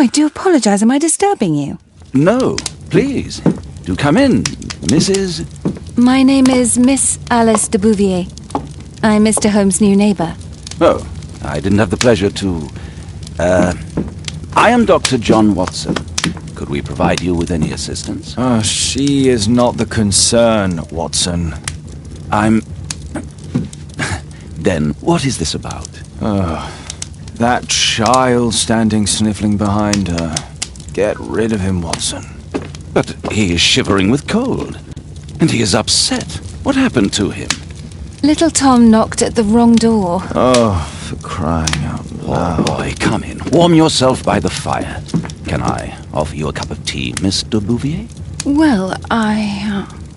I do apologize. Am I disturbing you? No, please. Do come in, Mrs. My name is Miss Alice de Bouvier. I'm Mr. Holmes' new neighbor. Oh, I didn't have the pleasure to... I am Dr. John Watson. Could we provide you with any assistance? She is not the concern, Watson. Then, what is this about? That child standing sniffling behind her. Get rid of him, Watson. But he is shivering with cold. And he is upset. What happened to him? Little Tom knocked at the wrong door. Oh, for crying out loud. Oh, boy, come in. Warm yourself by the fire. Can I offer you a cup of tea, Miss de Bouvier? Well,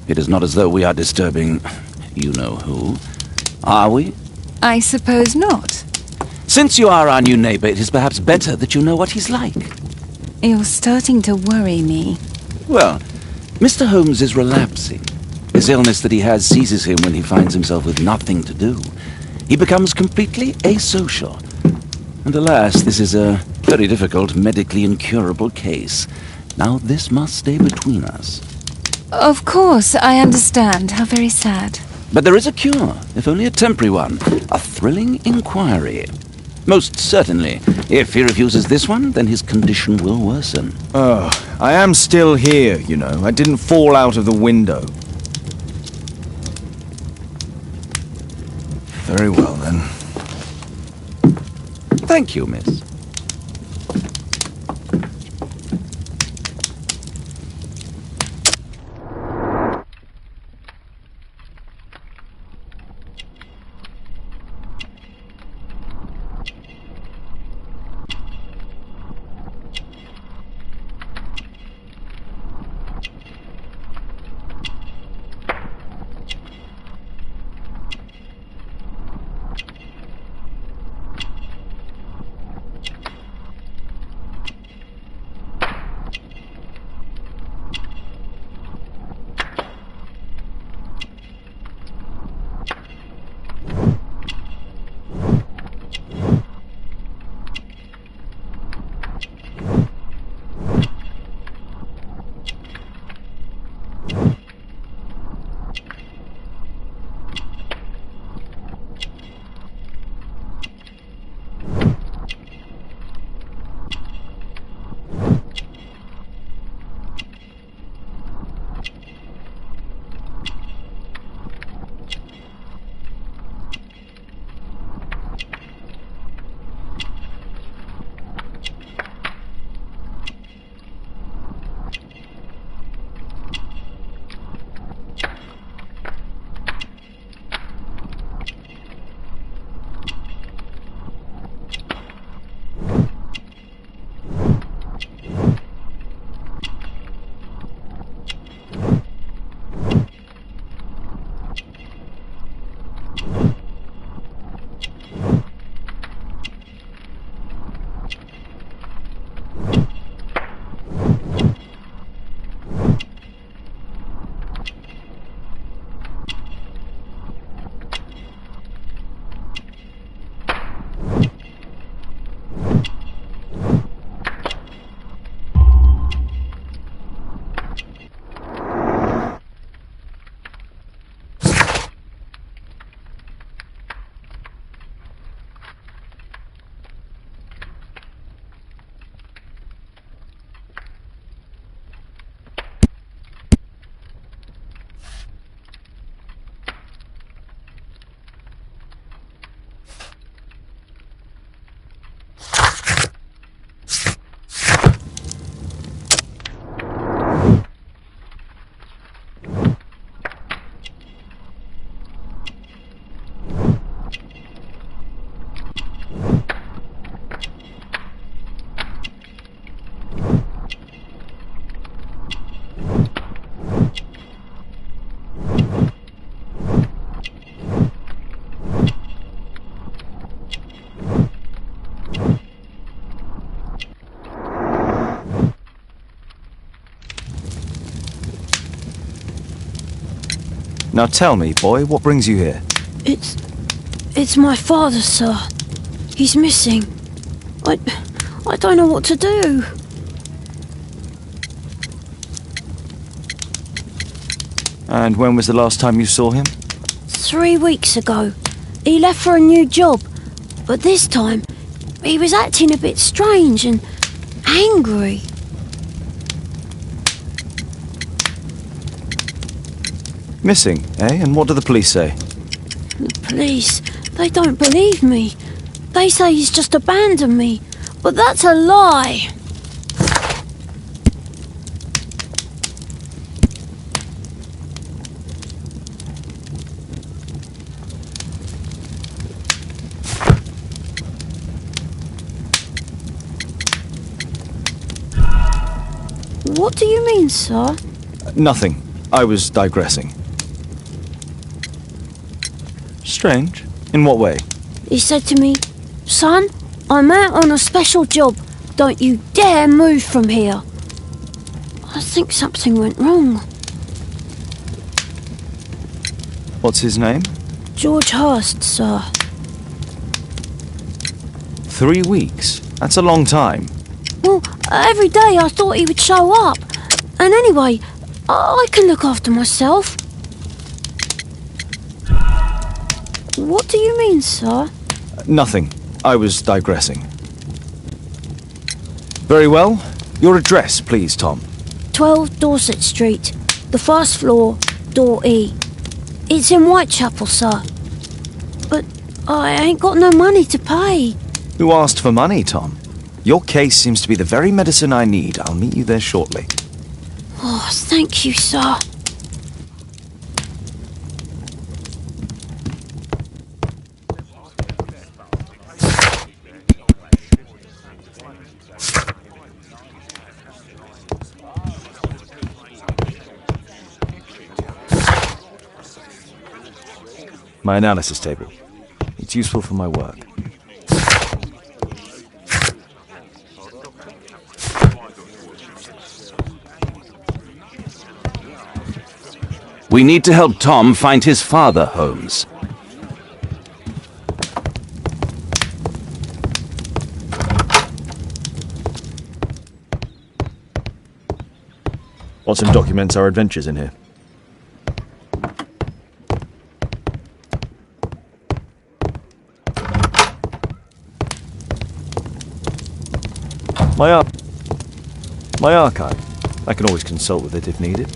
It is not as though we are disturbing you-know-who. Are we? I suppose not. Since you are our new neighbor, it is perhaps better that you know what he's like. You're starting to worry me. Well, Mr. Holmes is relapsing. This illness that he has seizes him when he finds himself with nothing to do. He becomes completely asocial. And alas, this is a very difficult, medically incurable case. Now, this must stay between us. Of course, I understand. How very sad. But there is a cure, if only a temporary one. A thrilling inquiry. Most certainly. If he refuses this one, then his condition will worsen. Oh, I am still here, you know. I didn't fall out of the window. Very well, then. Thank you, miss. Now tell me, boy, what brings you here? It's my father, sir. He's missing. I don't know what to do. And when was the last time you saw him? 3 weeks ago. He left for a new job, but this time he was acting a bit strange and angry. Missing, eh? And what do the police say? The police, they don't believe me. They say he's just abandoned me, but that's a lie. What do you mean, sir? Nothing. I was digressing. Strange. In what way? He said to me, "Son, I'm out on a special job. Don't you dare move from here." I think something went wrong. What's his name? George Hurst, sir. 3 weeks. That's a long time. Well, every day I thought he would show up. And anyway, I can look after myself. What do you mean, sir? Nothing. I was digressing. Very well. Your address, please, Tom. 12 Dorset Street, the first floor, door E. It's in Whitechapel, sir. But I ain't got no money to pay. Who asked for money, Tom? Your case seems to be the very medicine I need. I'll meet you there shortly. Oh, thank you, sir. My analysis table. It's useful for my work. We need to help Tom find his father, Holmes. Watson documents our adventures in here. My archive. I can always consult with it if needed.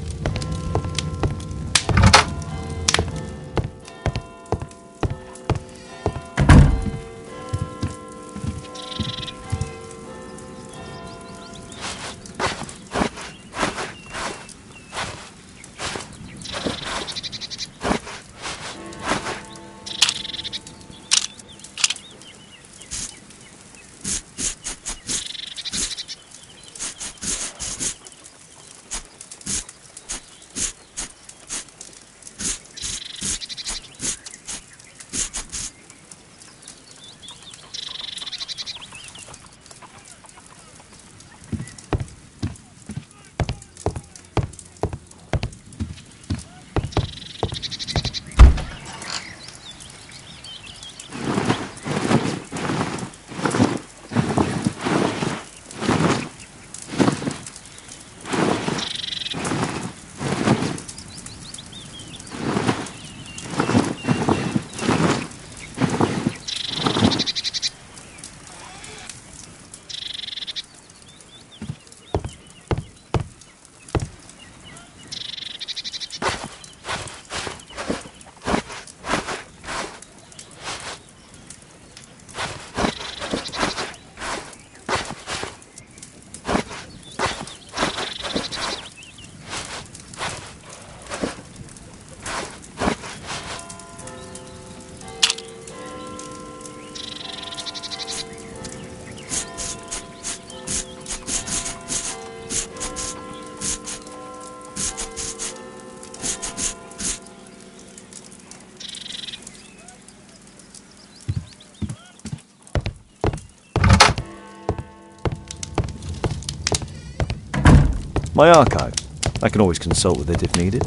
My archive. I can always consult with it if needed.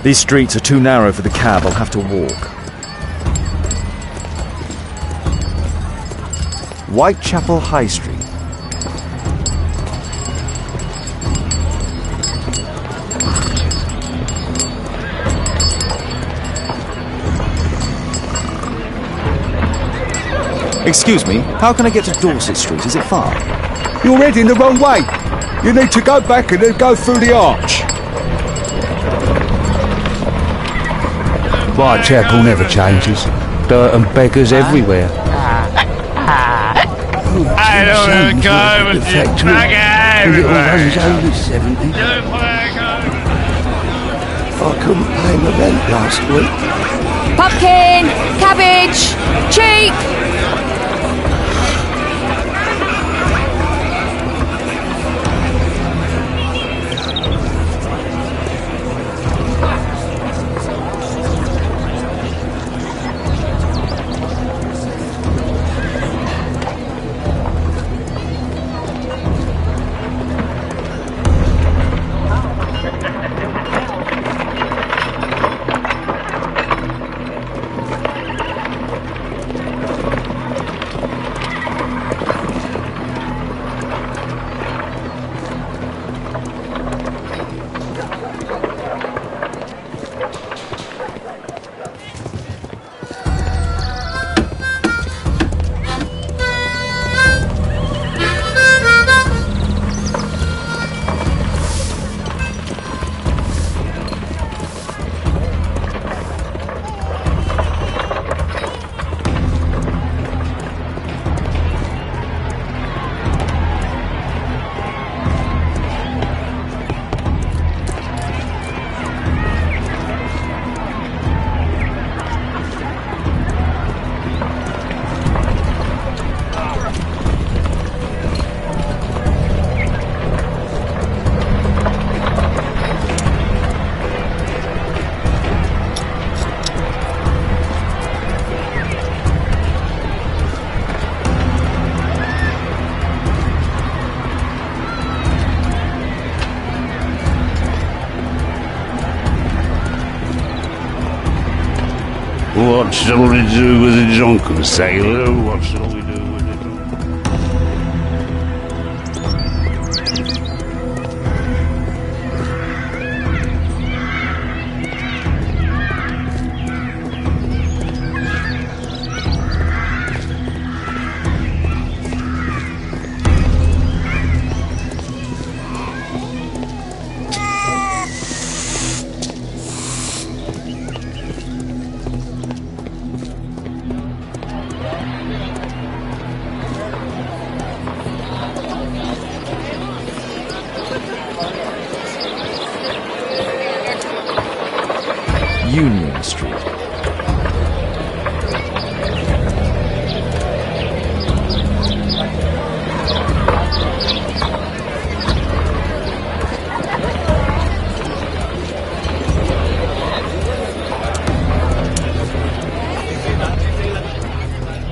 These streets are too narrow for the cab. I'll have to walk. Whitechapel High Street. Excuse me, how can I get to Dorset Street? Is it far? You're heading the wrong way. You need to go back and then go through the arch. Whitechapel never changes. Dirt and beggars everywhere. I don't want to go with you. Back everywhere. I couldn't pay my rent last week. Pumpkin! Cabbage! Cheek! What shall we do with a drunken sailor? What shall we do with a drunken... Union Street.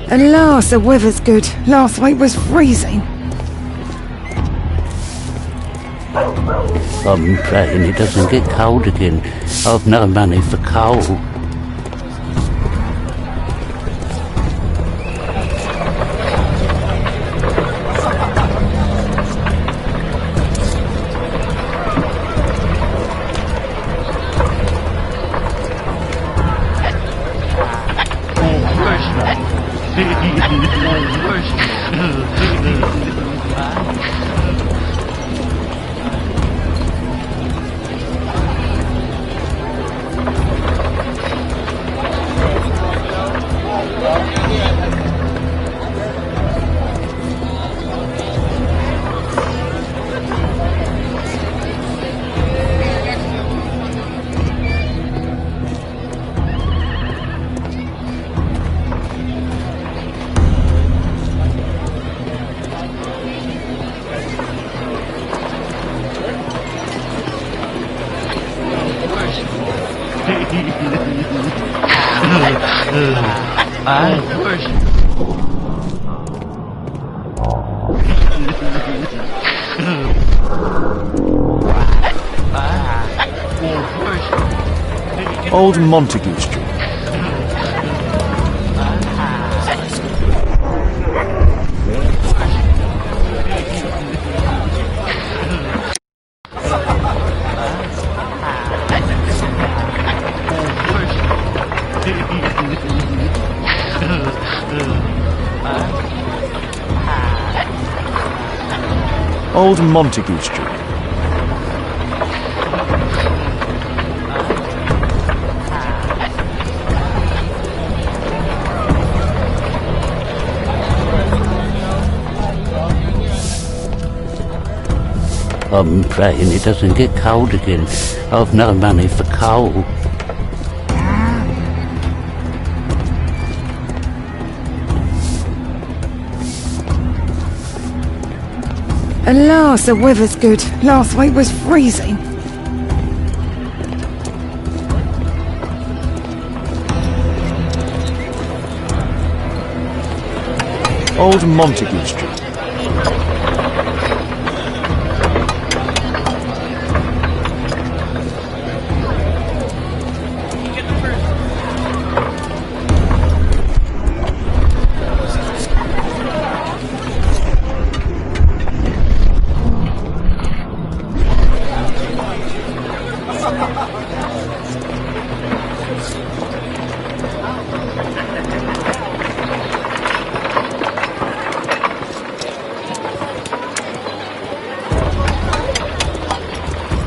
At last, the weather's good. Last week was freezing. I'm praying it doesn't get cold again. I've no money for coal. Old Montague Street. Old Montague Street. I'm praying it doesn't get cold again. I've no money for coal. At last, the weather's good. Last week was freezing. Old Montague Street.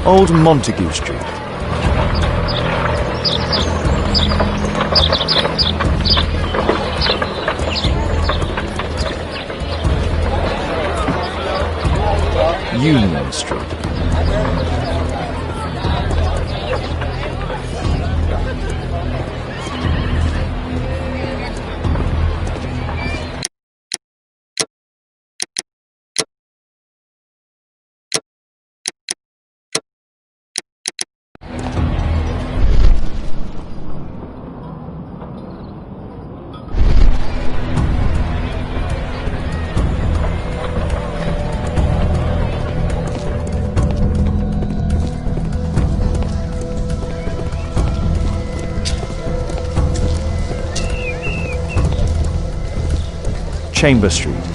Old Montague Street. Union Street. Chamber Street.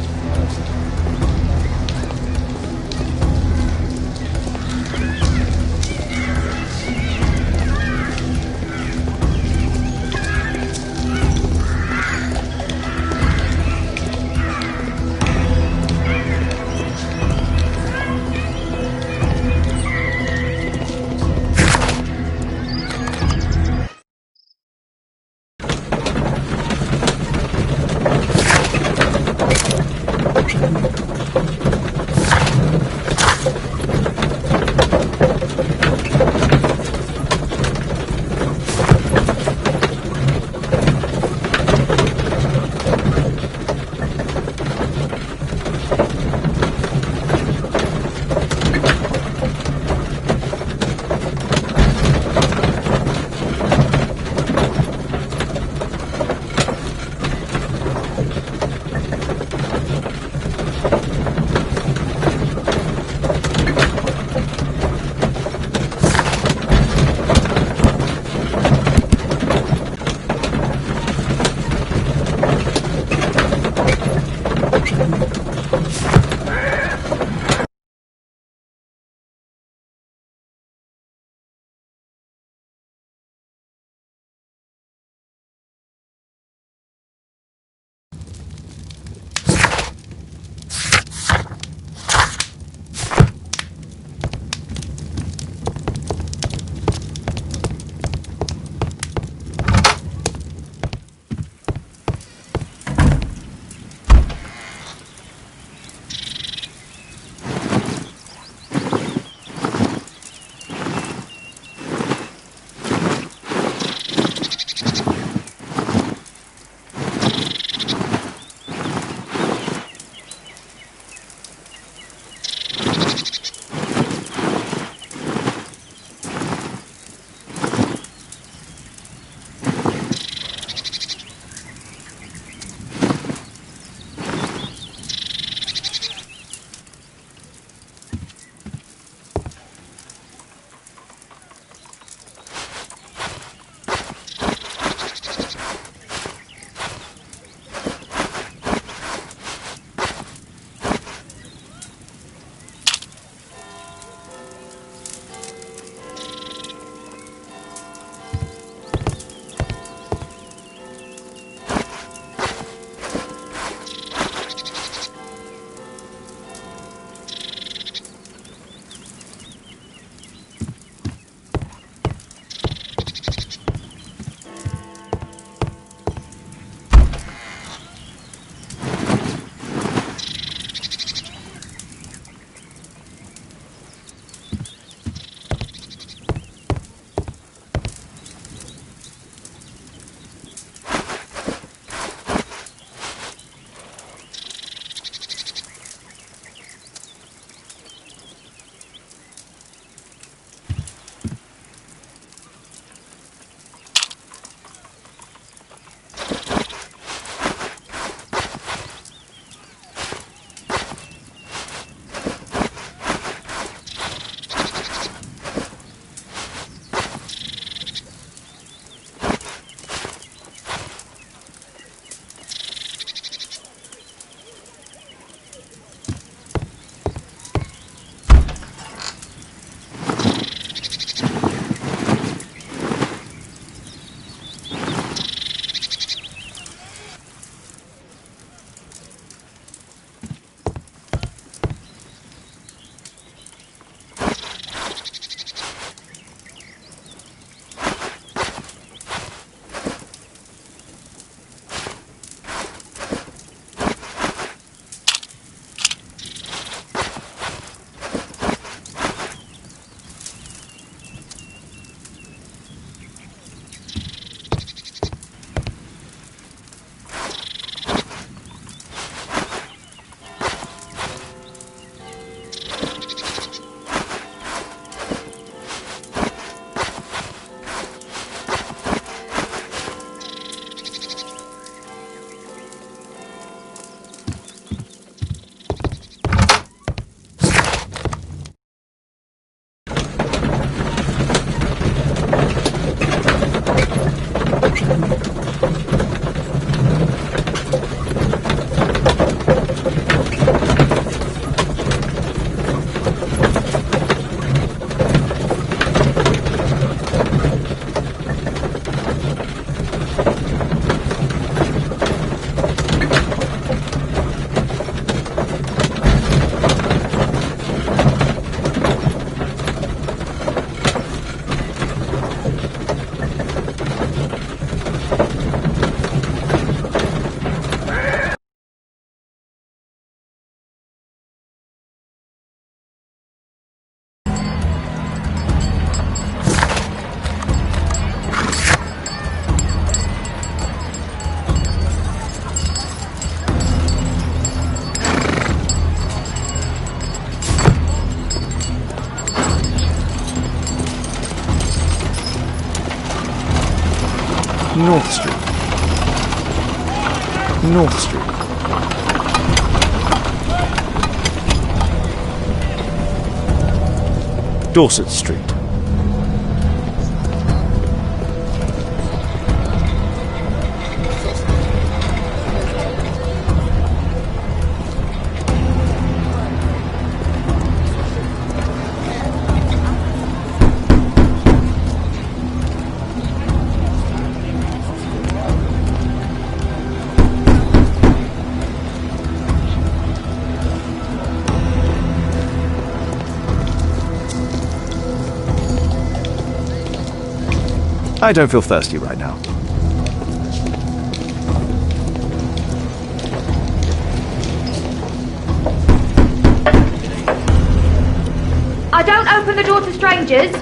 North Street. North Street. Dorset Street. I don't feel thirsty right now. I don't open the door to strangers.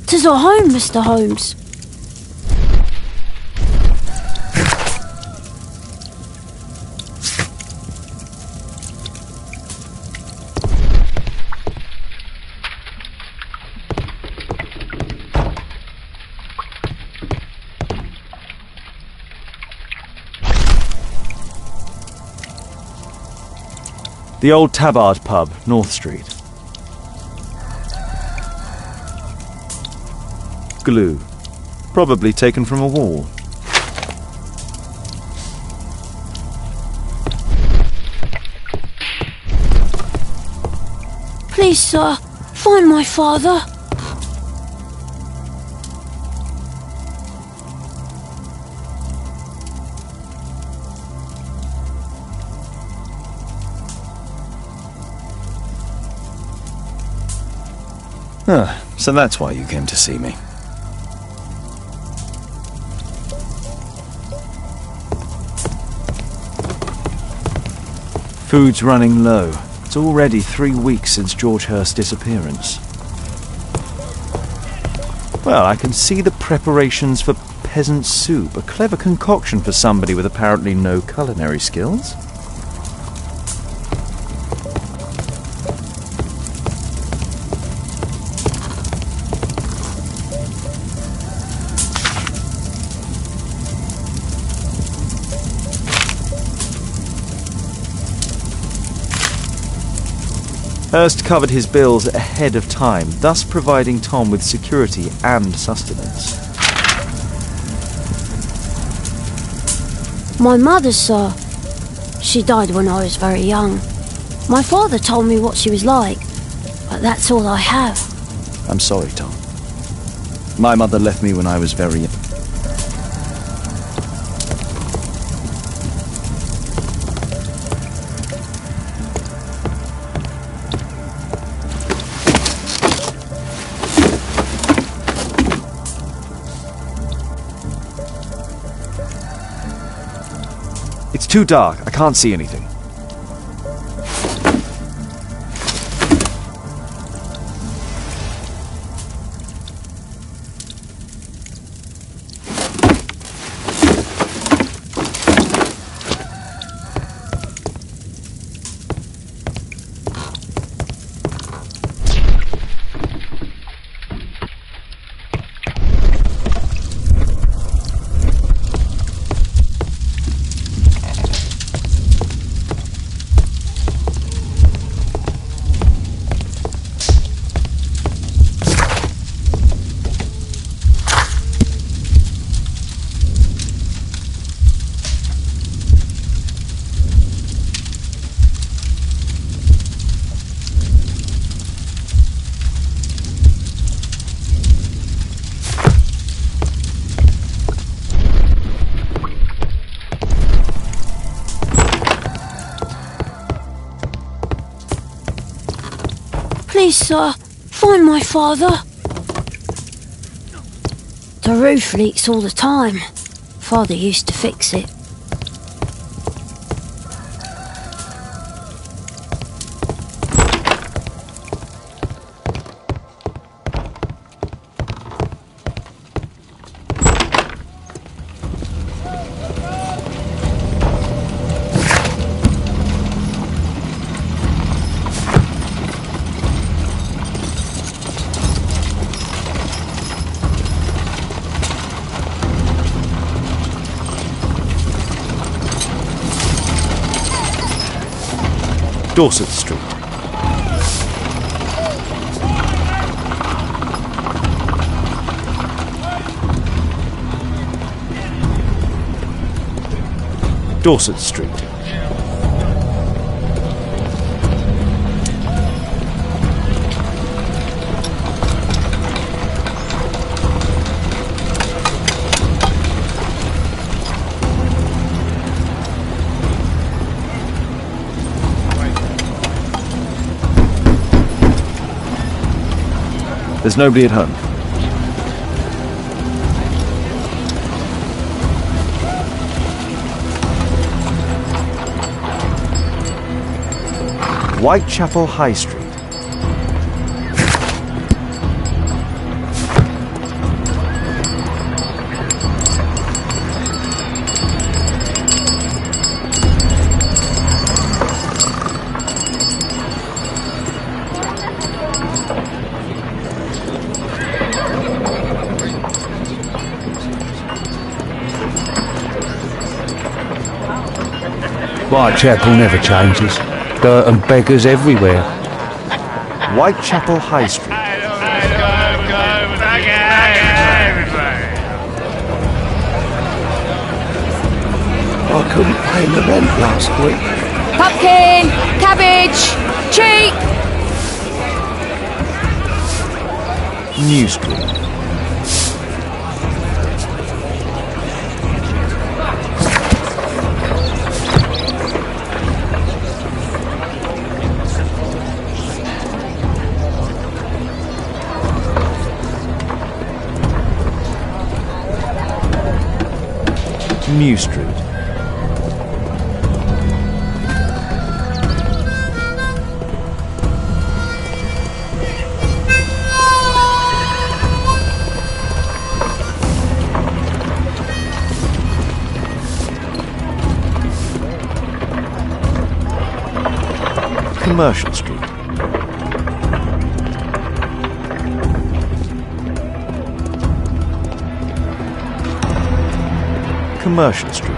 Tis our home, Mr. Holmes. The old Tabard pub, North Street. Glue. Probably taken from a wall. Please, sir, find my father. So that's why you came to see me. Food's running low. It's already 3 weeks since George Hurst's disappearance. Well, I can see the preparations for peasant soup, a clever concoction for somebody with apparently no culinary skills. Hurst covered his bills ahead of time, thus providing Tom with security and sustenance. My mother, sir. She died when I was very young. My father told me what she was like, but that's all I have. I'm sorry, Tom. My mother left me when I was very young. It's too dark. I can't see anything. Please, sir, find my father. The roof leaks all the time. Father used to fix it. Dorset Street. Dorset Street. There's nobody at home. Whitechapel High Street. Whitechapel never changes. Dirt and beggars everywhere. Whitechapel High Street. I couldn't pay the rent last week. Pumpkin, cabbage, cheap. New Street. New Street. Commercial Street. Commercial Street.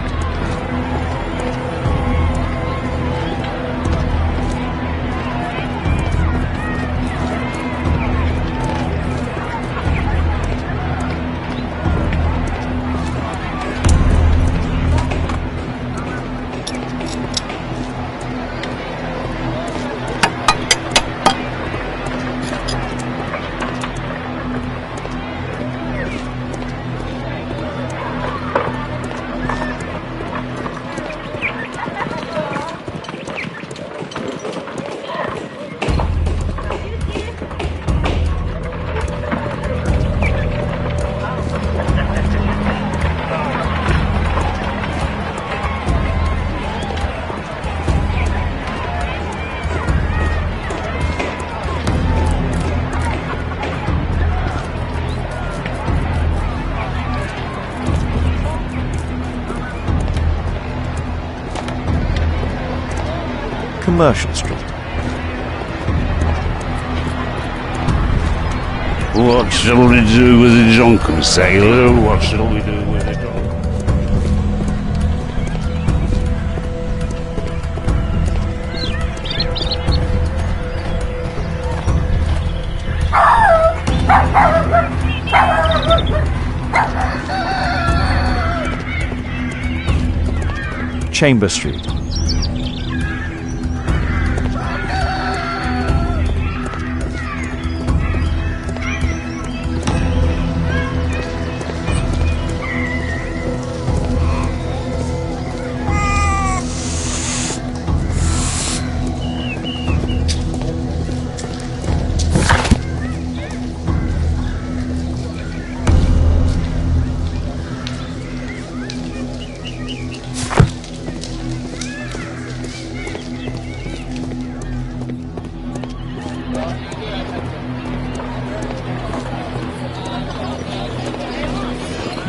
Commercial Street. What shall we do with the drunken sailor? What shall we do with the drunken? Chamber Street.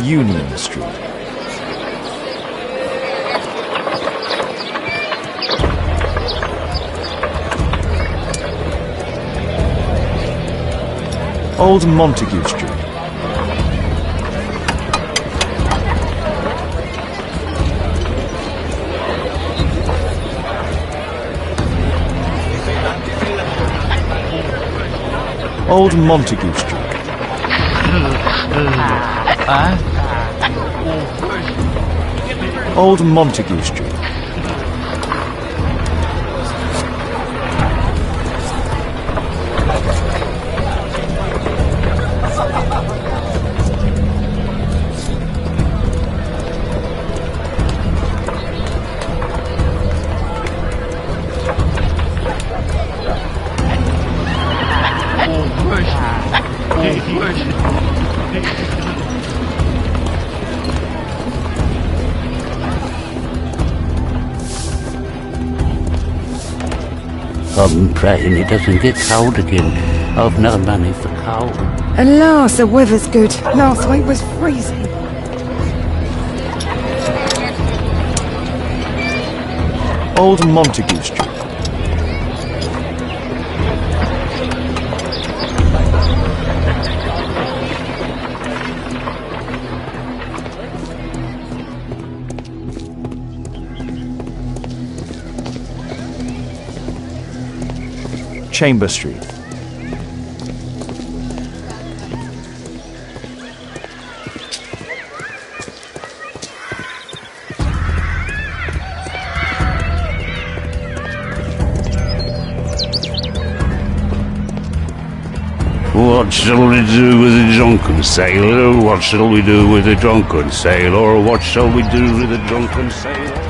Union Street. Old Montague Street. Old Montague Street. Old Montague Street. I'm praying it doesn't get cold again. I've no money for coal. Alas, the weather's good. Last week was freezing. Old Montague Street. Chamber Street. What shall we do with a drunken sailor? What shall we do with a drunken sailor? What shall we do with a drunken sailor?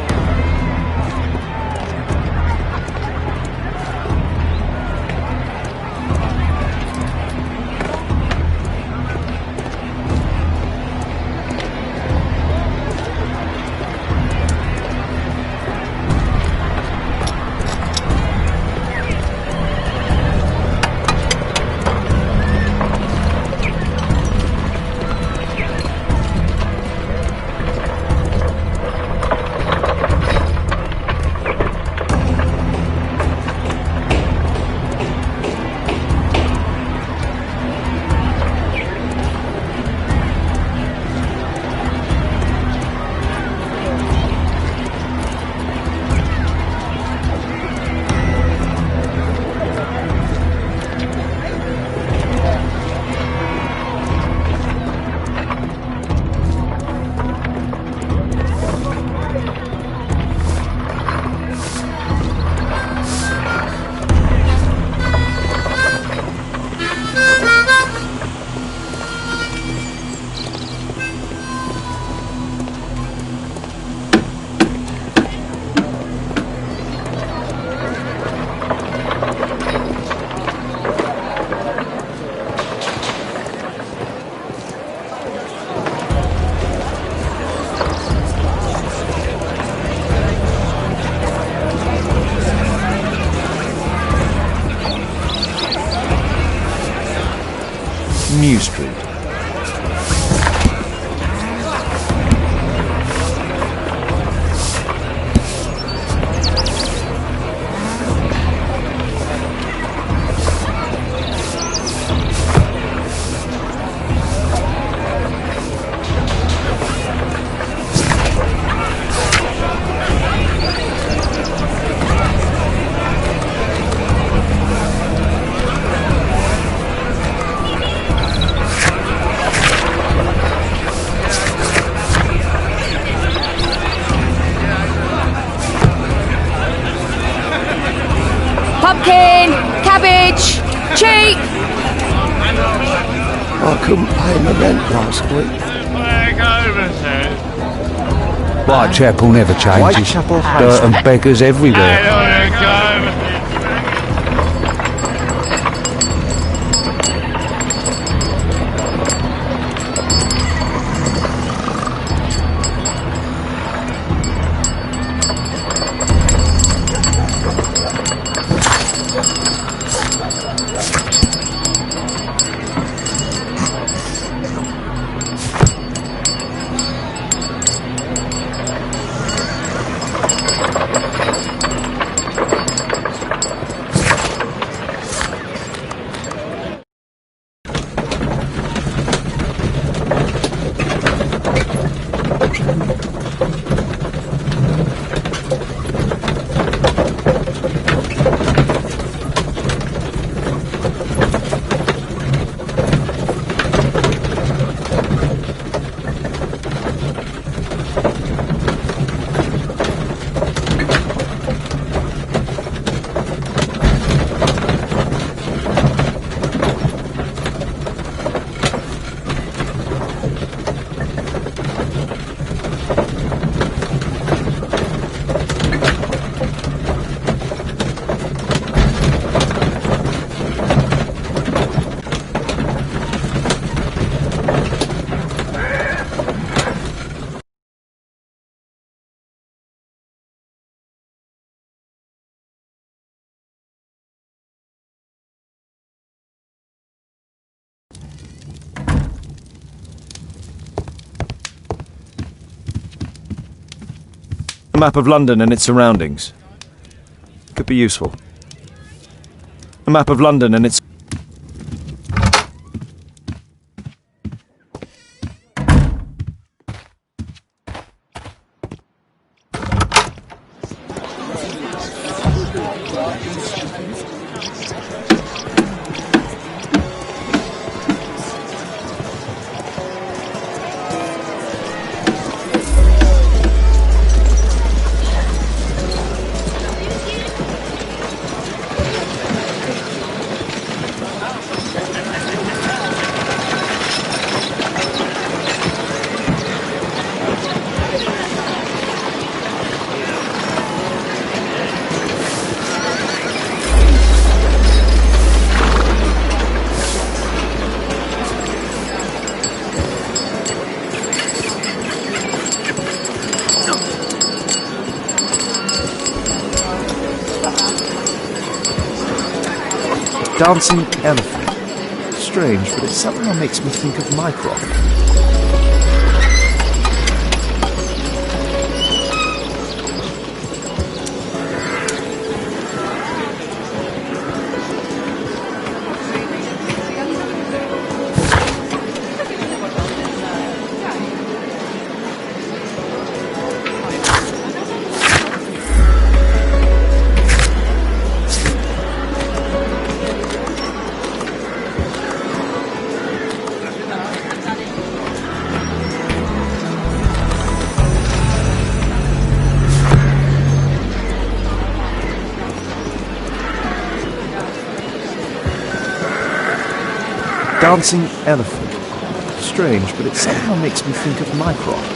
New Street. Pumpkin, cabbage, cheap. I couldn't pay my rent last week. Whitechapel never changes. Whitechapel High Dirt Street. and beggars everywhere. A map of London and its surroundings. Could be useful. A map of London and its... Dancing elephant. Strange, but it somehow makes me think of Mycroft. Dancing elephant. Strange, but it somehow makes me think of Mycroft.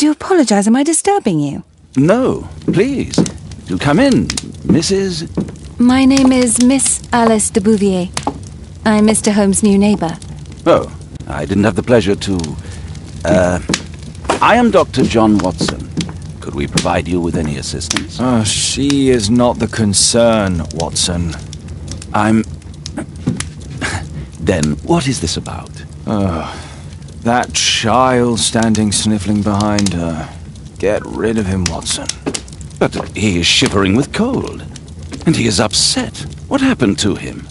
do apologise. Am I disturbing you? No, please. Do come in, Mrs. My name is Miss Alice de Bouvier. I'm Mr. Holmes' new neighbour. Oh, I didn't have the pleasure to... I am Dr. John Watson. Could we provide you with any assistance? She is not the concern, Watson. Then, what is this about? That child standing sniffling behind her. Get rid of him, Watson. But he is shivering with cold. And he is upset. What happened to him?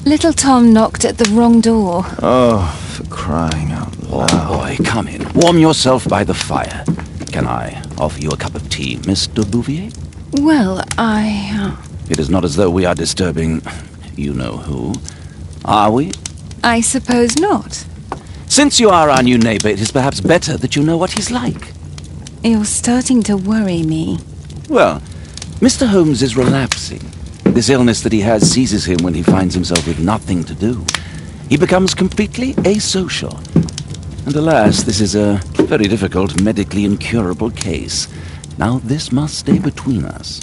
Little Tom knocked at the wrong door. Oh, for crying out loud. Oh, boy, come in. Warm yourself by the fire. Can I offer you a cup of tea, Miss de Bouvier? Well, It is not as though we are disturbing you-know-who. Are we? I suppose not. Since you are our new neighbor, it is perhaps better that you know what he's like. You're starting to worry me. Well, Mr. Holmes is relapsing. This illness that he has seizes him when he finds himself with nothing to do. He becomes completely asocial. And alas, this is a very difficult, medically incurable case. Now, this must stay between us.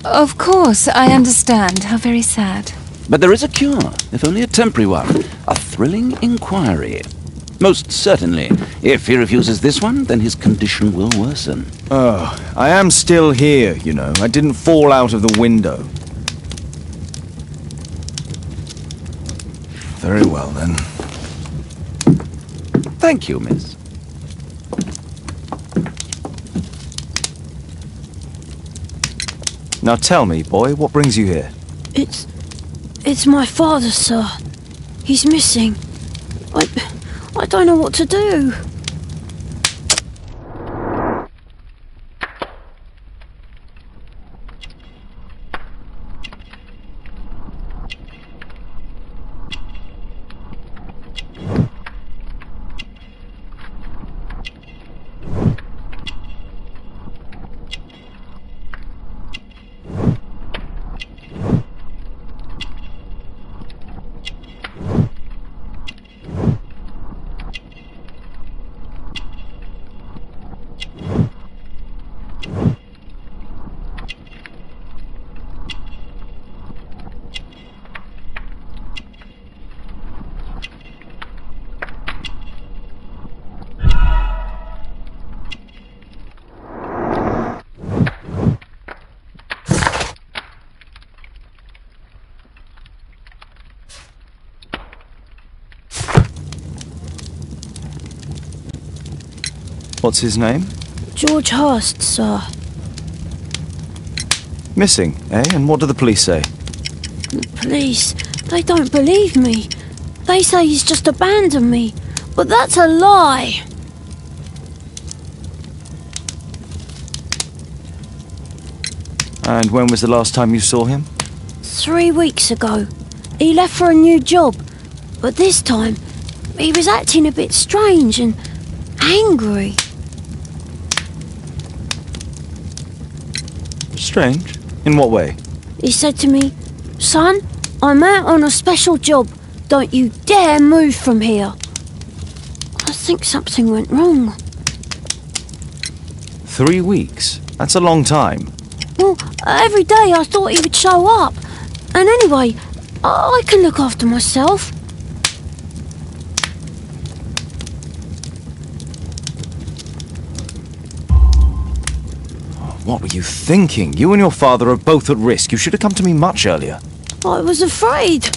Of course, I understand. How very sad. But there is a cure, if only a temporary one. A thrilling inquiry. Most certainly. If he refuses this one, then his condition will worsen. Oh, I am still here, you know. I didn't fall out of the window. Very well, then. Thank you, miss. Now tell me, boy, what brings you here? It's my father, sir. He's missing. I don't know what to do. What's his name? George Hurst, sir. Missing, eh? And what do the police say? The police, they don't believe me. They say he's just abandoned me. But that's a lie. And when was the last time you saw him? 3 weeks ago. He left for a new job. But this time, he was acting a bit strange and angry. Strange? In what way? He said to me, "Son, I'm out on a special job. Don't you dare move from here." I think something went wrong. 3 weeks? That's a long time. Well, every day I thought he would show up. And anyway, I can look after myself. What were you thinking? You and your father are both at risk. You should have come to me much earlier. I was afraid.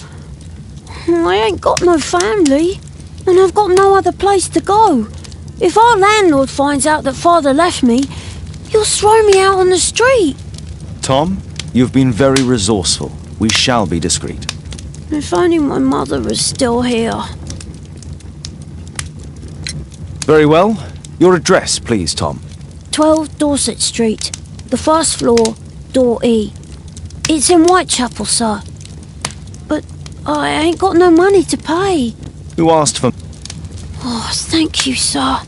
I ain't got no family, and I've got no other place to go. If our landlord finds out that Father left me, he'll throw me out on the street. Tom, you've been very resourceful. We shall be discreet. If only my mother was still here. Very well. Your address, please, Tom. 12 Dorset Street, the first floor, door E. It's in Whitechapel, sir. But I ain't got no money to pay. Who asked for... Oh, thank you, sir.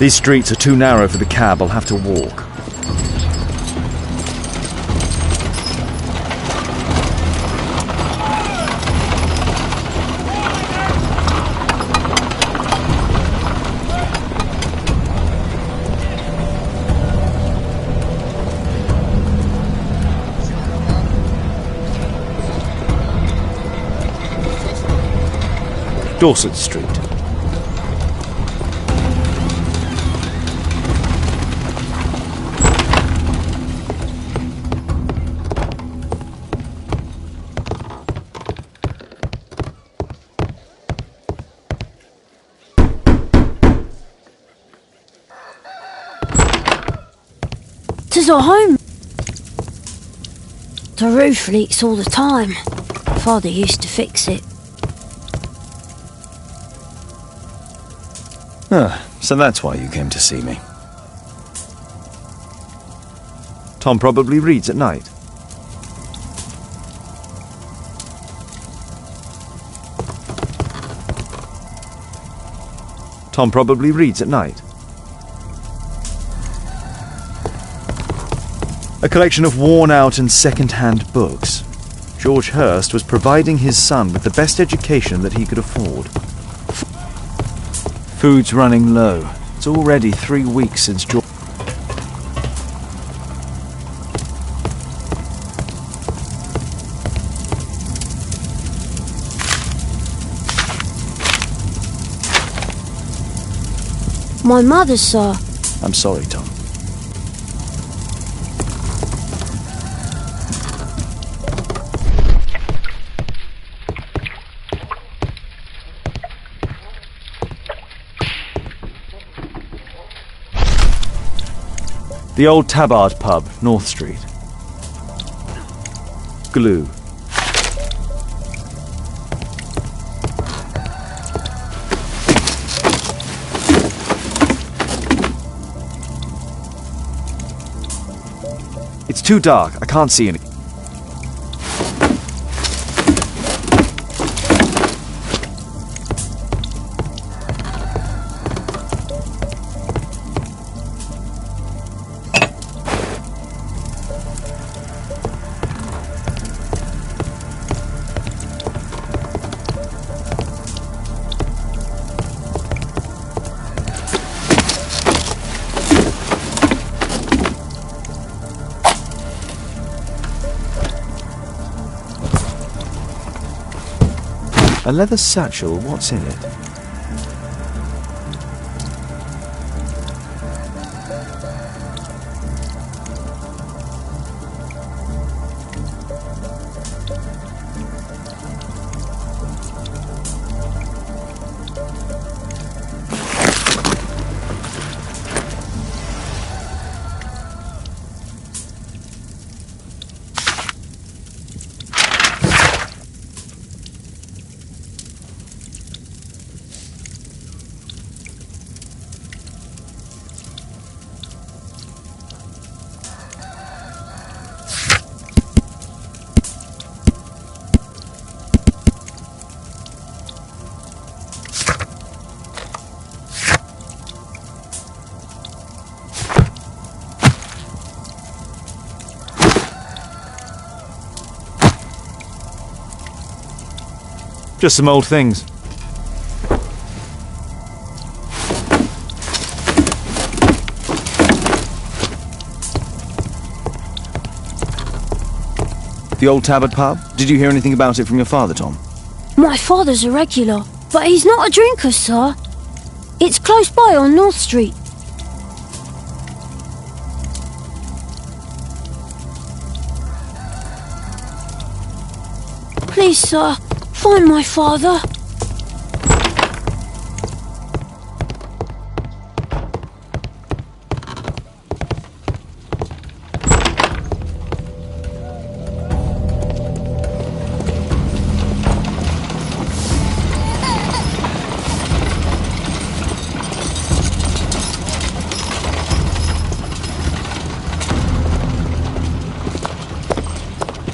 These streets are too narrow for the cab. I'll have to walk. Dorset Street. Tis our home. The roof leaks all the time. Father used to fix it. Ah, so that's why you came to see me. Tom probably reads at night. Tom probably reads at night. A collection of worn-out and second-hand books. George Hurst was providing his son with the best education that he could afford. Food's running low. It's already 3 weeks since George... My mother, sir. I'm sorry, Tom. The old Tabard pub, North Street. Glue. It's too dark. I can't see any. A leather satchel, what's in it? Just some old things. The old Tabard pub? Did you hear anything about it from your father, Tom? My father's a regular, but he's not a drinker, sir. It's close by on North Street. Please, sir, find my father.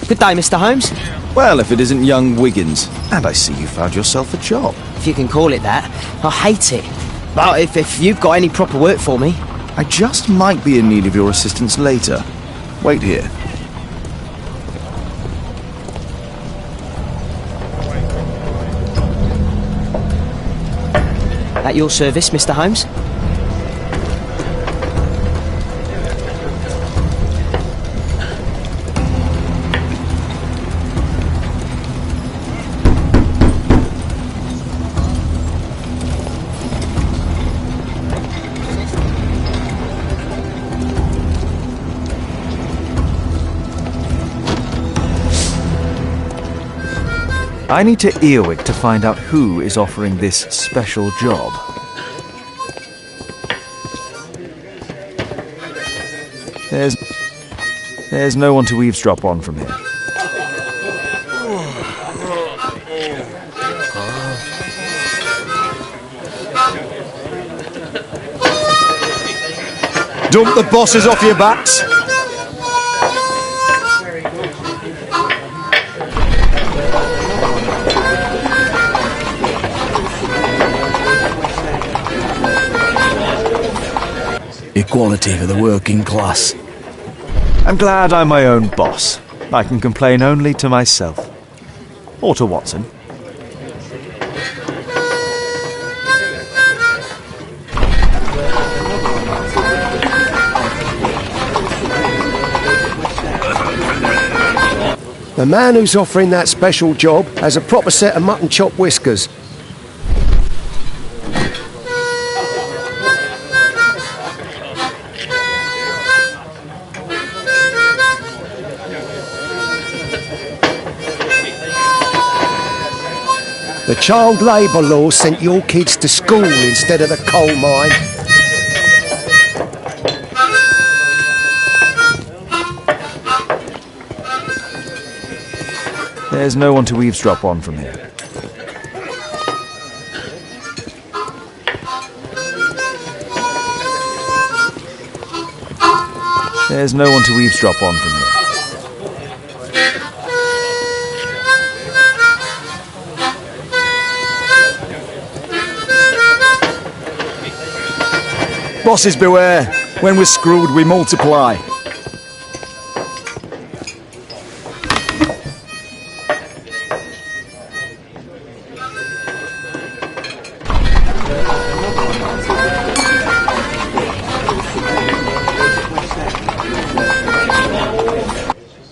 Good day, Mr. Holmes. Well, if it isn't young Wiggins. And I see you found yourself a job. If you can call it that. I hate it. But if you've got any proper work for me... I just might be in need of your assistance later. Wait here. At your service, Mr. Holmes? I need to earwig to find out who is offering this special job. There's no one to eavesdrop on from here. Dump the bosses off your backs. Equality for the working class. I'm glad I'm my own boss. I can complain only to myself. Or to Watson. The man who's offering that special job has a proper set of mutton chop whiskers. The child labour law sent your kids to school instead of the coal mine. There's no one to eavesdrop on from here. There's no one to eavesdrop on from here. Bosses beware. When we're screwed, we multiply.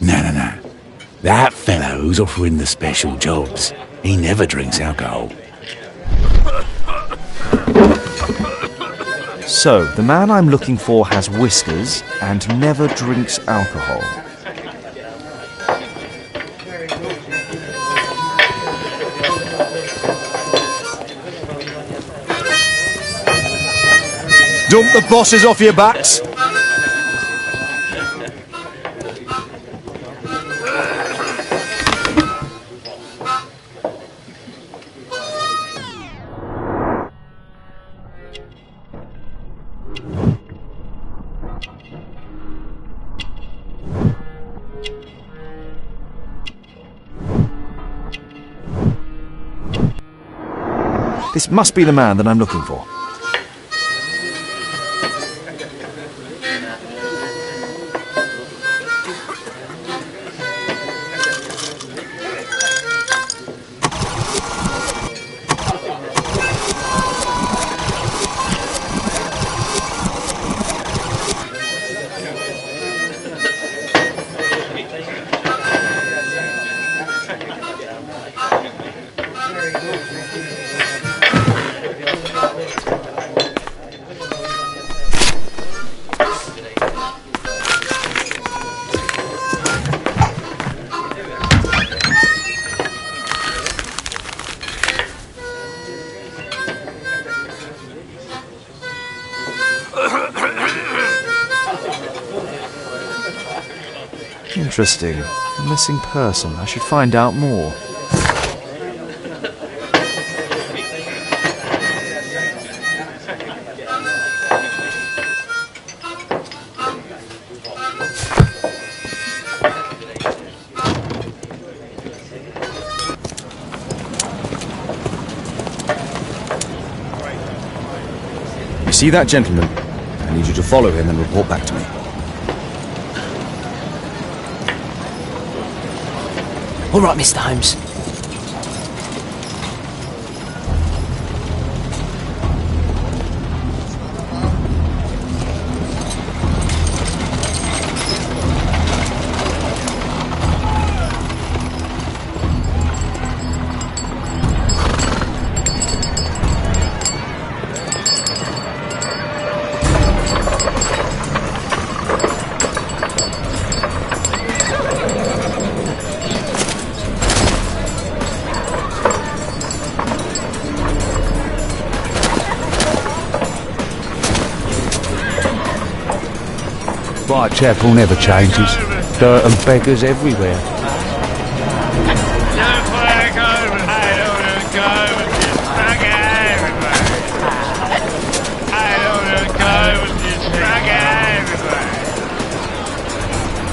No. That fellow who's offering the special jobs, he never drinks alcohol. So, the man I'm looking for has whiskers and never drinks alcohol. Dump the bosses off your backs. This must be the man that I'm looking for. Interesting. A missing person. I should find out more. See that gentleman? I need you to follow him and report back to me. All right, Mr. Holmes. Whitechapel never changes. Dirt and beggars everywhere.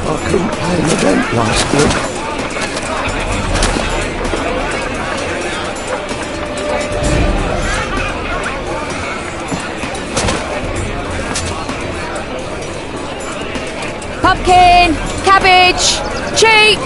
I couldn't pay the rent last week. Pumpkin! Cabbage! Cheap!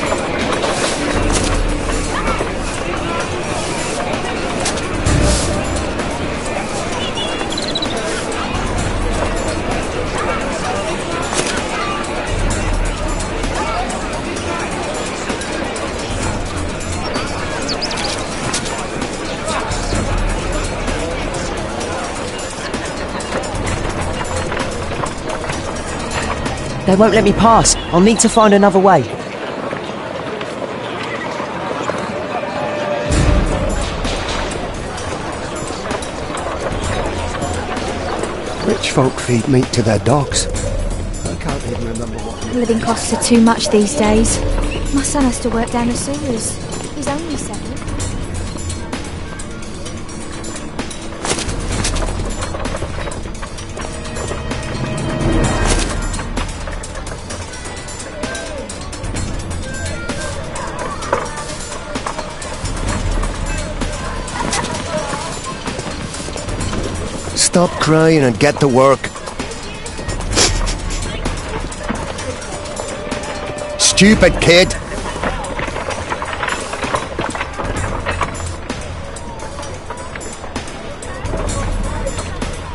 They won't let me pass. I'll need to find another way. Rich folk feed meat to their dogs. I can't even remember what... Living costs are too much these days. My son has to work down the sewers. He's only 7. Stop crying and get to work. Stupid kid.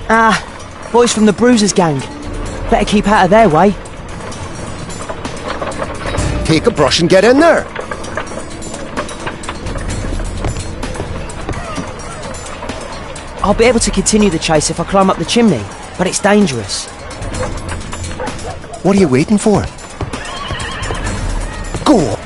Ah, boys from the Bruisers gang. Better keep out of their way. Take a brush and get in there. I'll be able to continue the chase if I climb up the chimney, but it's dangerous. What are you waiting for? Go on.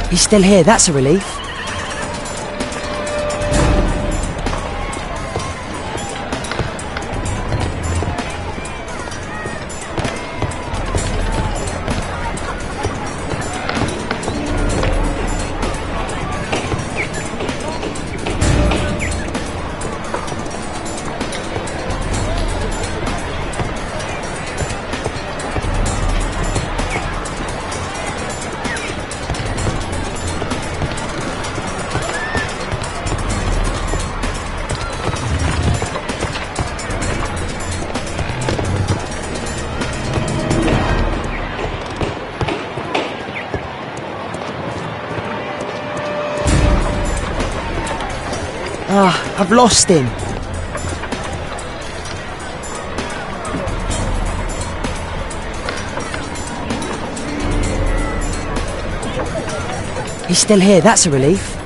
He's still here, that's a relief. Ah, I've lost him. He's still here, that's a relief.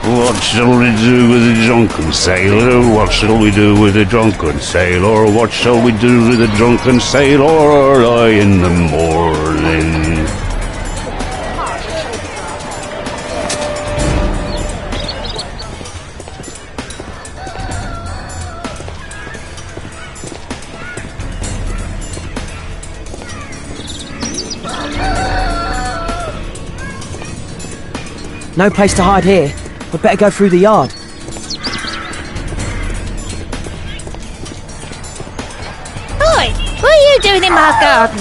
What shall we do with a drunken sailor? What shall we do with a drunken sailor? What shall we do with a drunken sailor early in the morning? No place to hide here. We'd better go through the yard. Oi! What are you doing in my garden?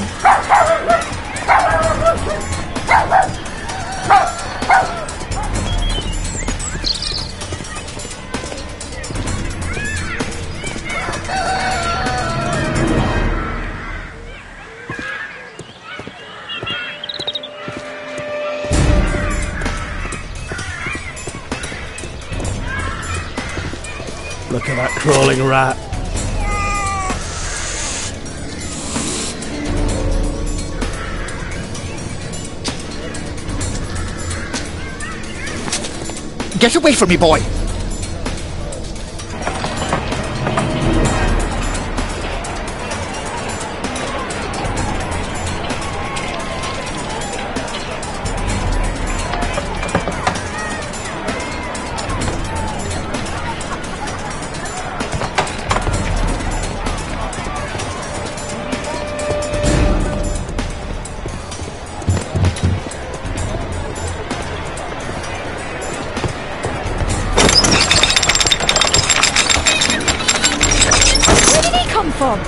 Look at that crawling rat. Get away from me, boy! From?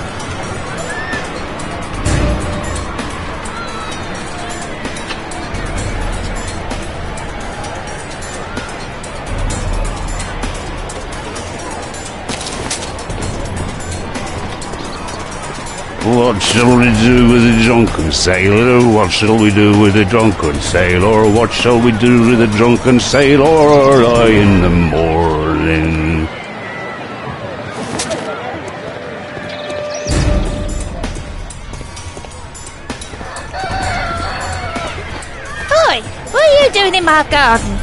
What shall we do with a drunken sailor? What shall we do with a drunken sailor? What shall we do with a drunken sailor early in the morning? Oi, what are you doing in my garden?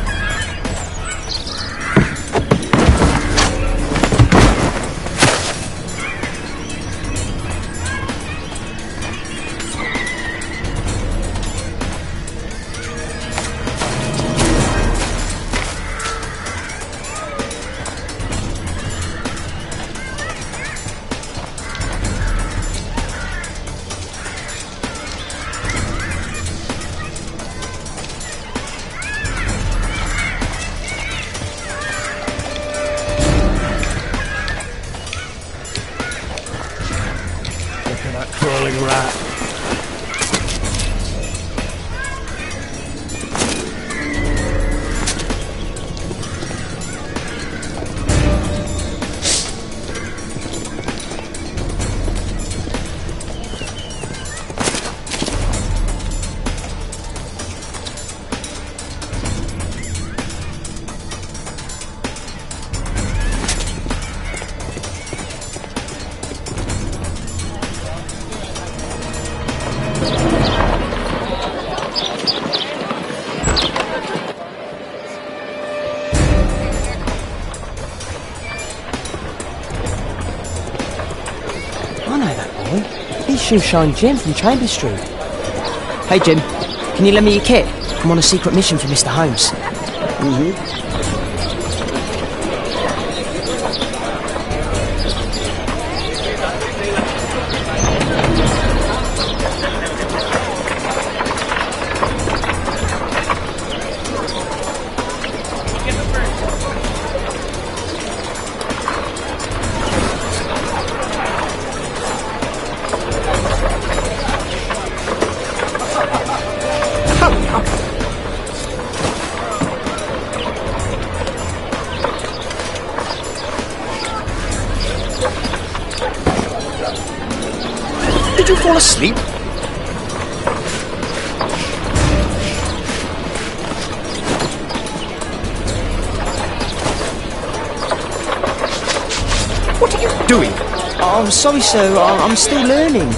Crawling rat. I know that boy. He's Shoeshine Jim from Chambers Street. Hey Jim, can you lend me your kit? I'm on a secret mission for Mr. Holmes. Did you fall asleep? What are you doing? Oh, I'm sorry, sir. I'm still learning.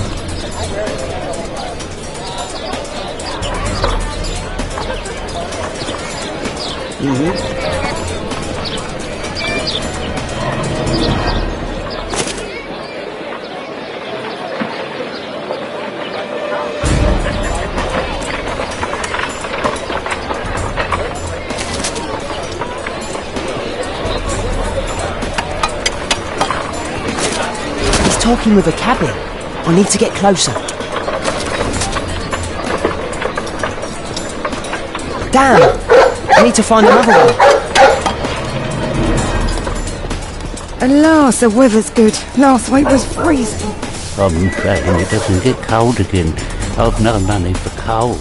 Talking with a cabin. I need to get closer. Damn! I need to find another one. Alas, the weather's good. Last week was freezing. I'm praying it doesn't get cold again. I've no money for coal.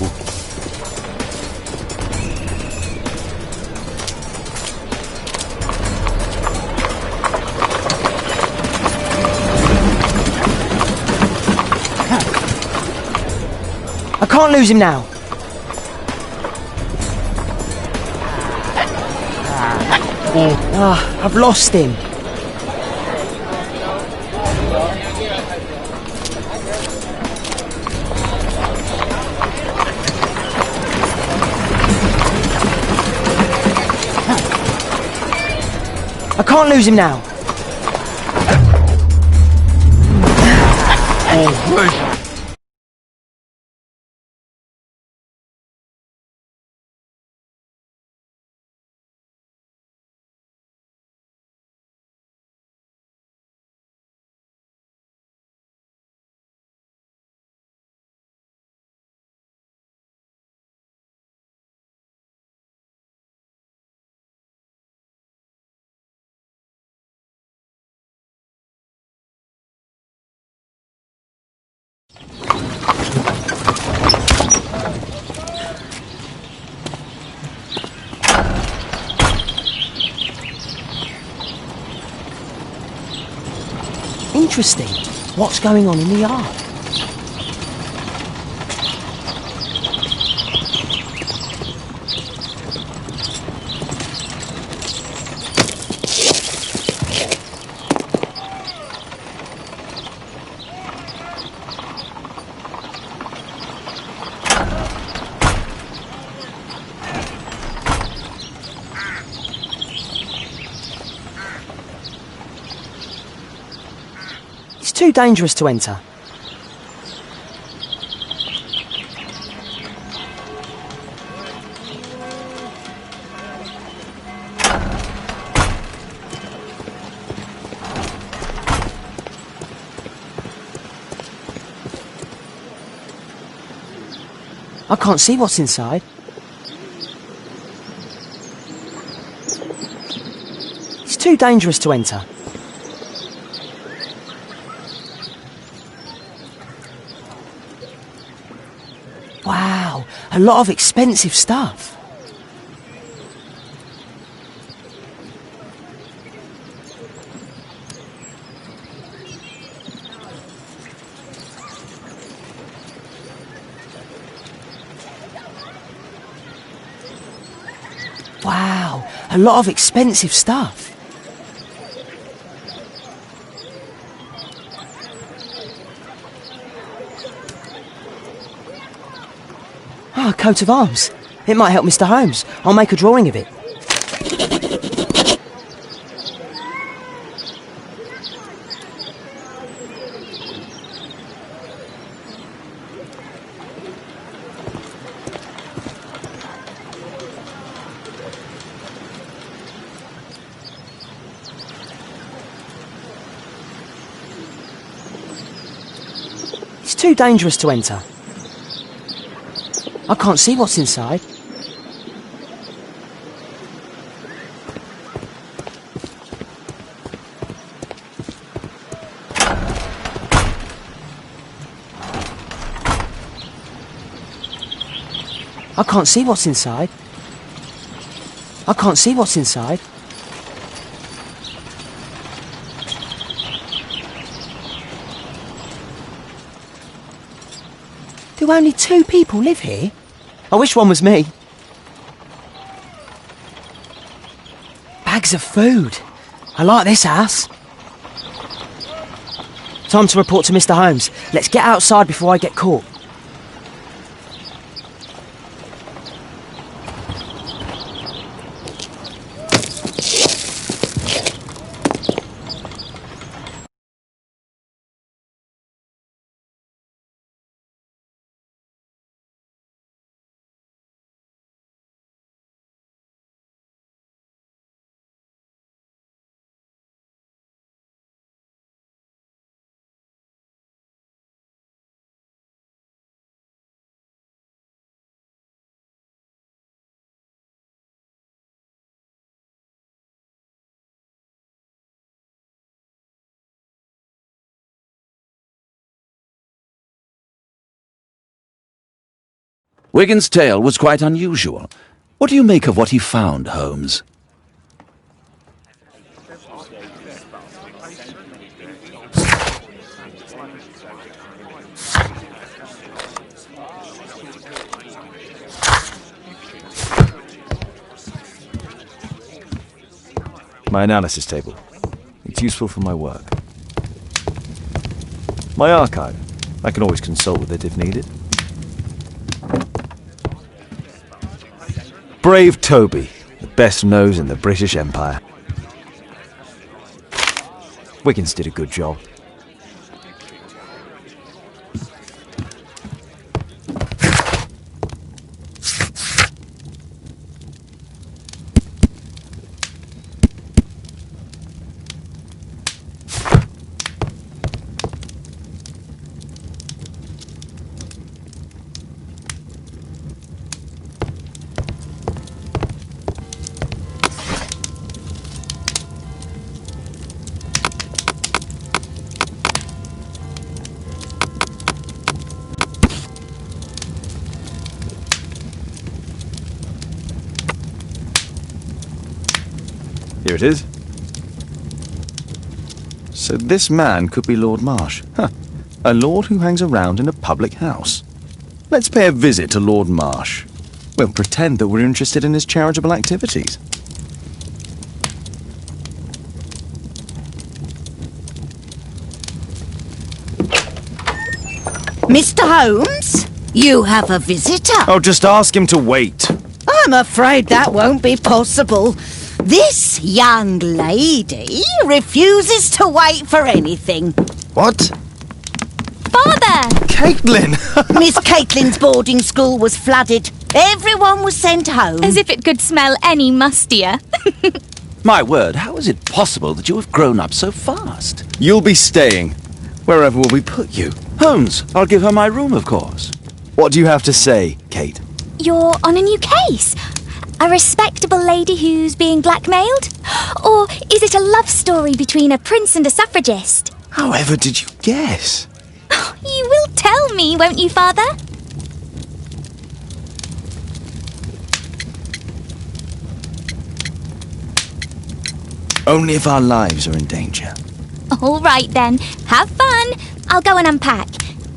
I can't lose him now. I've lost him. I can't lose him now. Interesting. What's going on in the yard? too dangerous to enter. I can't see what's inside. It's too dangerous to enter. Wow, a lot of expensive stuff. Wow, a lot of expensive stuff. Ah, a coat of arms. It might help Mr. Holmes. I'll make a drawing of it. It's too dangerous to enter. I can't see what's inside. I can't see what's inside. I can't see what's inside. Do only 2 people live here? I wish one was me. Bags of food. I like this house. Time to report to Mr. Holmes. Let's get outside before I get caught. Wigan's tale was quite unusual. What do you make of what he found, Holmes? My analysis table. It's useful for my work. My archive. I can always consult with it if needed. Brave Toby, the best nose in the British Empire. Wiggins did a good job. Here it is. So this man could be Lord Marsh. Huh. A lord who hangs around in a public house. Let's pay a visit to Lord Marsh. We'll pretend that we're interested in his charitable activities. Mr. Holmes, you have a visitor. Oh, just ask him to wait. I'm afraid that won't be possible. This young lady refuses to wait for anything. What? Father! Caitlin! Miss Caitlin's boarding school was flooded. Everyone was sent home. As if it could smell any mustier. My word, how is it possible that you have grown up so fast? You'll be staying. Wherever will we put you? Holmes, I'll give her my room, of course. What do you have to say, Kate? You're on a new case. A respectable lady who's being blackmailed? Or is it a love story between a prince and a suffragist? However did you guess? You will tell me, won't you, Father? Only if our lives are in danger. All right, then. Have fun. I'll go and unpack.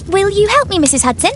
Will you help me, Mrs. Hudson?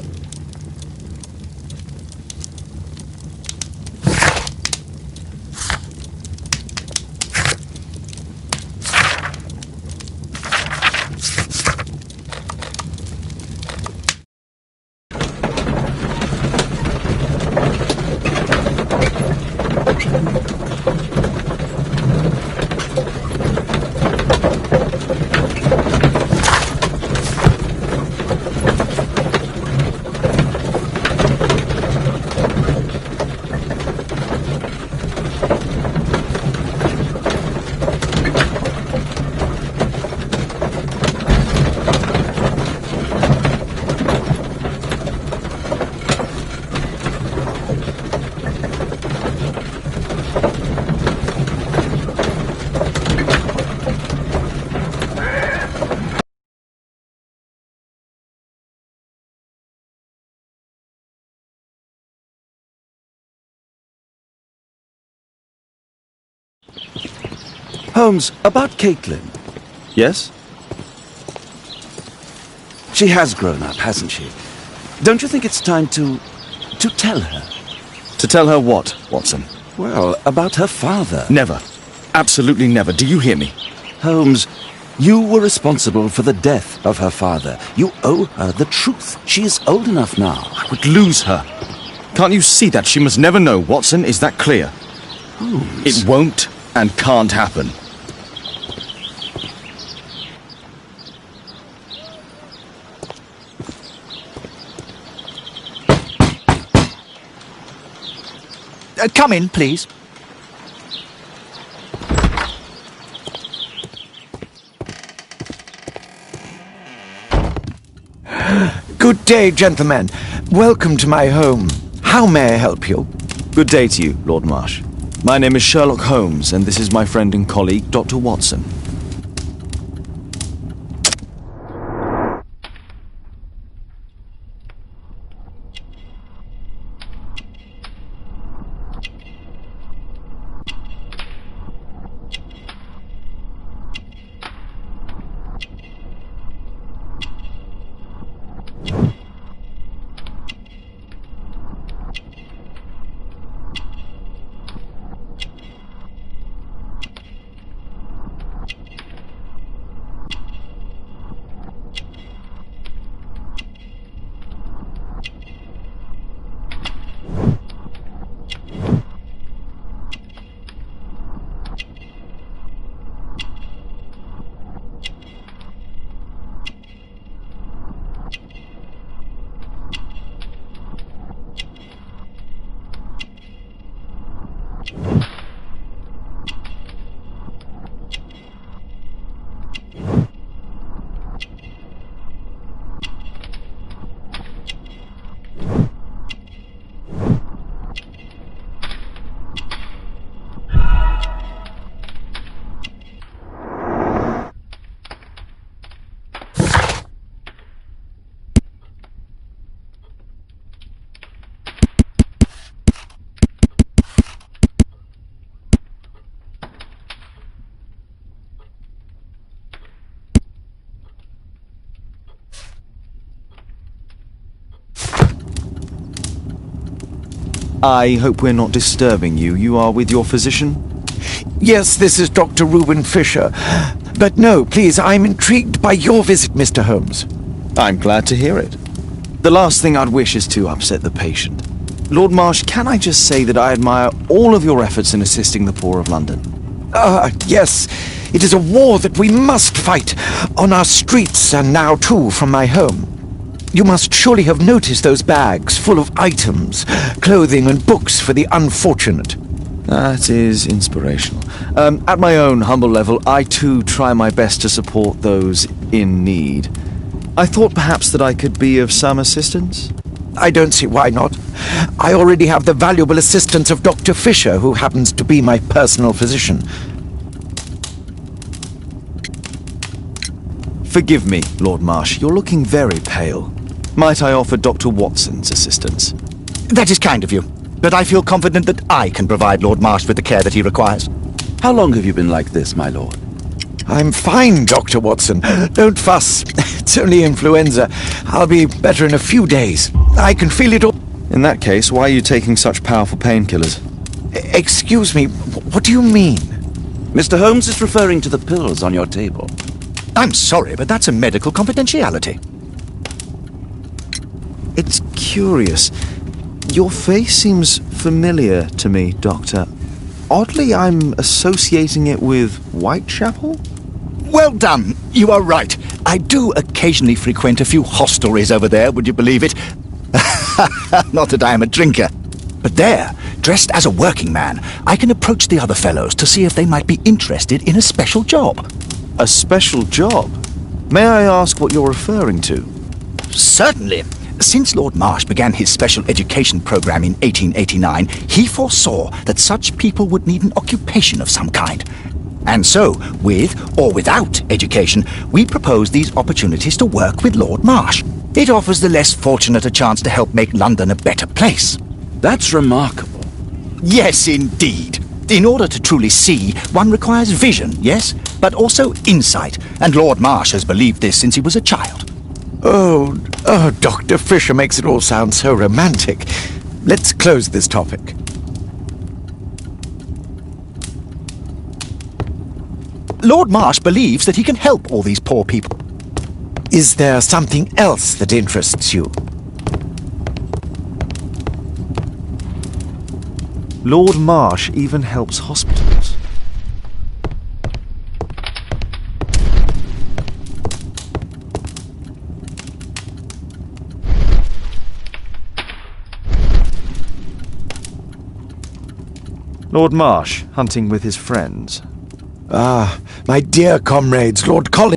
Holmes, about Caitlin. Yes? She has grown up, hasn't she? Don't you think it's time to tell her? To tell her what, Watson? Well, about her father. Never. Absolutely never. Do you hear me? Holmes, you were responsible for the death of her father. You owe her the truth. She is old enough now. I would lose her. Can't you see that? She must never know, Watson. Is that clear? Holmes. It won't and can't happen. Come in, please. Good day, gentlemen. Welcome to my home. How may I help you? Good day to you, Lord Marsh. My name is Sherlock Holmes, and this is my friend and colleague, Dr. Watson. I hope we're not disturbing you. You are with your physician? Yes, this is Dr. Reuben Fisher. But no, please, I'm intrigued by your visit, Mr. Holmes. I'm glad to hear it. The last thing I'd wish is to upset the patient. Lord Marsh, can I just say that I admire all of your efforts in assisting the poor of London? Yes. It is a war that we must fight, on our streets and now too from my home. You must surely have noticed those bags full of items, clothing and books for the unfortunate. That is inspirational. At my own humble level, I too try my best to support those in need. I thought perhaps that I could be of some assistance. I don't see why not. I already have the valuable assistance of Dr. Fisher, who happens to be my personal physician. Forgive me, Lord Marsh. You're looking very pale. Might I offer Dr. Watson's assistance? That is kind of you, but I feel confident that I can provide Lord Marsh with the care that he requires. How long have you been like this, my lord? I'm fine, Dr. Watson. Don't fuss. It's only influenza. I'll be better in a few days. I can feel it all. In that case, why are you taking such powerful painkillers? Excuse me, what do you mean? Mr. Holmes is referring to the pills on your table. I'm sorry, but that's a medical confidentiality. It's curious. Your face seems familiar to me, Doctor. Oddly, I'm associating it with Whitechapel? Well done. You are right. I do occasionally frequent a few hostelries over there, would you believe it? Not that I am a drinker. But there, dressed as a working man, I can approach the other fellows to see if they might be interested in a special job. A special job? May I ask what you're referring to? Certainly. Since Lord Marsh began his special education program in 1889, he foresaw that such people would need an occupation of some kind. And so, with or without education, we propose these opportunities to work with Lord Marsh. It offers the less fortunate a chance to help make London a better place. That's remarkable. Yes, indeed. In order to truly see, one requires vision, yes, but also insight, and Lord Marsh has believed this since he was a child. Oh, Dr. Fisher makes it all sound so romantic. Let's close this topic. Lord Marsh believes that he can help all these poor people. Is there something else that interests you? Lord Marsh even helps hospitals. Lord Marsh, hunting with his friends. Ah, my dear comrades, Lord Collins.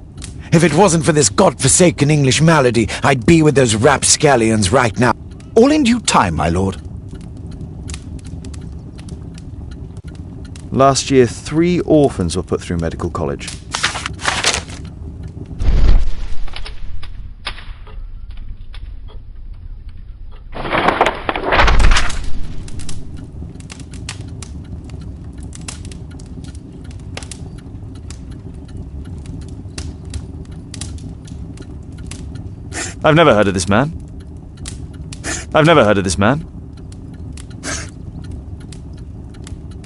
If it wasn't for this godforsaken English malady, I'd be with those rapscallions right now. All in due time, my lord. Last year, 3 orphans were put through medical college. I've never heard of this man.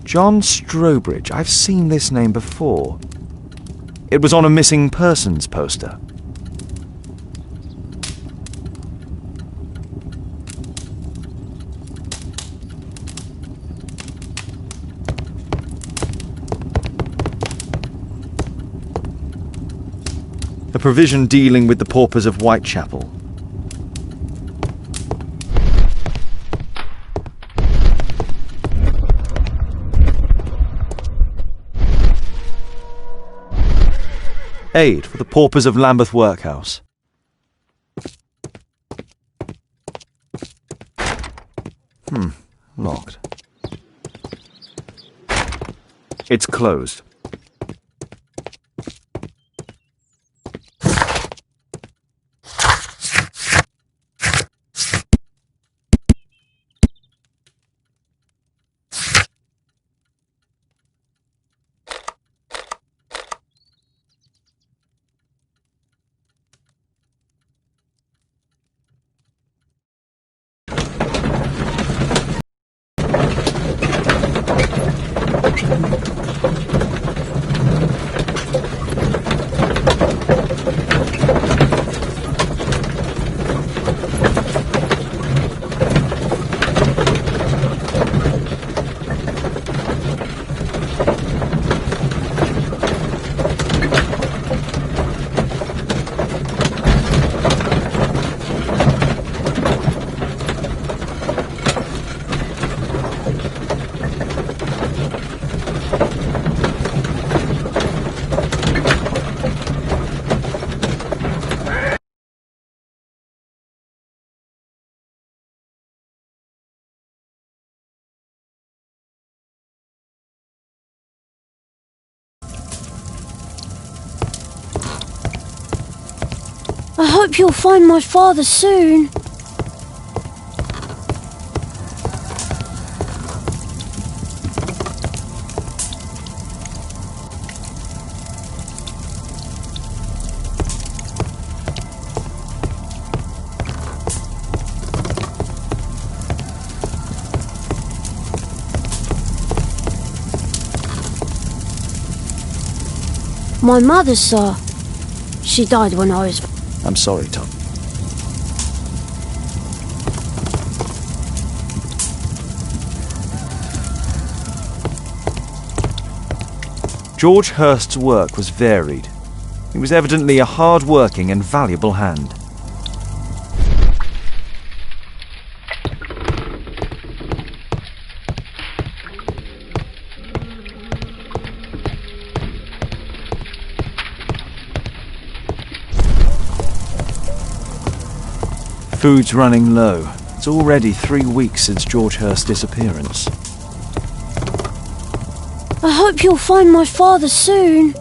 John Strobridge. I've seen this name before. It was on a missing persons poster. A provision dealing with the paupers of Whitechapel. Aid for the paupers of Lambeth Workhouse. Locked. It's closed. I hope you'll find my father soon. My mother, sir. She died when I was... I'm sorry, Tom. George Hurst's work was varied. He was evidently a hard-working and valuable hand. Food's running low. It's already 3 weeks since George Hurst's disappearance. I hope you'll find my father soon.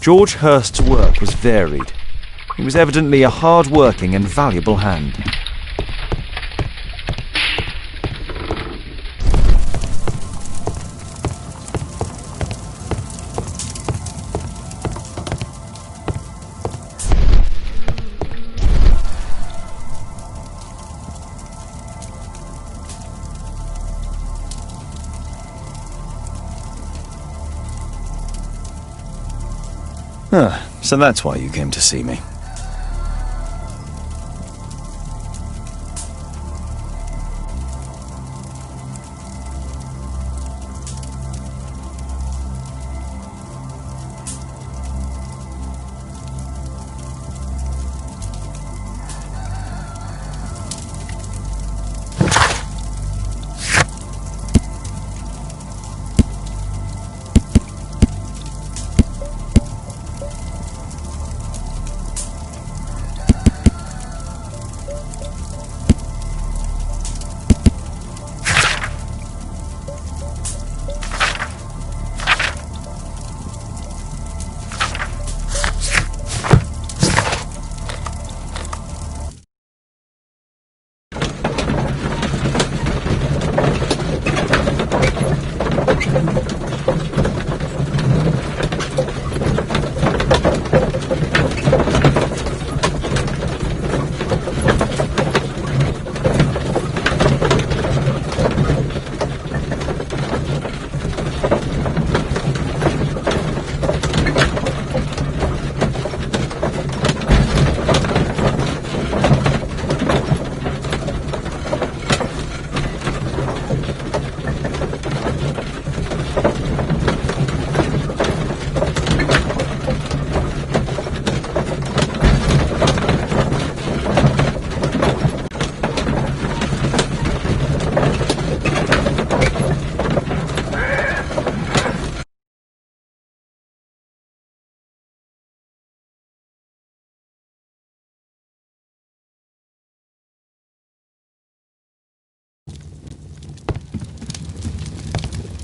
George Hurst's work was varied. He was evidently a hard-working and valuable hand. So that's why you came to see me.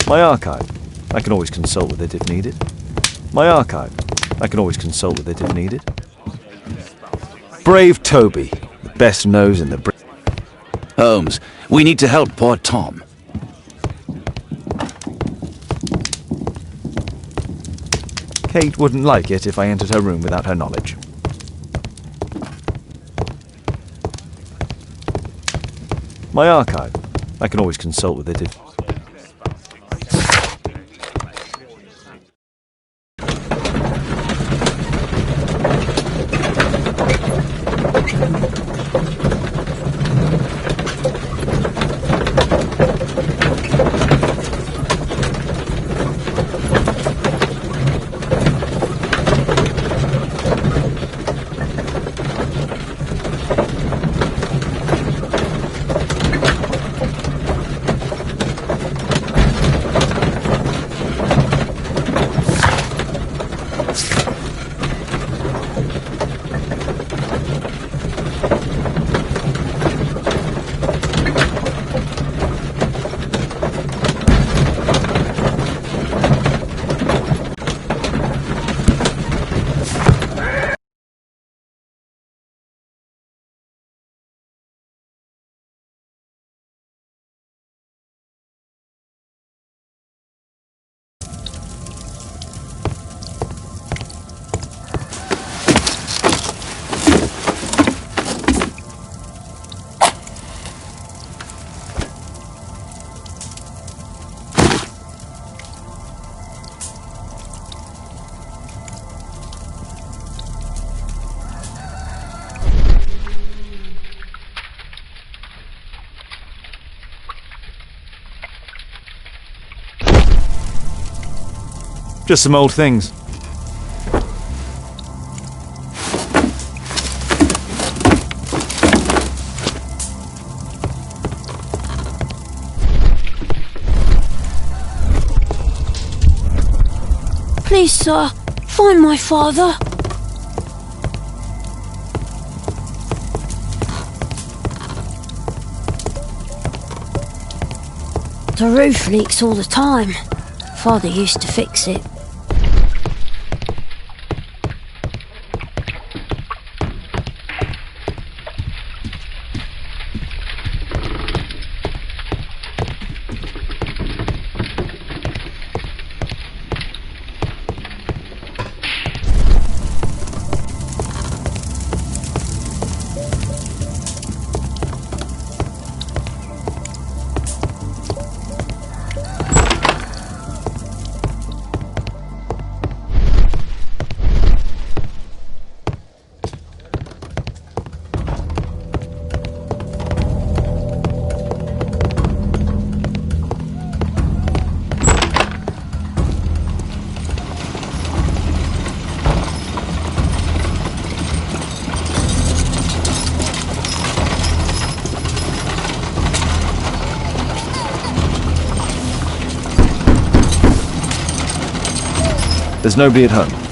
My archive. I can always consult with it if needed. My archive. I can always consult with it if needed. brave Toby, the best nose in the... Holmes, we need to help poor Tom. Kate wouldn't like it if I entered her room without her knowledge. My archive. I can always consult with it if... Just some old things. Please, sir, find my father. The roof leaks all the time. Father used to fix it. There's nobody at home.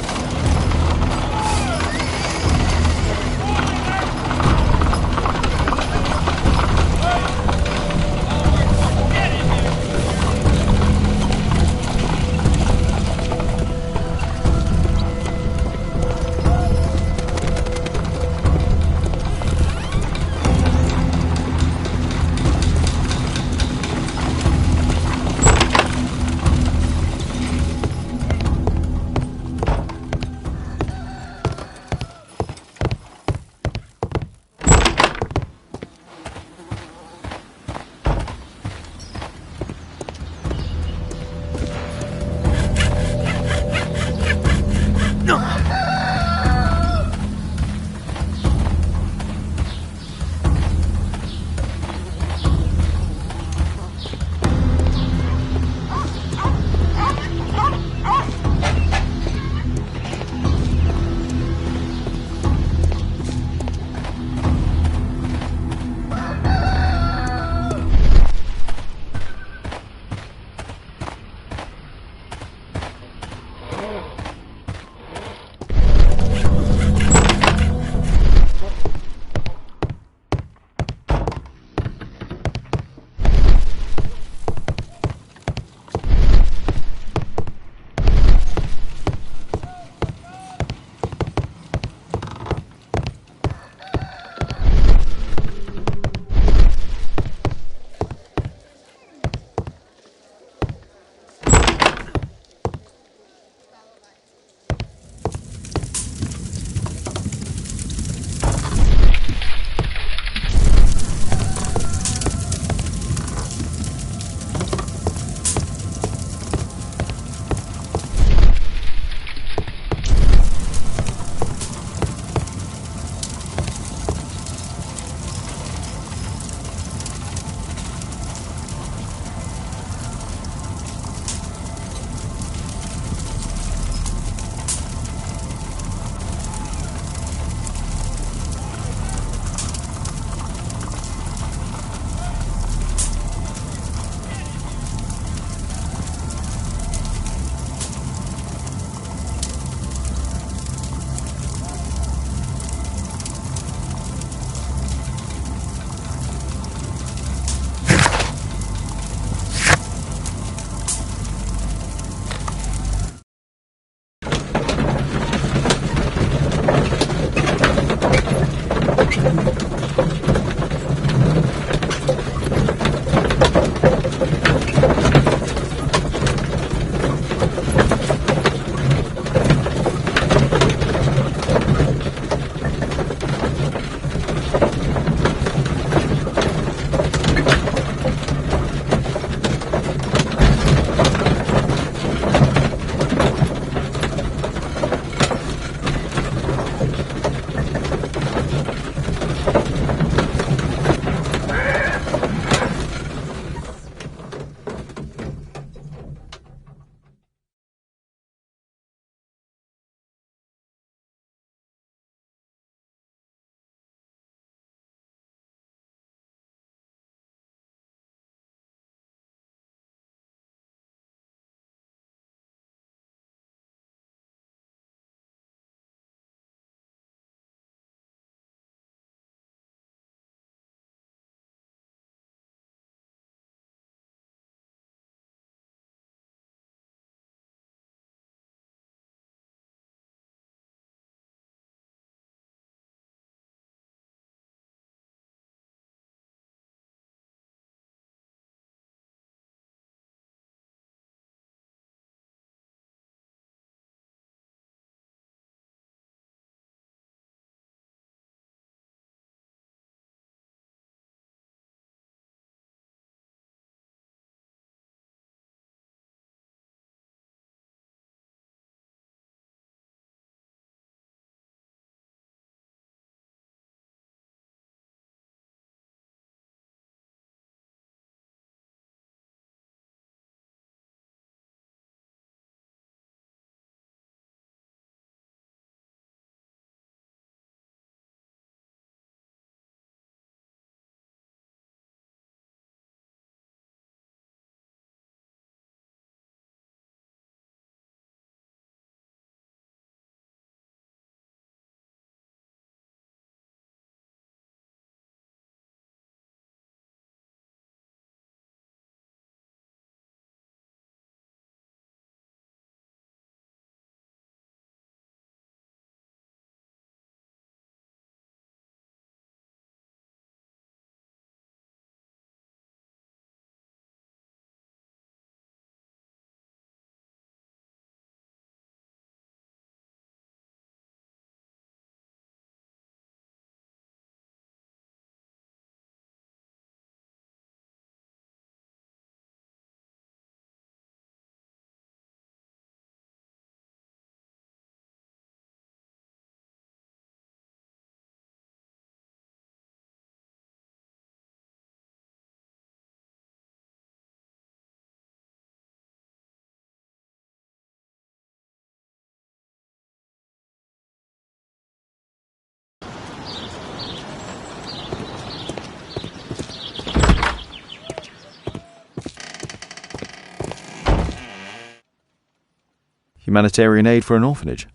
Humanitarian aid for an orphanage.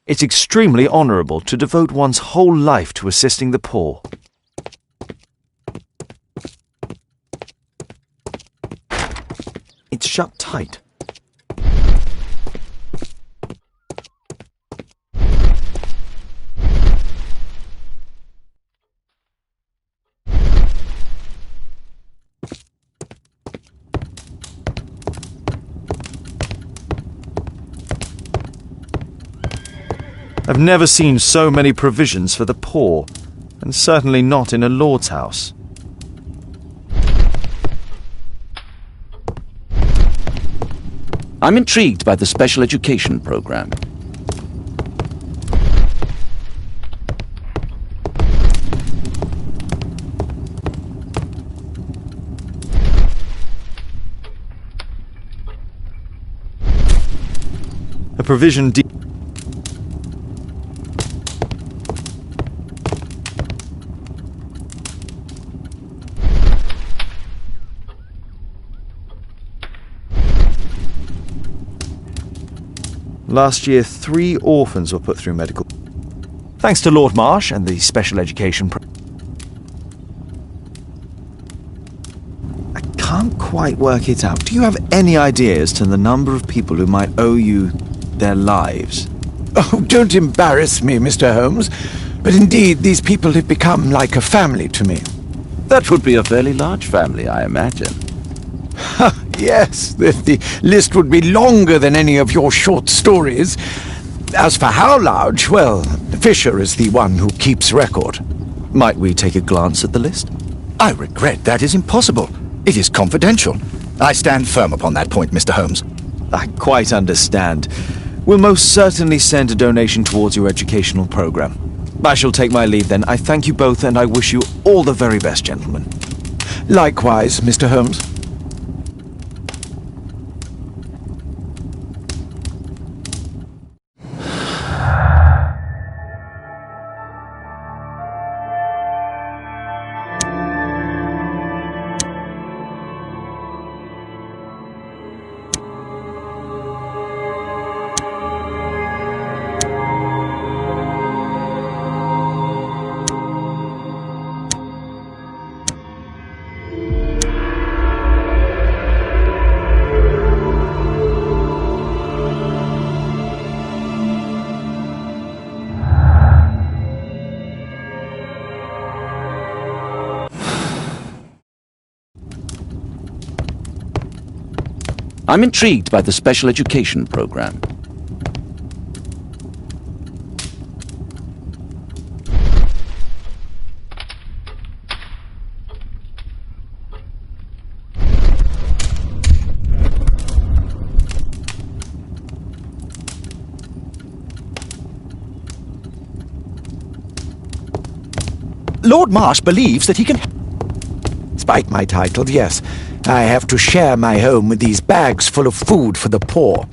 It's extremely honourable to devote one's whole life to assisting the poor. It's shut tight. I've never seen so many provisions for the poor, and certainly not in a lord's house. I'm intrigued by the special education program. A provision Last year, 3 orphans were put through medical. Thanks to Lord Marsh and the special education I can't quite work it out. Do you have any idea as to the number of people who might owe you their lives? Oh, don't embarrass me, Mr. Holmes. But indeed, these people have become like a family to me. That would be a fairly large family, I imagine. Yes, the list would be longer than any of your short stories. As for how large, well, Fisher is the one who keeps record. Might we take a glance at the list? I regret that is impossible. It is confidential. I stand firm upon that point, Mr. Holmes. I quite understand. We'll most certainly send a donation towards your educational program. I shall take my leave then. I thank you both, and I wish you all the very best, gentlemen. Likewise, Mr. Holmes. I'm intrigued by the special education program. Lord Marsh believes that he can... Despite my title, yes. I have to share my home with these bags full of food for the poor.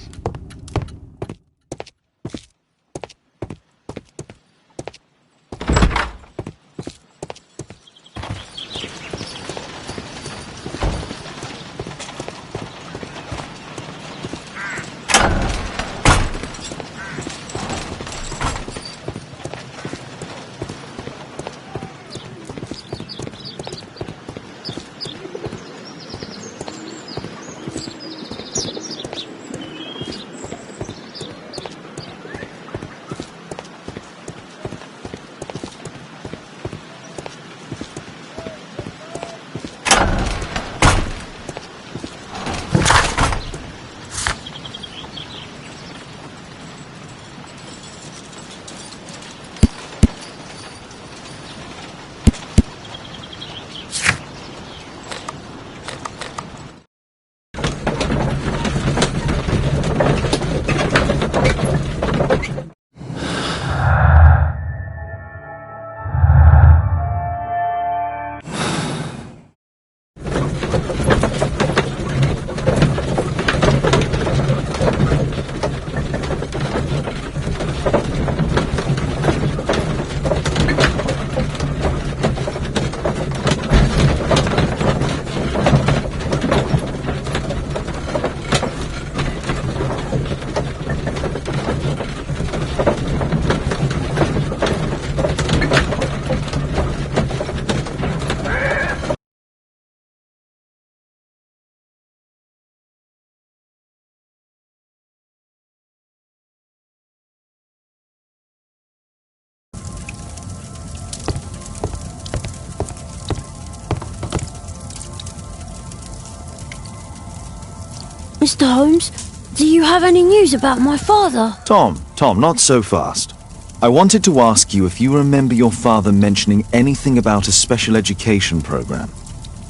Mr. Holmes, do you have any news about my father? Tom, not so fast. I wanted to ask you if you remember your father mentioning anything about a special education program.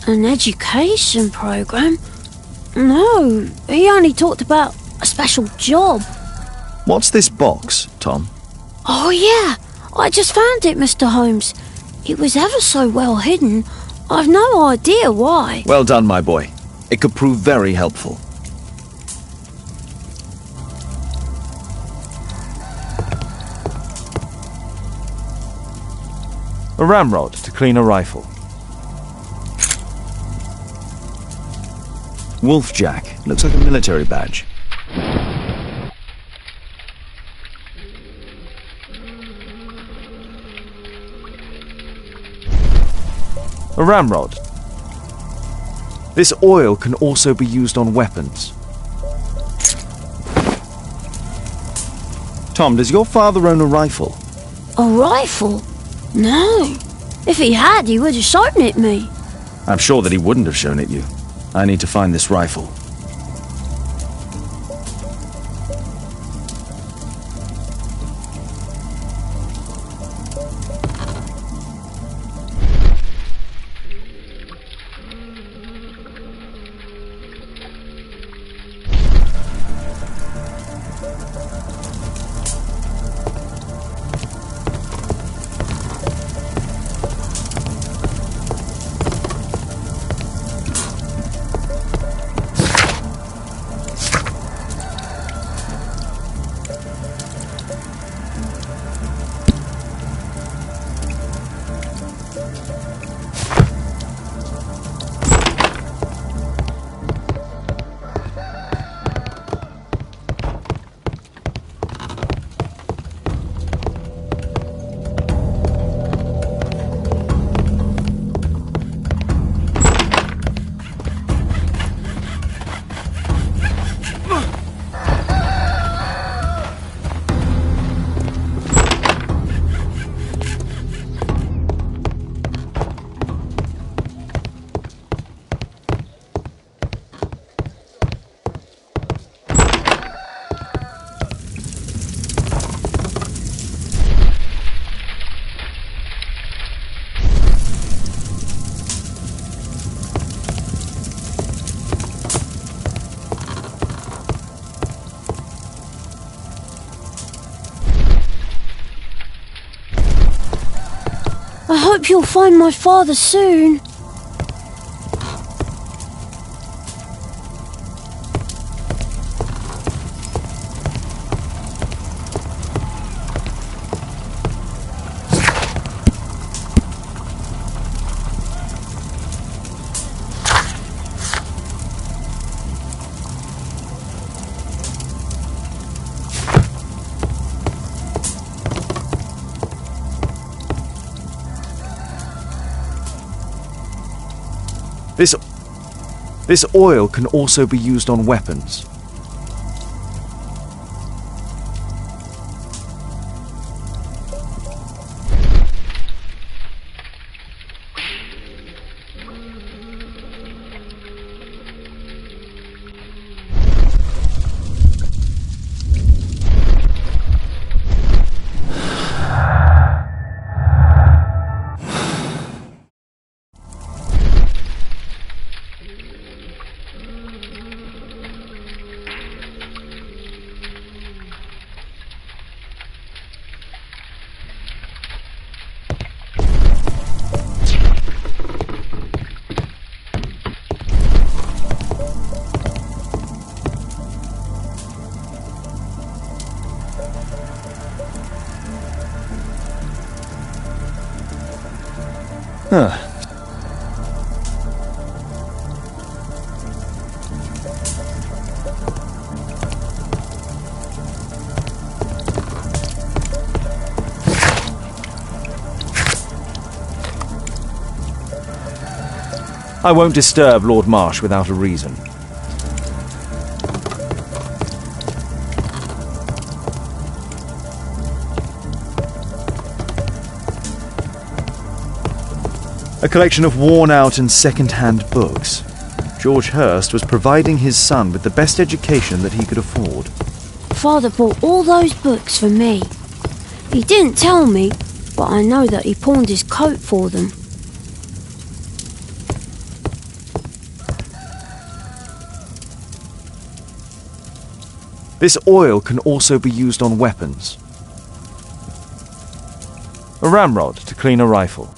An education program? No, he only talked about a special job. What's this box, Tom? Oh yeah, I just found it, Mr. Holmes. It was ever so well hidden. I've no idea why. Well done, my boy. It could prove very helpful. A ramrod to clean a rifle. Wolfjack. Looks like a military badge. A ramrod. This oil can also be used on weapons. Tom, does your father own a rifle? A rifle? No. If he had, he would have shown it me. I'm sure that he wouldn't have shown it you. I need to find this rifle. I hope you'll find my father soon. This oil can also be used on weapons. Huh. I won't disturb Lord Marsh without a reason. A collection of worn-out and second-hand books. George Hurst was providing his son with the best education that he could afford. Father bought all those books for me. He didn't tell me, but I know that he pawned his coat for them. This oil can also be used on weapons. A ramrod to clean a rifle.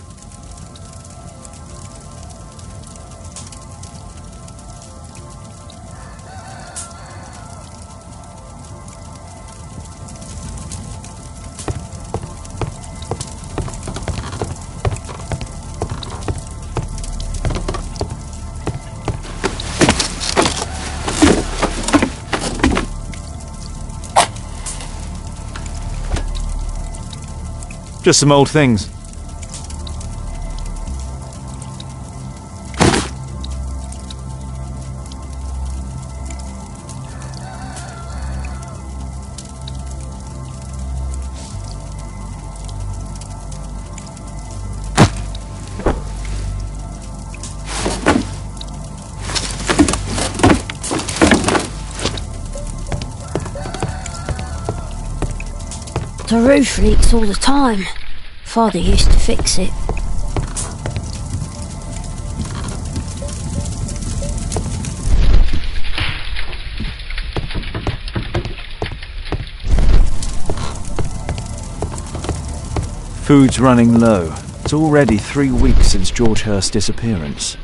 Just some old things. The roof leaks all the time. Father used to fix it. Food's running low. It's already 3 weeks since George Hurst's disappearance.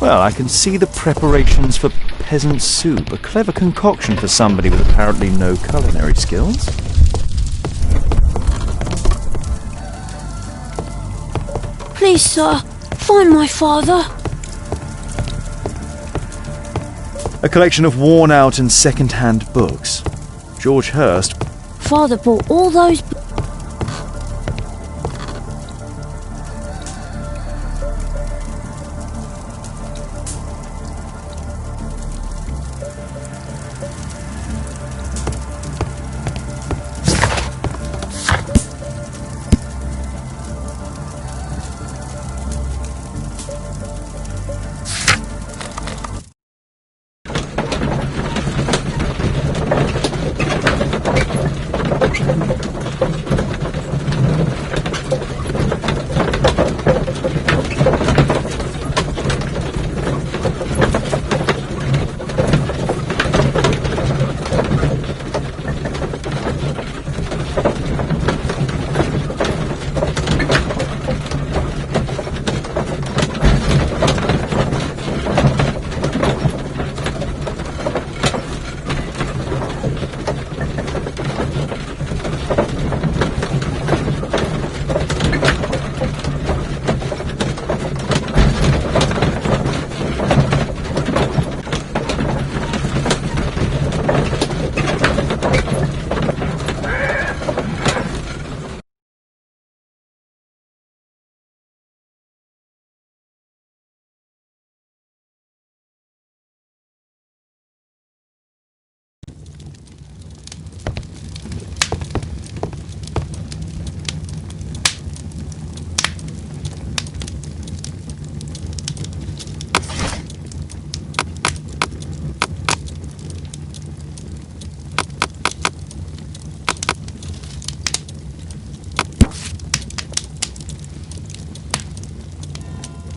Well, I can see the preparations for peasant soup, a clever concoction for somebody with apparently no culinary skills. Please, sir, find my father. A collection of worn-out and second-hand books. George Hurst. Father bought all those books.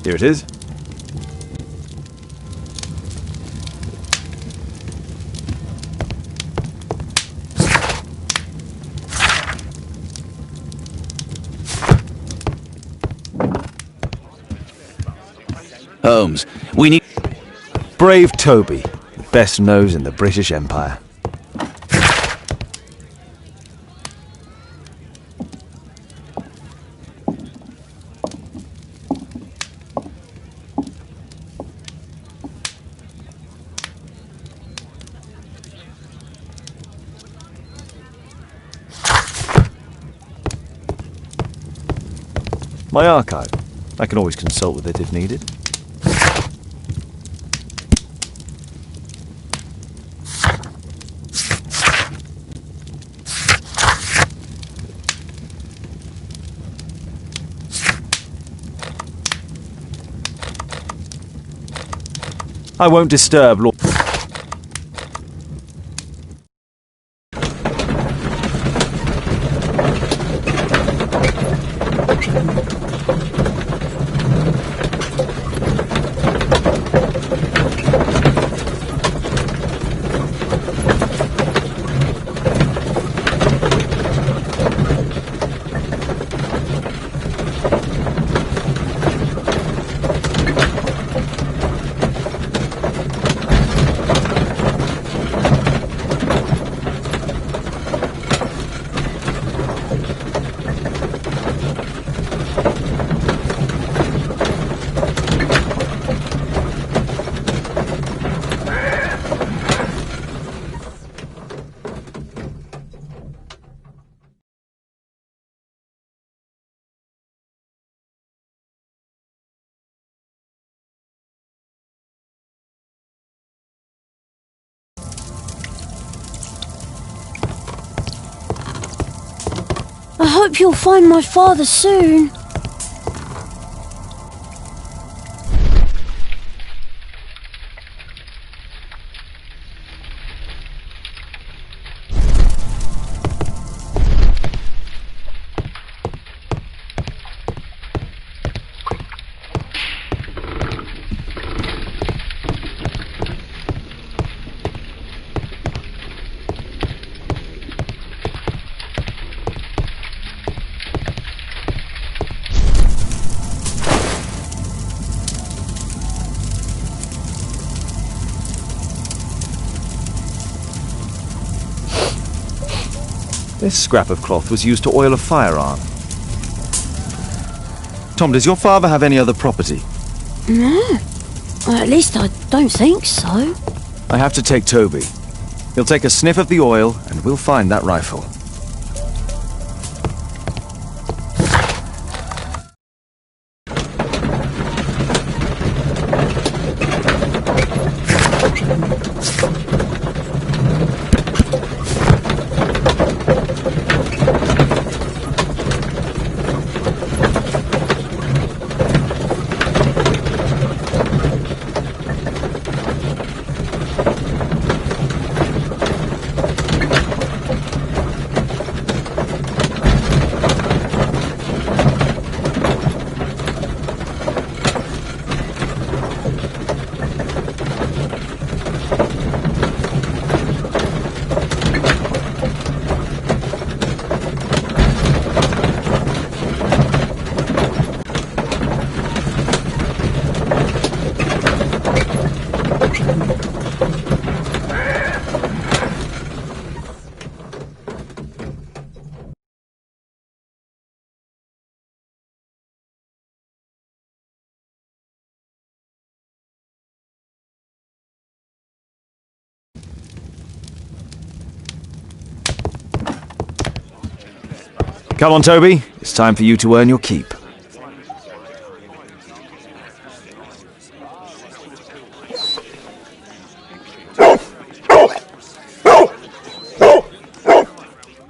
Here it is. Holmes, we need... Brave Toby, best nose in the British Empire. My archive. I can always consult with it if needed. I won't disturb Lord... I hope you'll find my father soon. This scrap of cloth was used to oil a firearm. Tom, does your father have any other property? No. At least I don't think so. I have to take Toby. He'll take a sniff of the oil, and we'll find that rifle. Come on, Toby. It's time for you to earn your keep.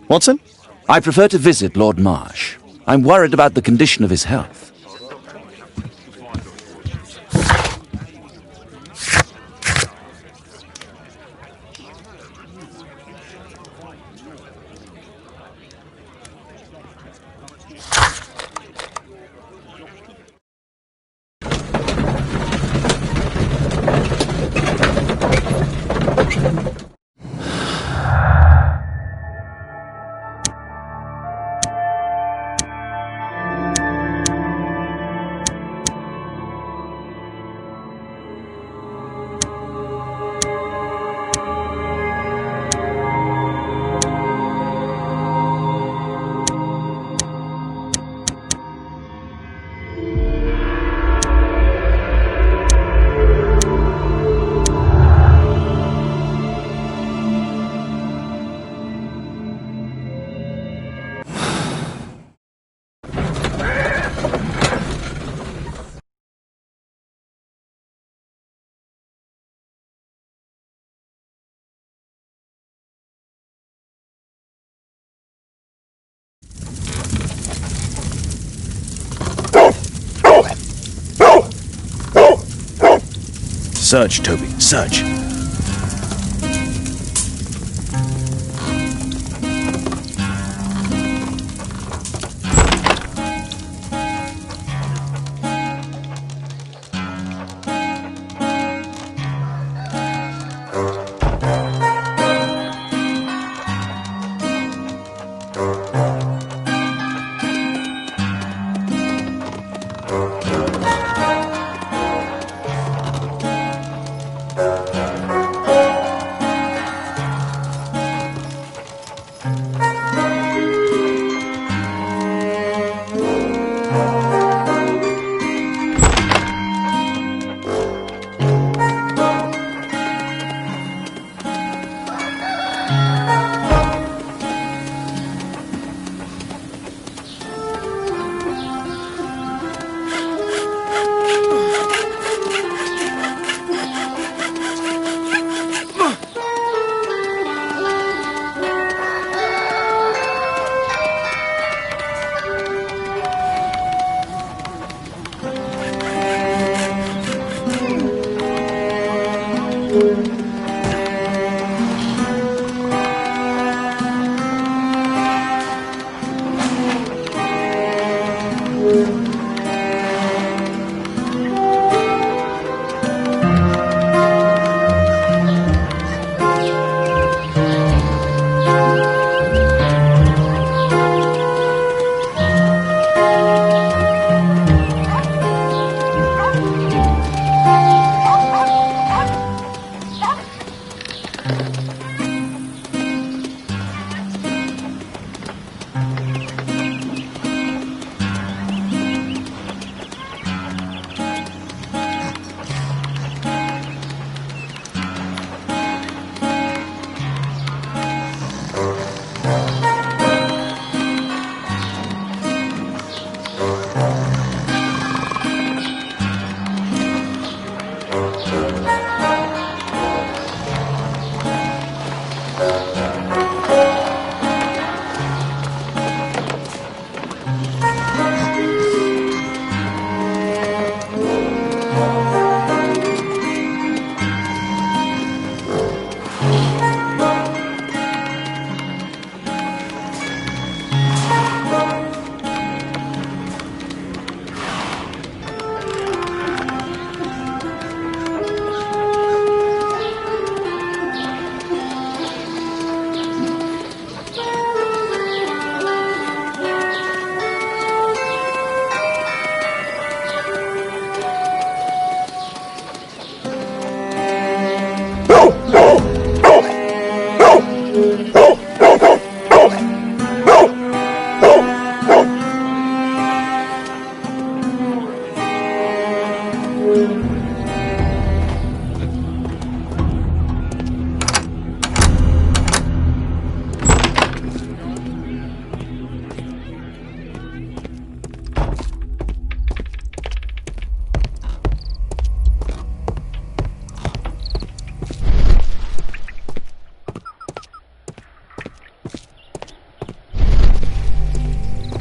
Watson? I prefer to visit Lord Marsh. I'm worried about the condition of his health. Search, Toby, search.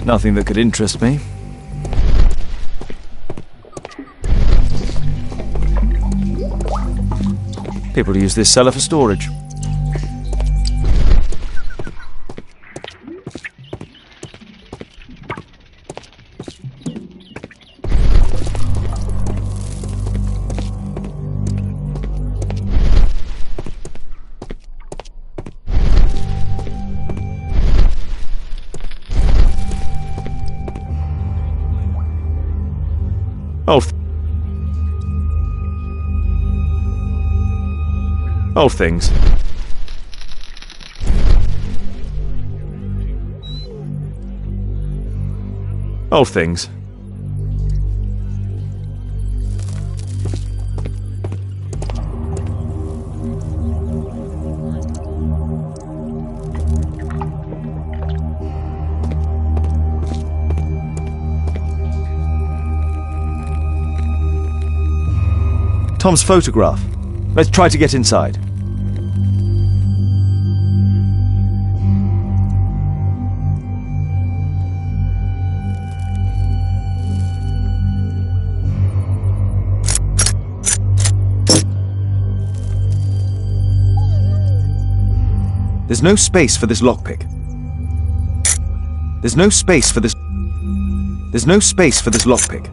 Nothing that could interest me. People use this cellar for storage. Old things. Old things. Tom's photograph. Let's try to get inside. There's no space for this lockpick. There's no space for this. There's no space for this lockpick.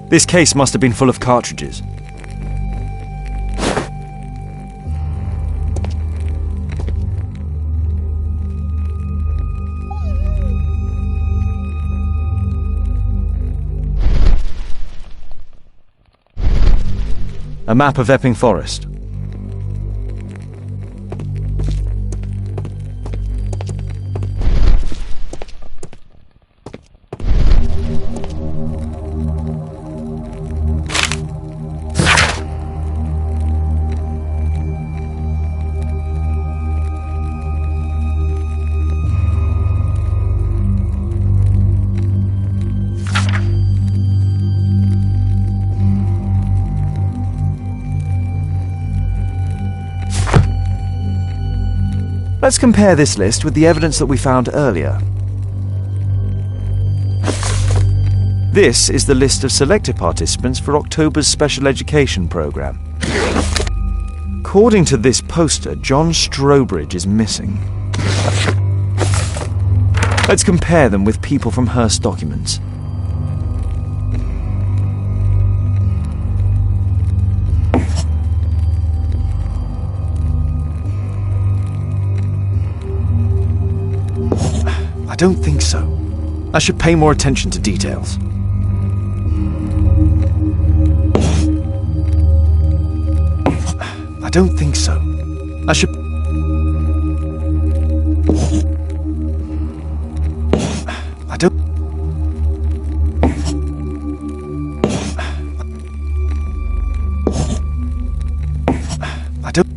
This case must have been full of cartridges. A map of Epping Forest. Let's compare this list with the evidence that we found earlier. This is the list of selected participants for October's special education programme. According to this poster, John Strobridge is missing. Let's compare them with people from Hearst documents. I don't think so. I should pay more attention to details. I don't think so. I should... I don't... I don't...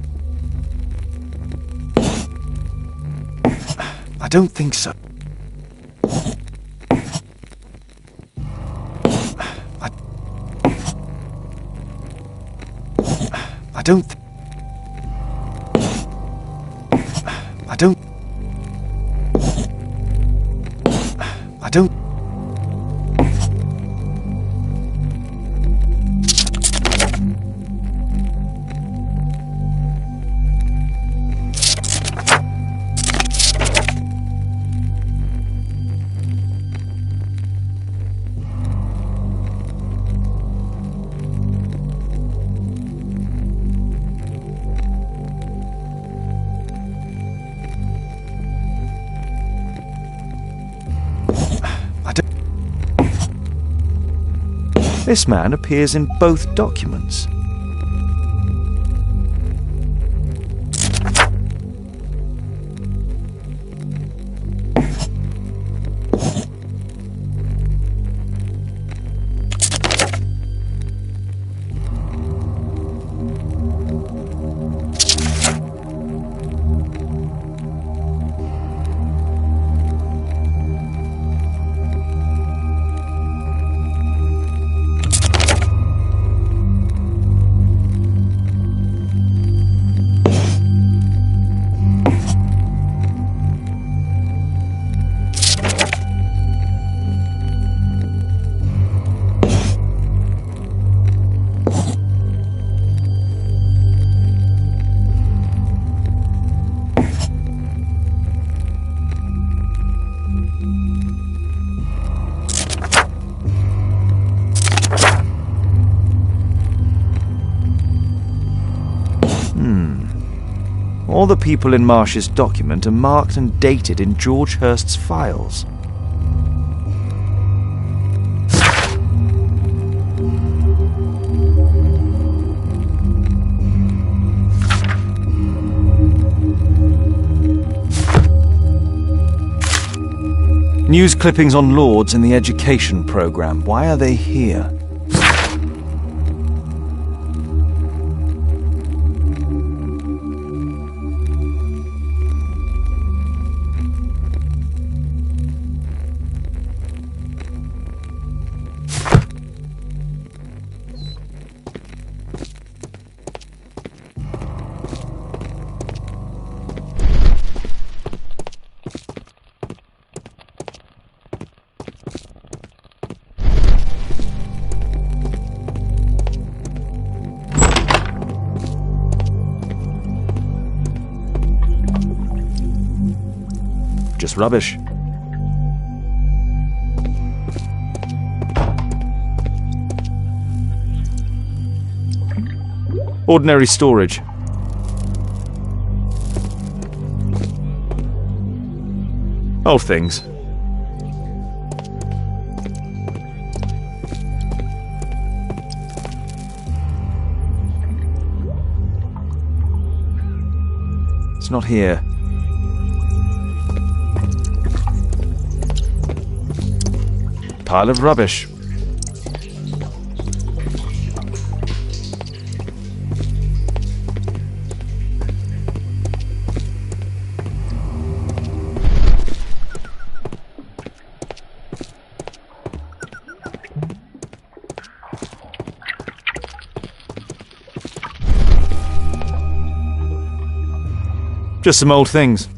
I don't think so. I don't... I don't... I don't... This man appears in both documents. All the people in Marsh's document are marked and dated in George Hurst's files. News clippings on Lords in the education programme. Why are they here? Just rubbish. Ordinary storage. Old things. It's not here. Pile of rubbish. Just some old things.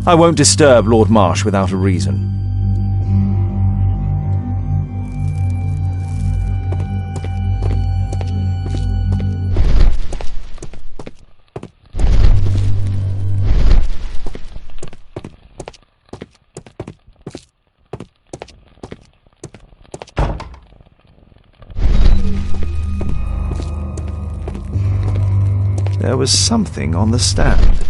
I won't disturb Lord Marsh without a reason. There was something on the stand.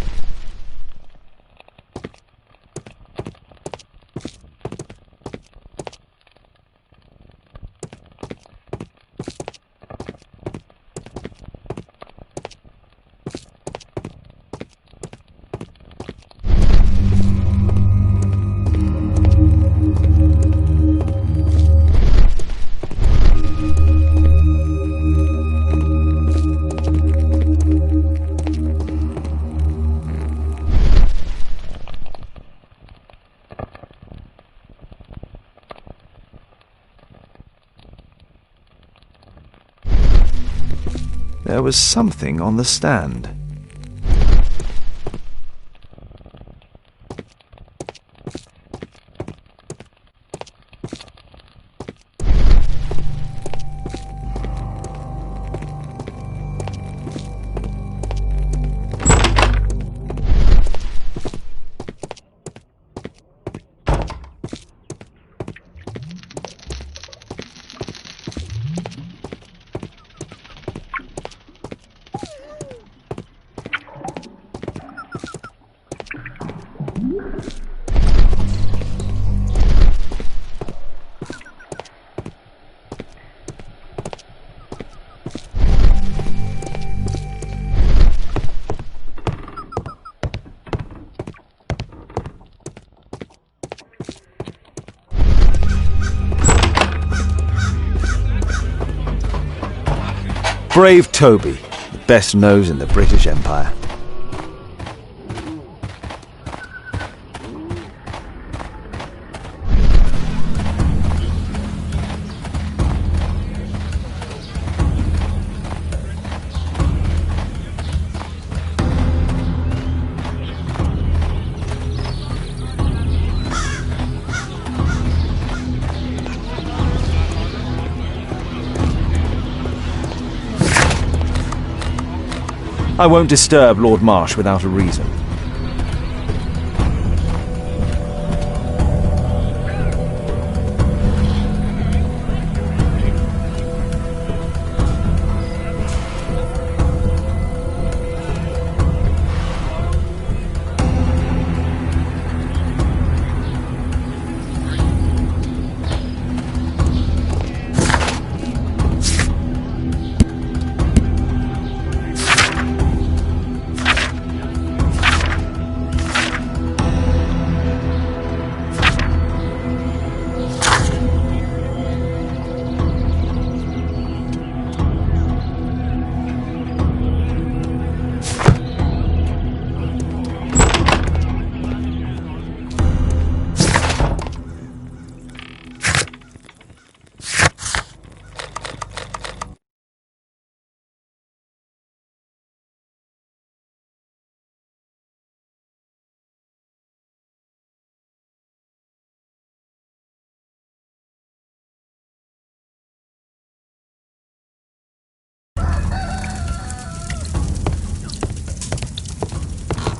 There was something on the stand. Brave Toby, the best nose in the British Empire. I won't disturb Lord Marsh without a reason.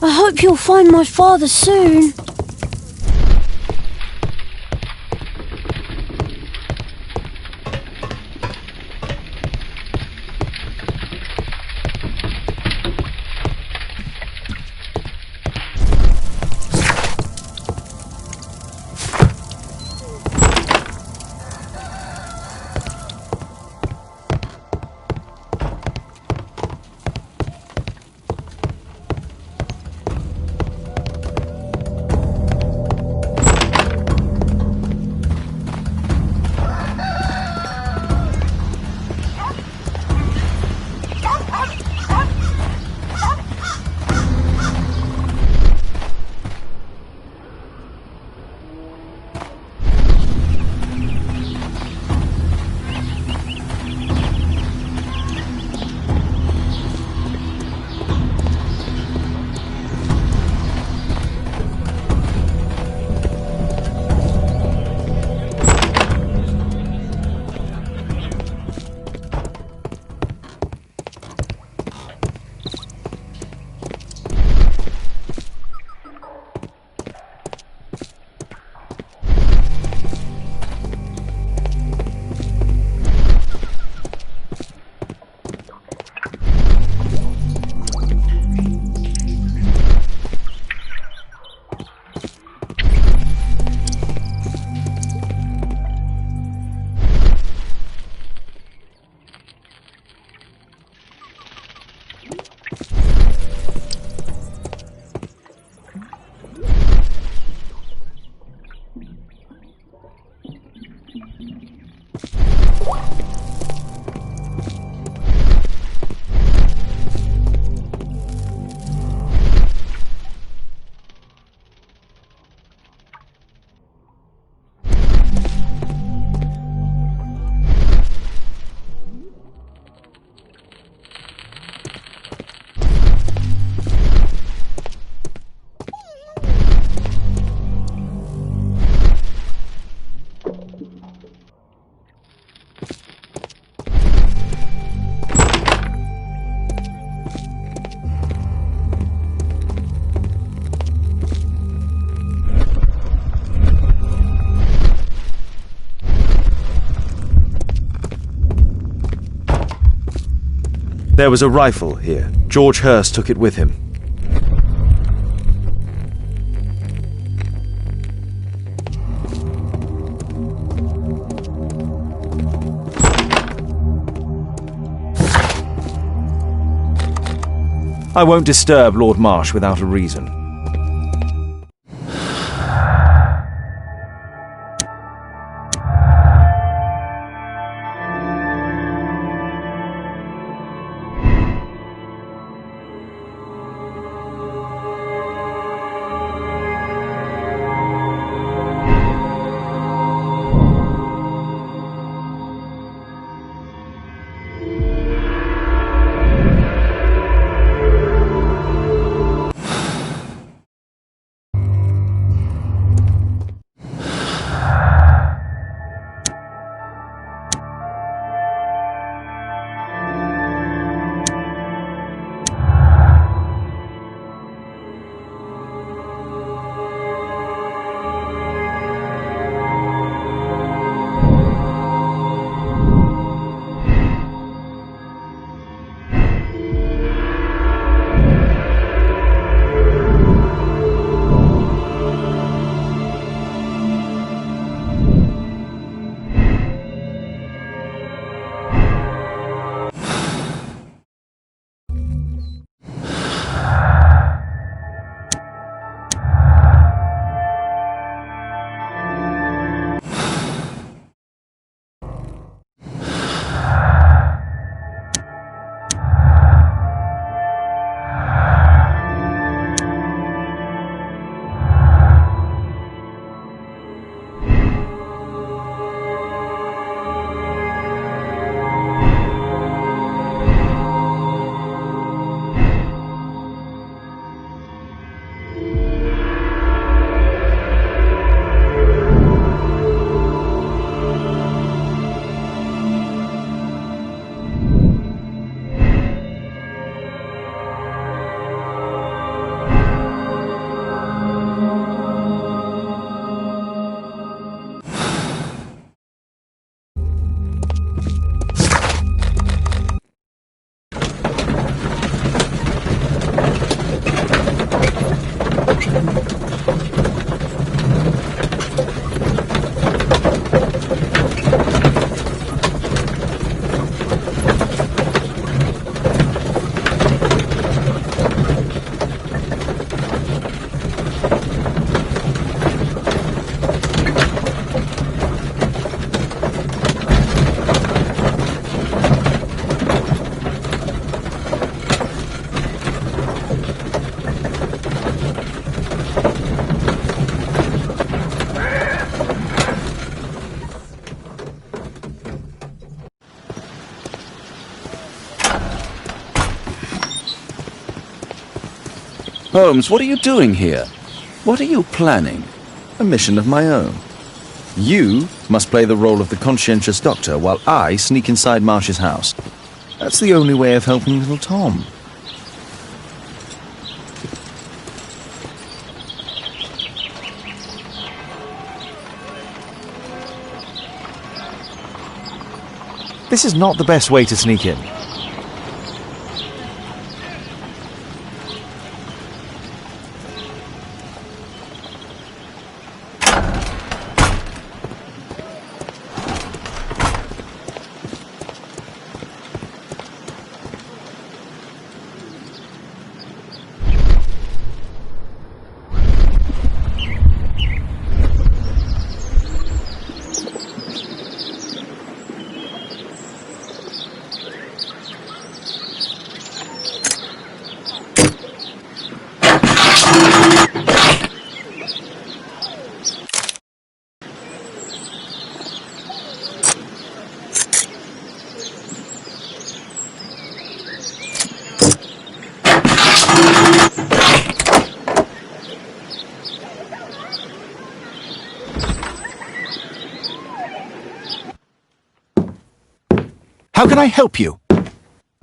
I hope you'll find my father soon. There was a rifle here. George Hurst took it with him. I won't disturb Lord Marsh without a reason. Holmes, what are you doing here? What are you planning? A mission of my own. You must play the role of the conscientious doctor while I sneak inside Marsh's house. That's the only way of helping little Tom. This is not the best way to sneak in. How can I help you?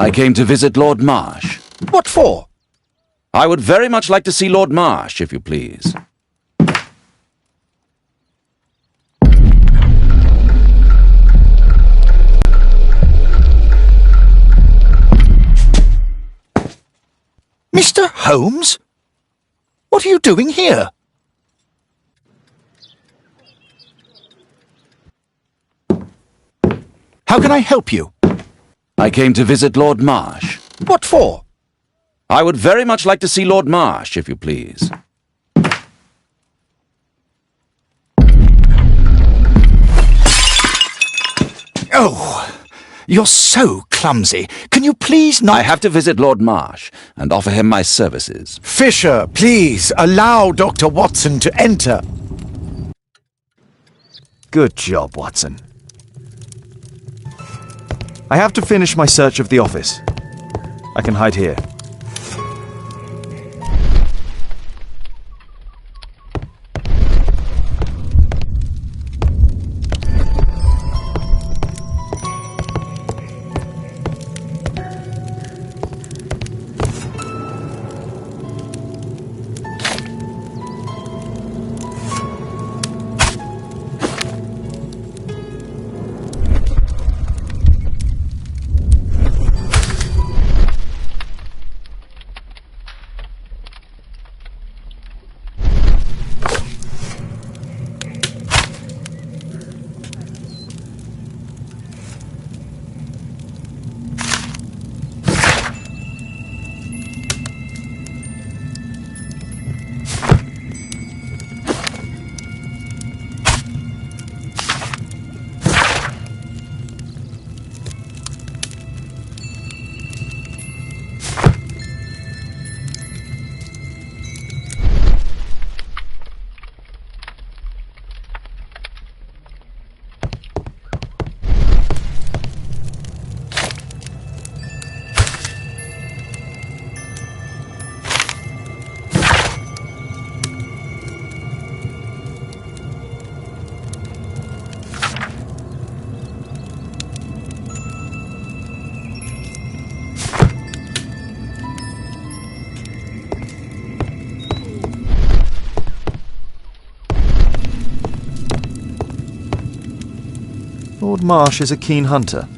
I came to visit Lord Marsh. What for? I would very much like to see Lord Marsh, if you please. Mr. Holmes? What are you doing here? How can I help you? I came to visit Lord Marsh. What for? I would very much like to see Lord Marsh, if you please. Oh, you're so clumsy. Can you please not— I have to visit Lord Marsh and offer him my services. Fisher, please, allow Dr. Watson to enter. Good job, Watson. I have to finish my search of the office. I can hide here. Lord Marsh is a keen hunter.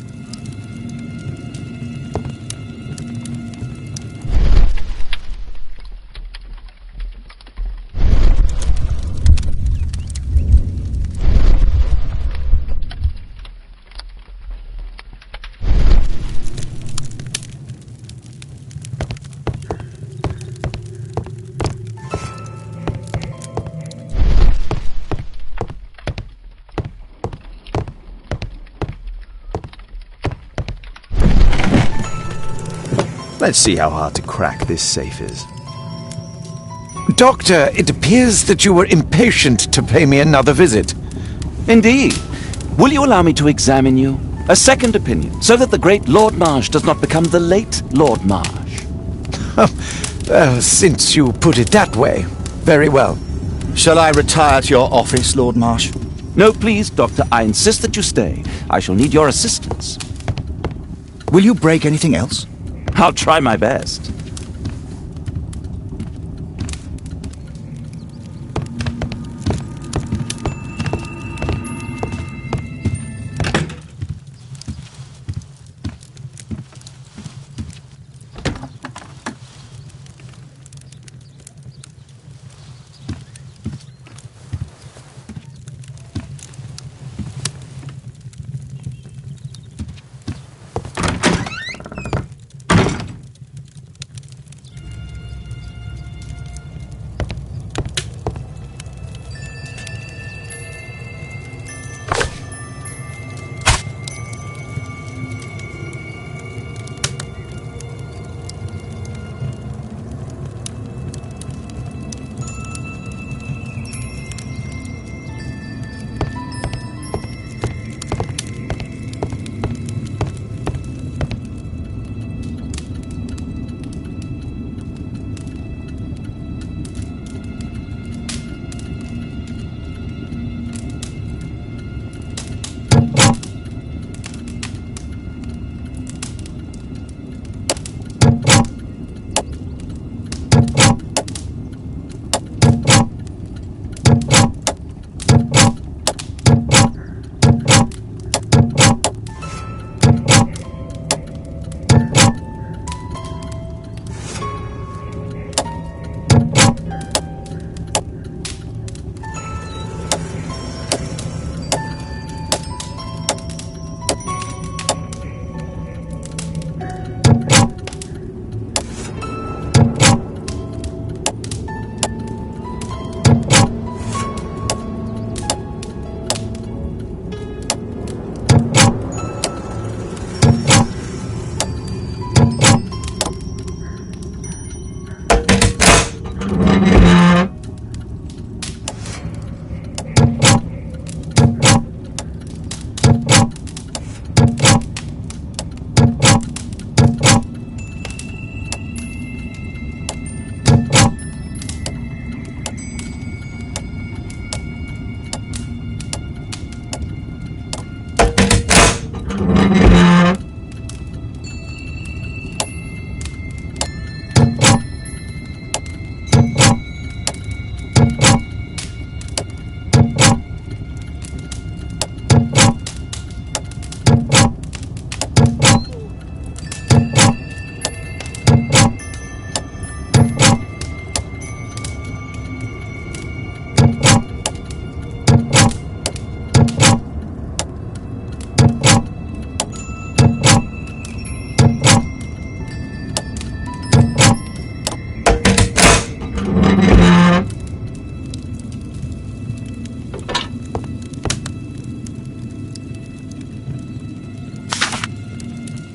Let's see how hard to crack this safe is. Doctor, it appears that you were impatient to pay me another visit. Indeed. Will you allow me to examine you? A second opinion, so that the great Lord Marsh does not become the late Lord Marsh. Since you put it that way, very well. Shall I retire to your office, Lord Marsh? No, please, Doctor. I insist that you stay. I shall need your assistance. Will you break anything else? I'll try my best.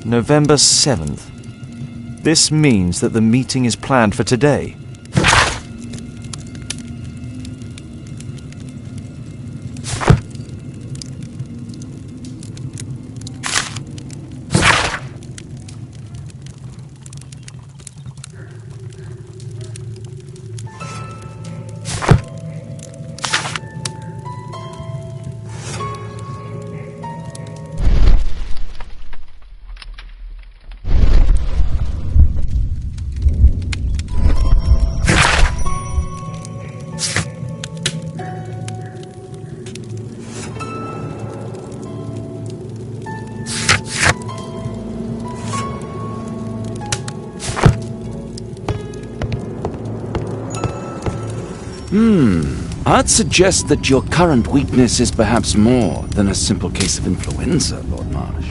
November 7th. This means that the meeting is planned for today. I'd suggest that your current weakness is perhaps more than a simple case of influenza, Lord Marsh.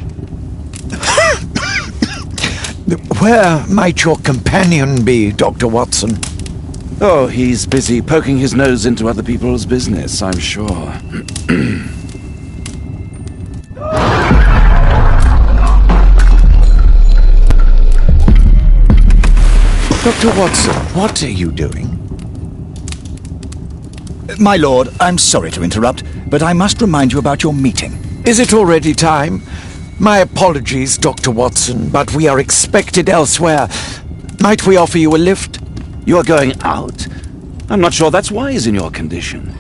Where might your companion be, Dr. Watson? Oh, he's busy poking his nose into other people's business, I'm sure. Dr. Watson, what are you doing? My lord, I'm sorry to interrupt, but I must remind you about your meeting. Is it already time? My apologies, Dr. Watson, but we are expected elsewhere. Might we offer you a lift? You're going out? I'm not sure that's wise in your condition.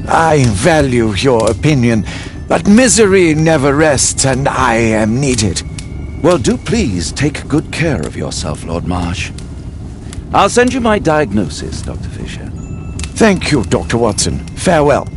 I value your opinion, but misery never rests, and I am needed. Well, do please take good care of yourself, Lord Marsh. I'll send you my diagnosis, Dr. Fisher. Thank you, Dr. Watson. Farewell.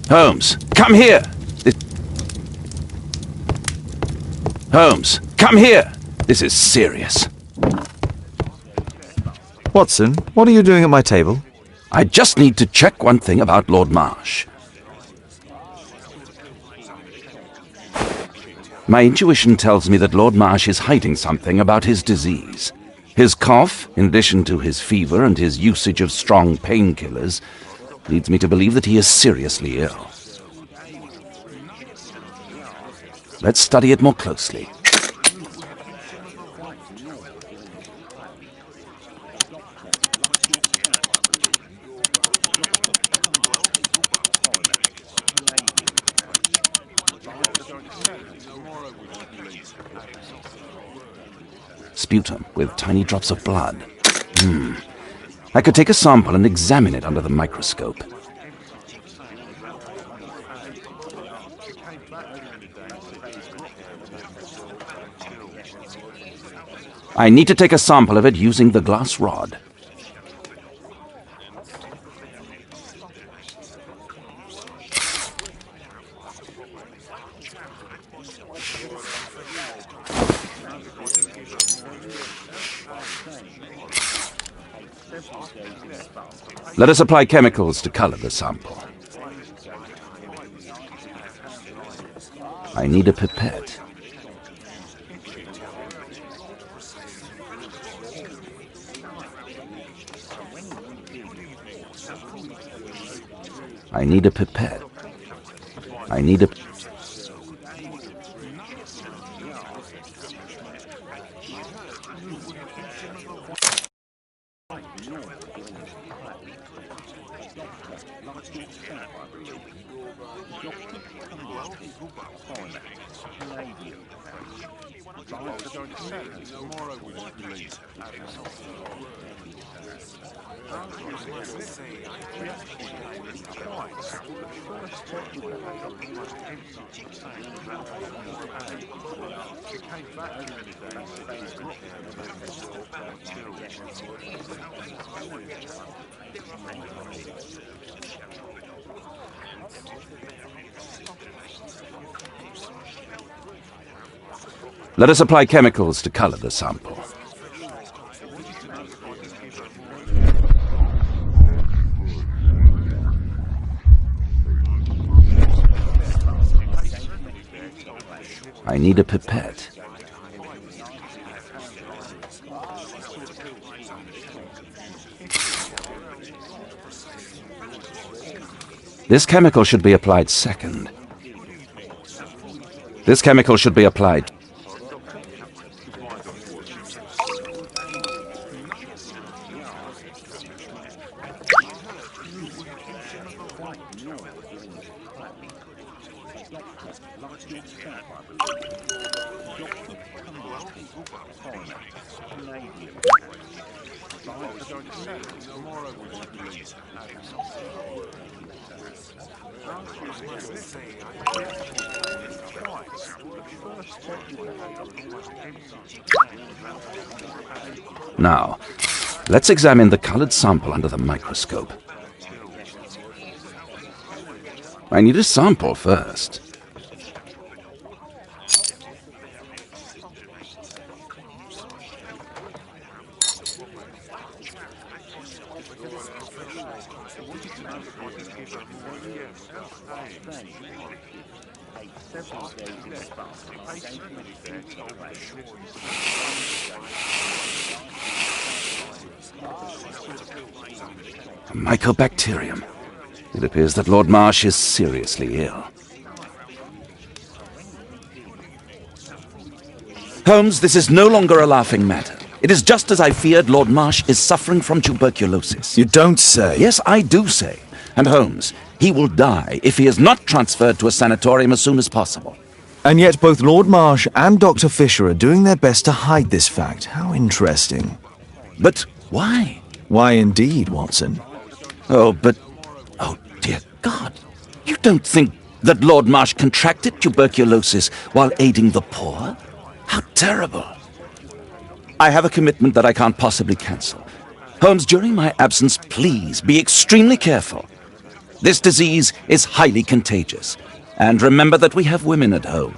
Holmes, come here! Holmes, come here! This is serious. Watson, what are you doing at my table? I just need to check one thing about Lord Marsh. My intuition tells me that Lord Marsh is hiding something about his disease. His cough, in addition to his fever and his usage of strong painkillers, leads me to believe that he is seriously ill. Let's study it more closely. Sputum with tiny drops of blood. I could take a sample and examine it under the microscope. I need to take a sample of it using the glass rod. Let us apply chemicals to color the sample. I need a pipette. I need a pipette. I need a... Let us apply chemicals to color the sample. I need a pipette. This chemical should be applied second. This chemical should be applied. Now, let's examine the colored sample under the microscope. I need a sample first. A mycobacterium. It appears that Lord Marsh is seriously ill. Holmes, this is no longer a laughing matter. It is just as I feared. Lord Marsh is suffering from tuberculosis. You don't say. Yes, I do say. And Holmes, he will die if he is not transferred to a sanatorium as soon as possible. And yet both Lord Marsh and Dr. Fisher are doing their best to hide this fact. How interesting. But why? Why indeed, Watson? Oh, but... Oh, dear God. You don't think that Lord Marsh contracted tuberculosis while aiding the poor? How terrible. I have a commitment that I can't possibly cancel. Holmes, during my absence, please be extremely careful. This disease is highly contagious. And remember that we have women at home.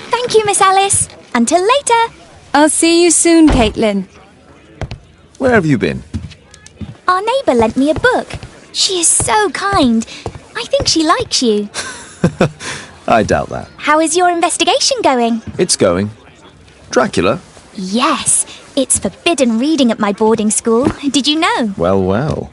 Thank you, Miss Alice. Until later. I'll see you soon, Caitlin. Where have you been? Our neighbour lent me a book. She is so kind. I think she likes you. I doubt that. How is your investigation going? It's going. Dracula? Yes. It's forbidden reading at my boarding school. Did you know? Well, well.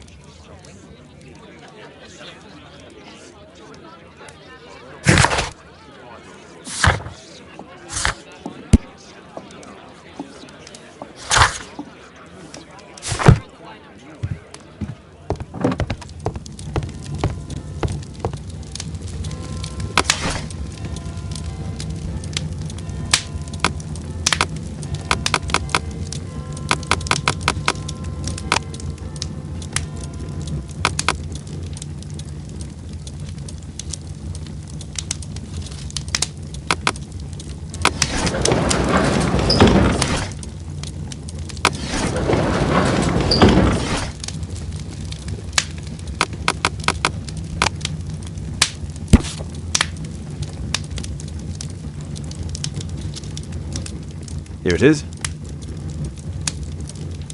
Here it is.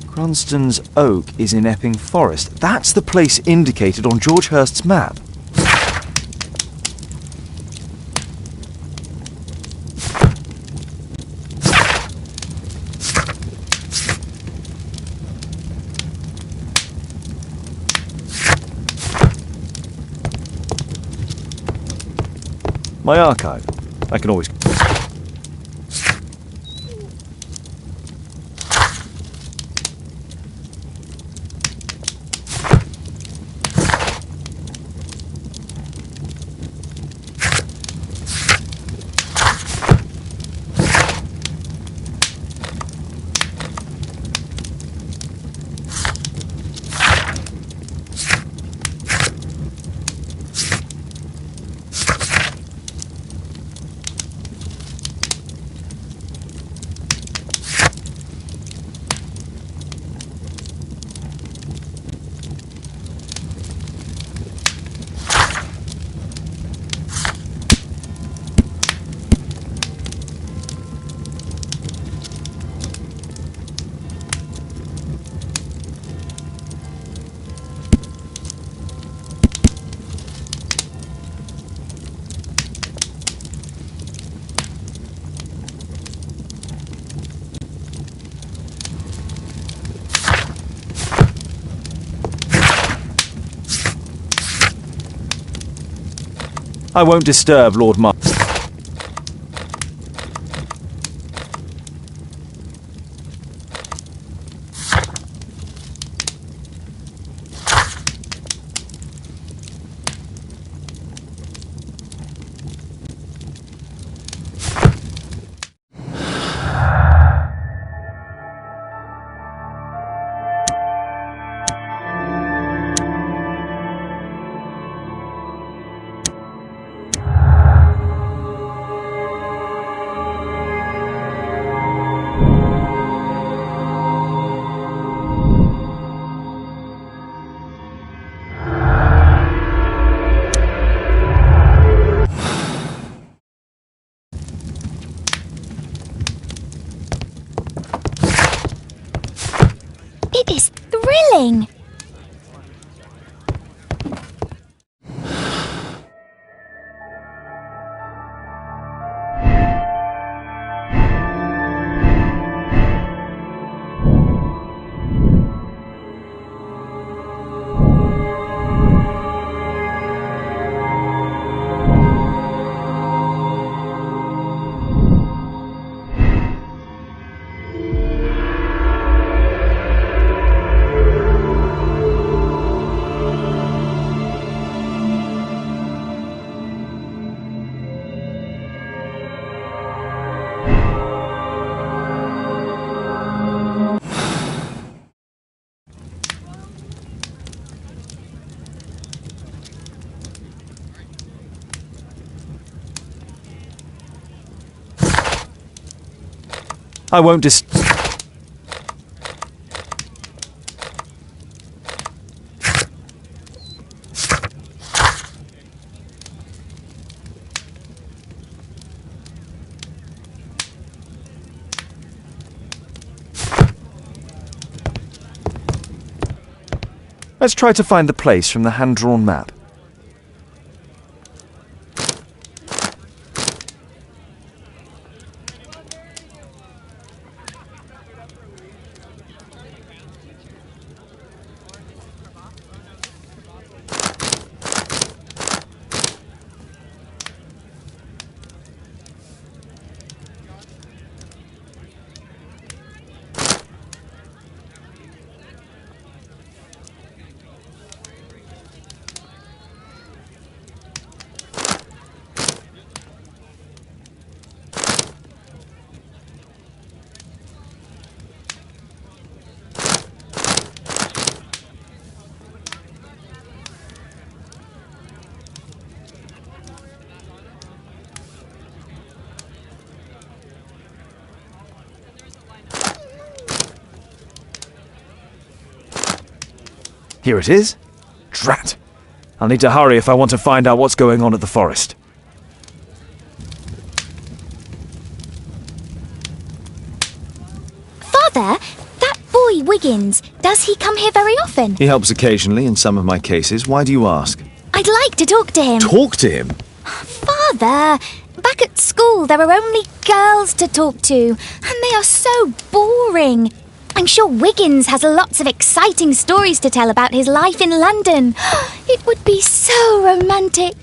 Cranston's Oak is in Epping Forest. That's the place indicated on George Hurst's map. My archive. I can always... I won't disturb Lord Marsh. It is thrilling. I won't dis... Let's try to find the place from the hand-drawn map. Here it is. Drat. I'll need to hurry if I want to find out what's going on at the forest. Father, that boy Wiggins, does he come here very often? He helps occasionally in some of my cases. Why do you ask? I'd like to talk to him. Talk to him? Father, back at school there are only girls to talk to, and they are so boring. I'm sure Wiggins has lots of exciting stories to tell about his life in London. It would be so romantic.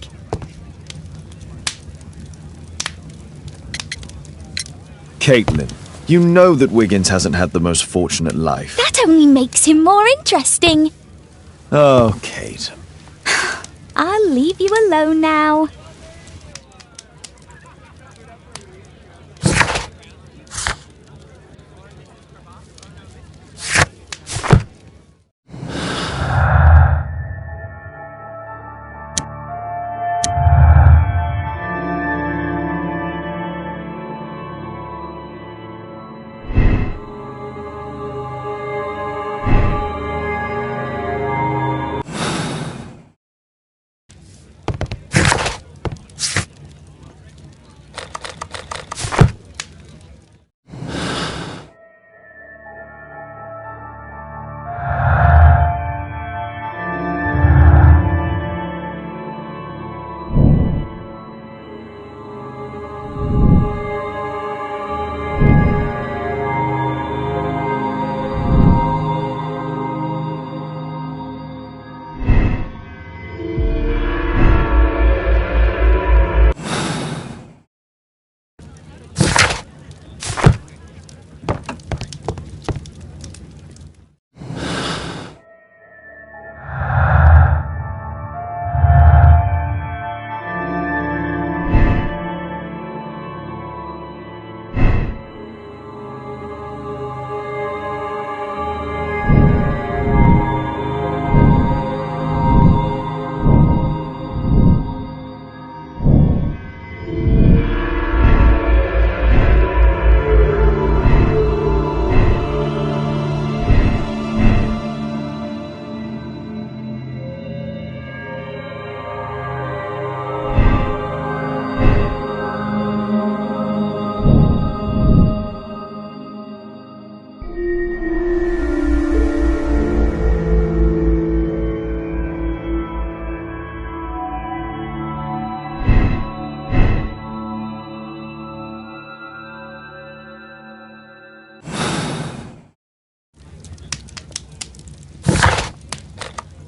Caitlin, you know that Wiggins hasn't had the most fortunate life. That only makes him more interesting. Oh, Kate. I'll leave you alone now.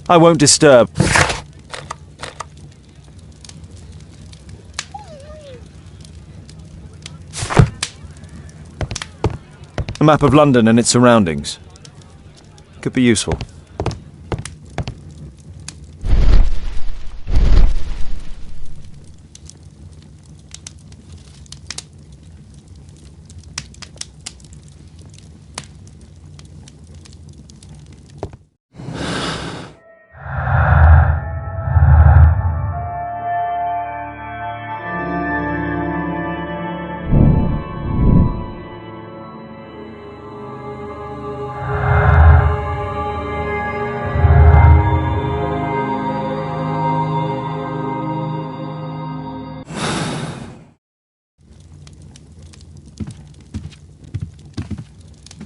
I won't disturb. A map of London and its surroundings. Could be useful.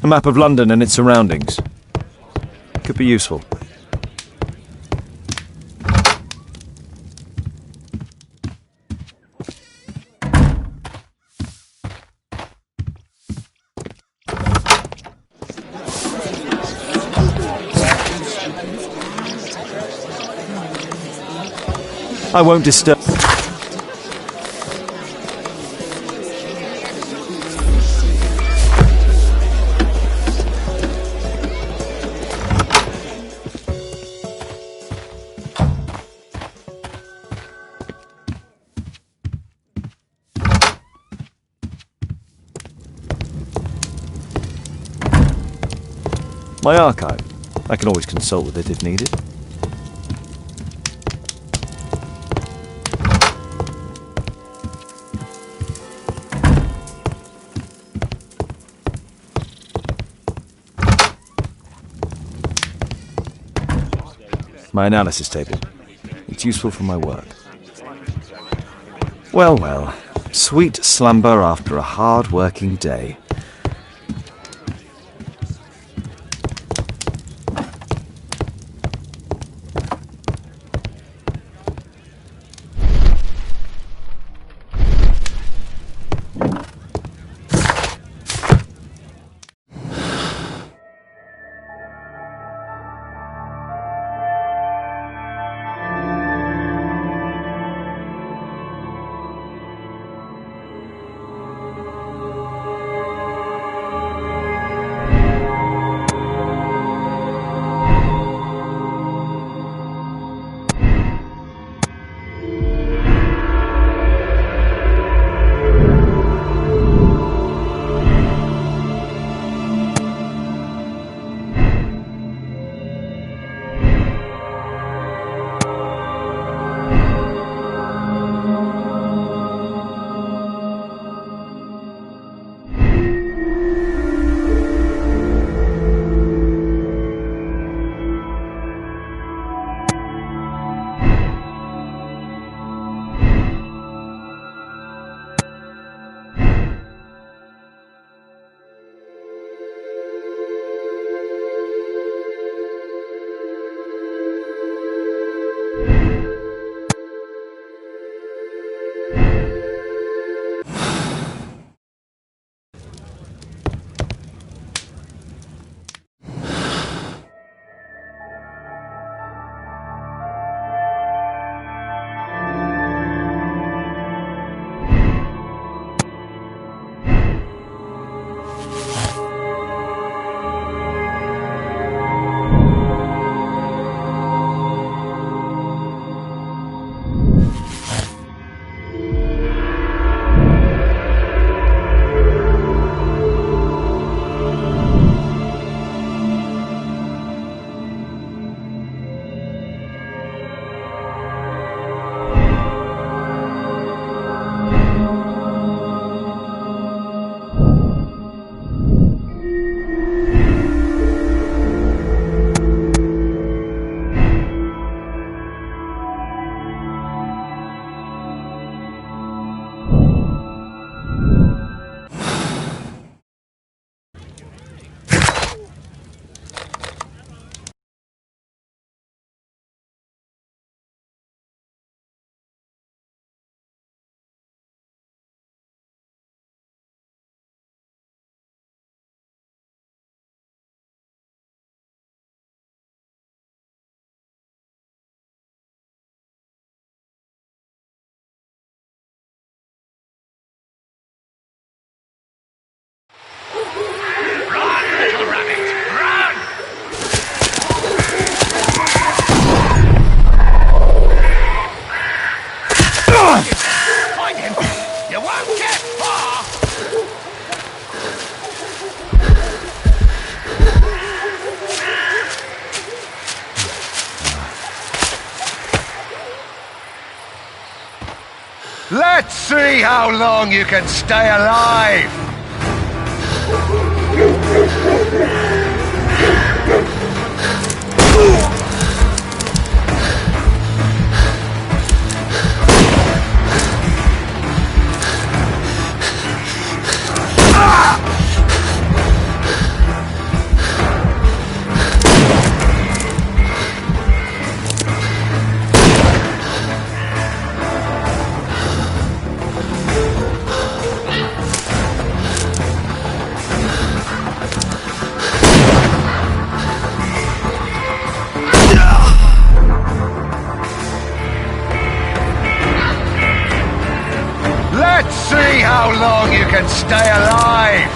A map of London and its surroundings. Could be useful. I won't disturb. My archive. I can always consult with it if needed. My analysis table. It's useful for my work. Well, well. Sweet slumber after a hard-working day. Let's see how long you can stay alive! Let's see how long you can stay alive!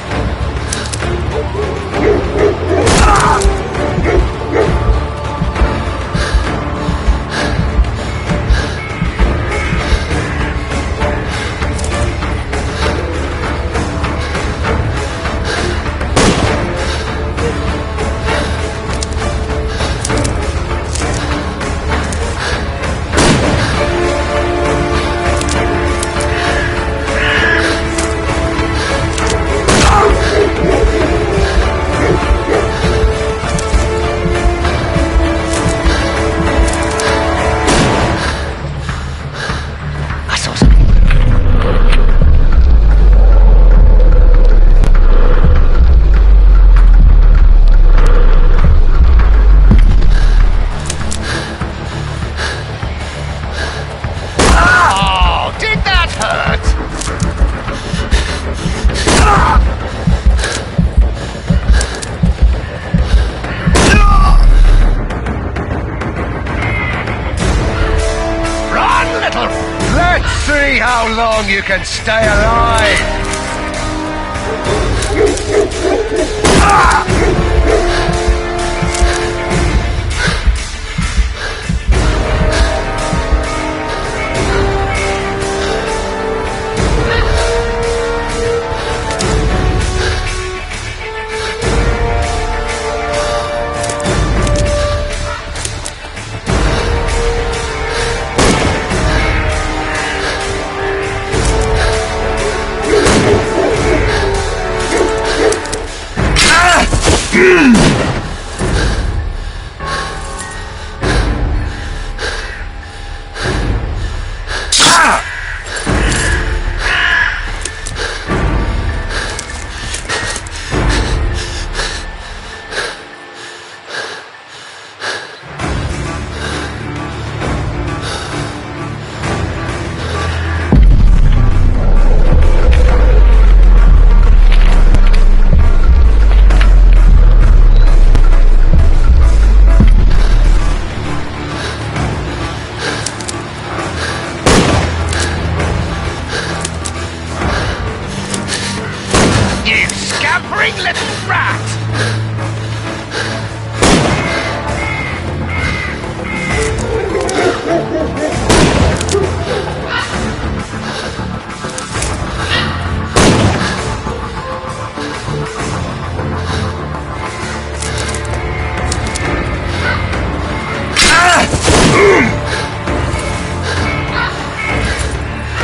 See how long you can stay alive!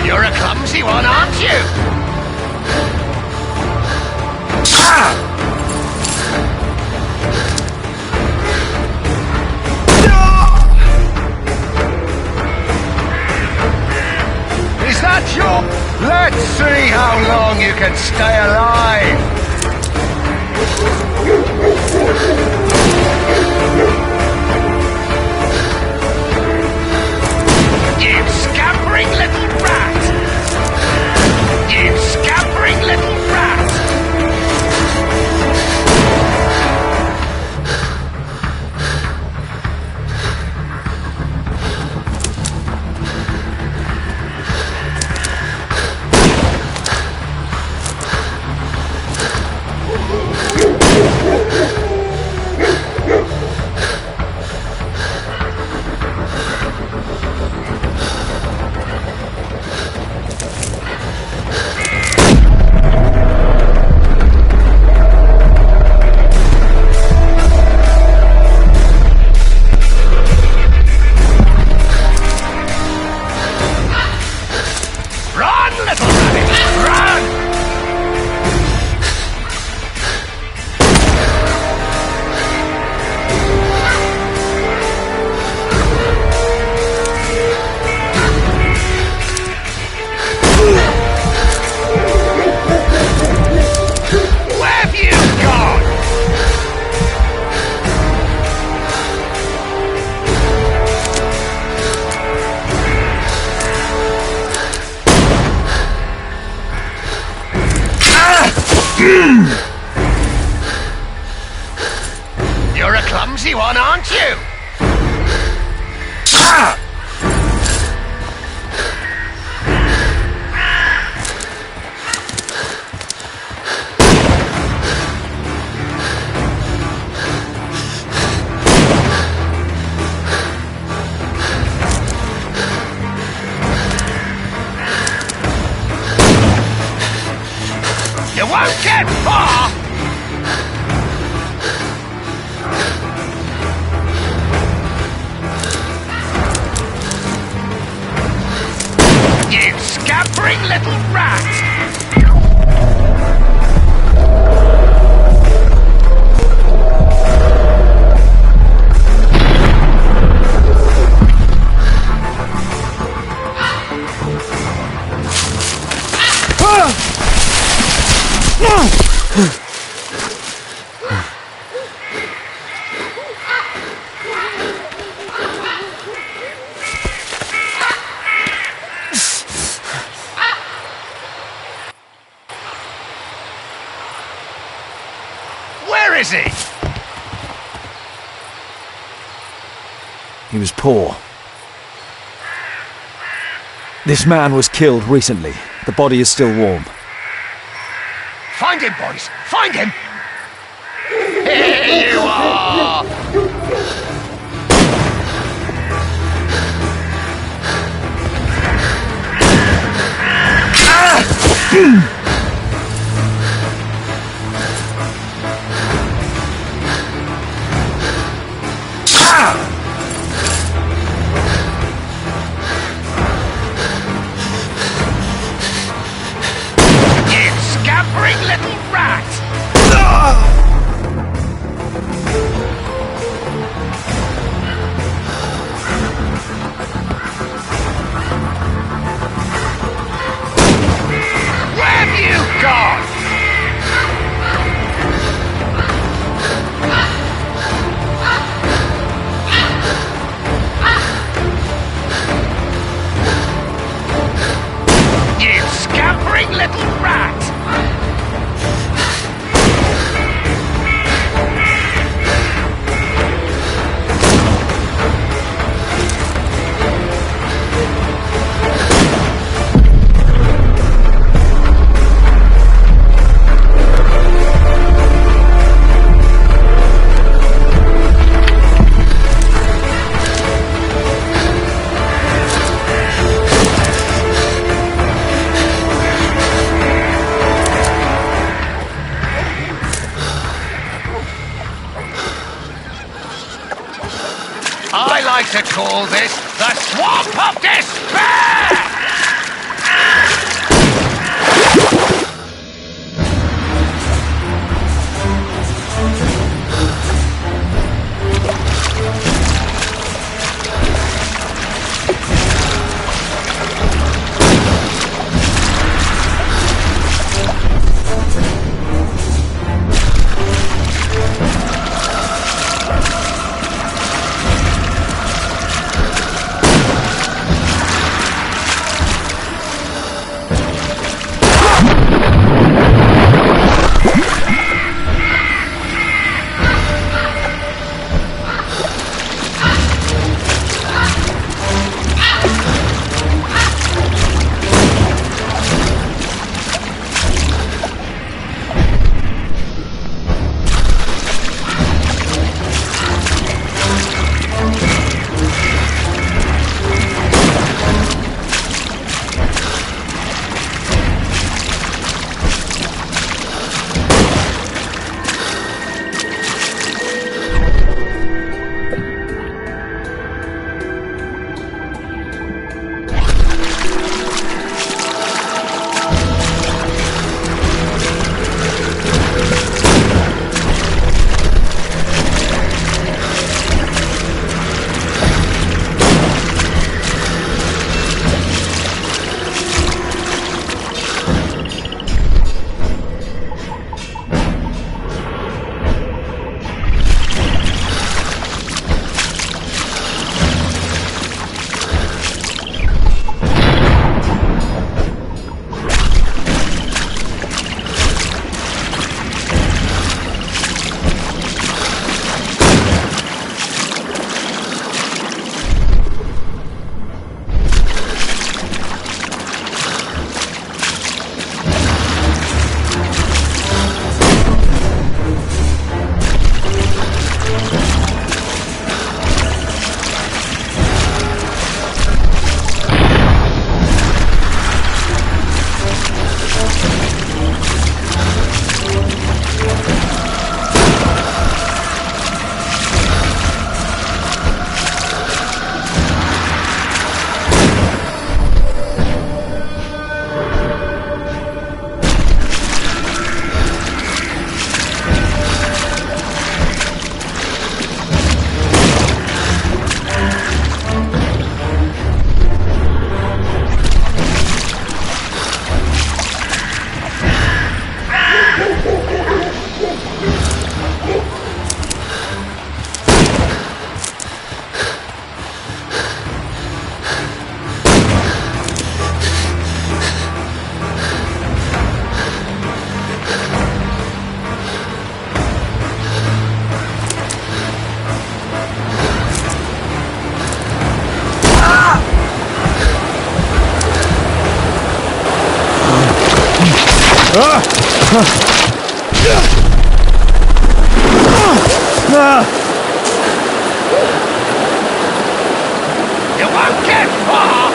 You're a clumsy one, aren't you? Is that your... Let's see how long you can stay alive! You scampering little rat! You scampering little rat! You won't get far! You scampering little rat! Where is he? He was poor. This man was killed recently. The body is still warm. Find him, boys! Find him! Here you are! You scampering little rat! Where have you gone? You scampering little rat! I like to call this the Swamp of Despair! You won't get far!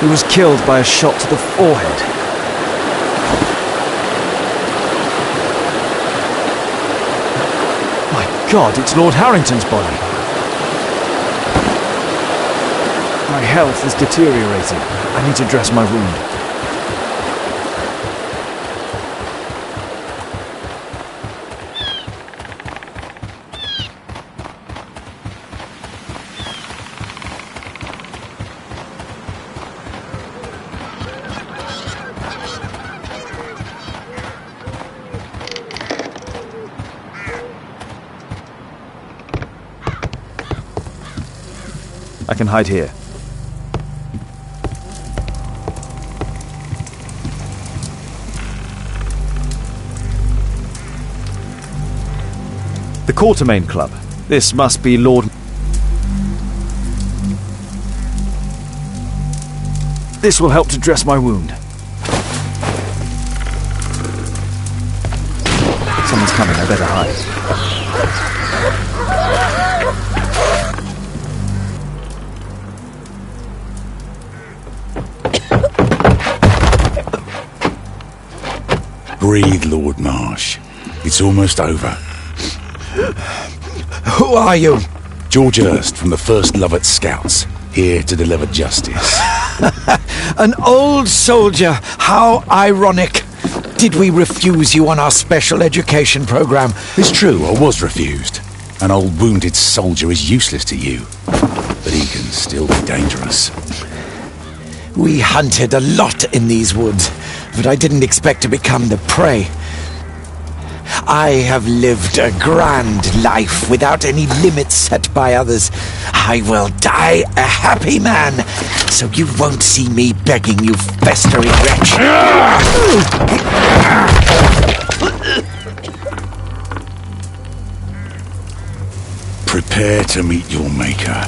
He was killed by a shot to the forehead. My God, it's Lord Harrington's body. My health is deteriorating. I need to dress my wound. I can hide here. The Quartermain Club. This must be Lord... This will help to dress my wound. Someone's coming, I better hide. Breathe, Lord Marsh. It's almost over. Who are you? George Hurst from the 1st Lovat Scouts, here to deliver justice. An old soldier. How ironic. Did we refuse you on our special education program? It's true, I was refused. An old wounded soldier is useless to you, but he can still be dangerous. We hunted a lot in these woods, but I didn't expect to become the prey. I have lived a grand life without any limits set by others. I will die a happy man, so you won't see me begging, you festering wretch. Prepare to meet your maker.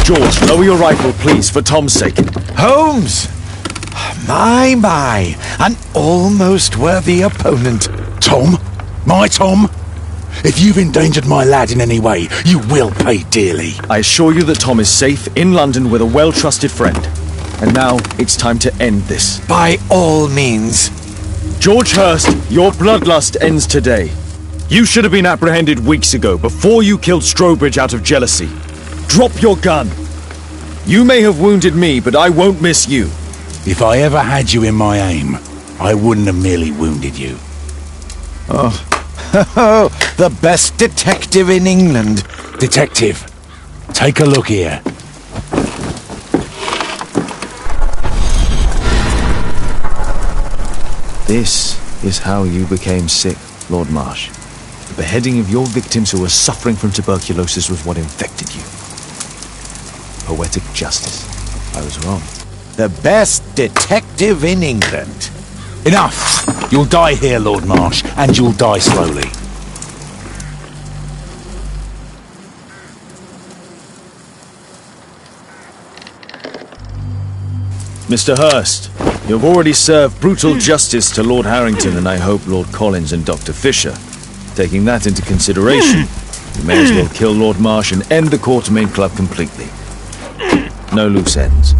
George, lower your rifle, please, for Tom's sake. Holmes! My, an almost worthy opponent. Tom? My Tom? If you've endangered my lad in any way, you will pay dearly. I assure you that Tom is safe in London with a well-trusted friend. And now it's time to end this. By all means. George Hurst, your bloodlust ends today. You should have been apprehended weeks ago, before you killed Strobridge out of jealousy. Drop your gun. You may have wounded me, but I won't miss you. If I ever had you in my aim, I wouldn't have merely wounded you. Oh, the best detective in England. Detective, take a look here. This is how you became sick, Lord Marsh. The beheading of your victims who were suffering from tuberculosis was what infected you. Poetic justice. I was wrong. The best detective in England. Enough! You'll die here, Lord Marsh, and you'll die slowly. Mr. Hurst, you've already served brutal justice to Lord Harrington and I hope Lord Collins and Dr. Fisher. Taking that into consideration, you may as well kill Lord Marsh and end the Quartermain Club completely. No loose ends.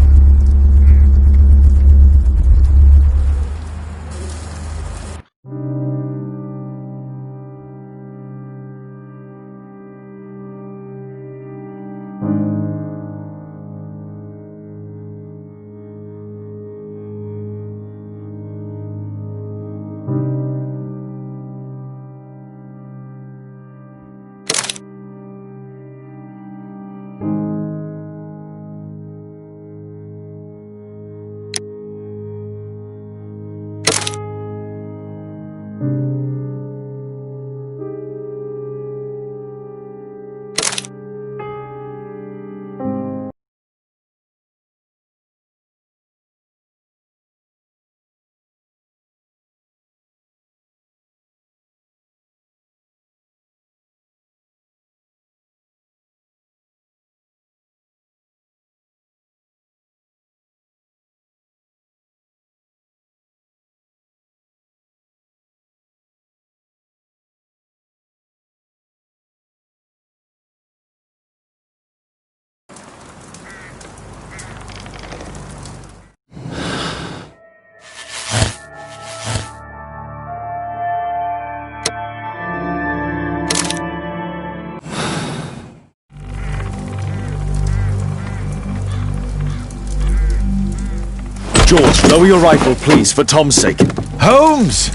George, lower your rifle, please, for Tom's sake. Holmes!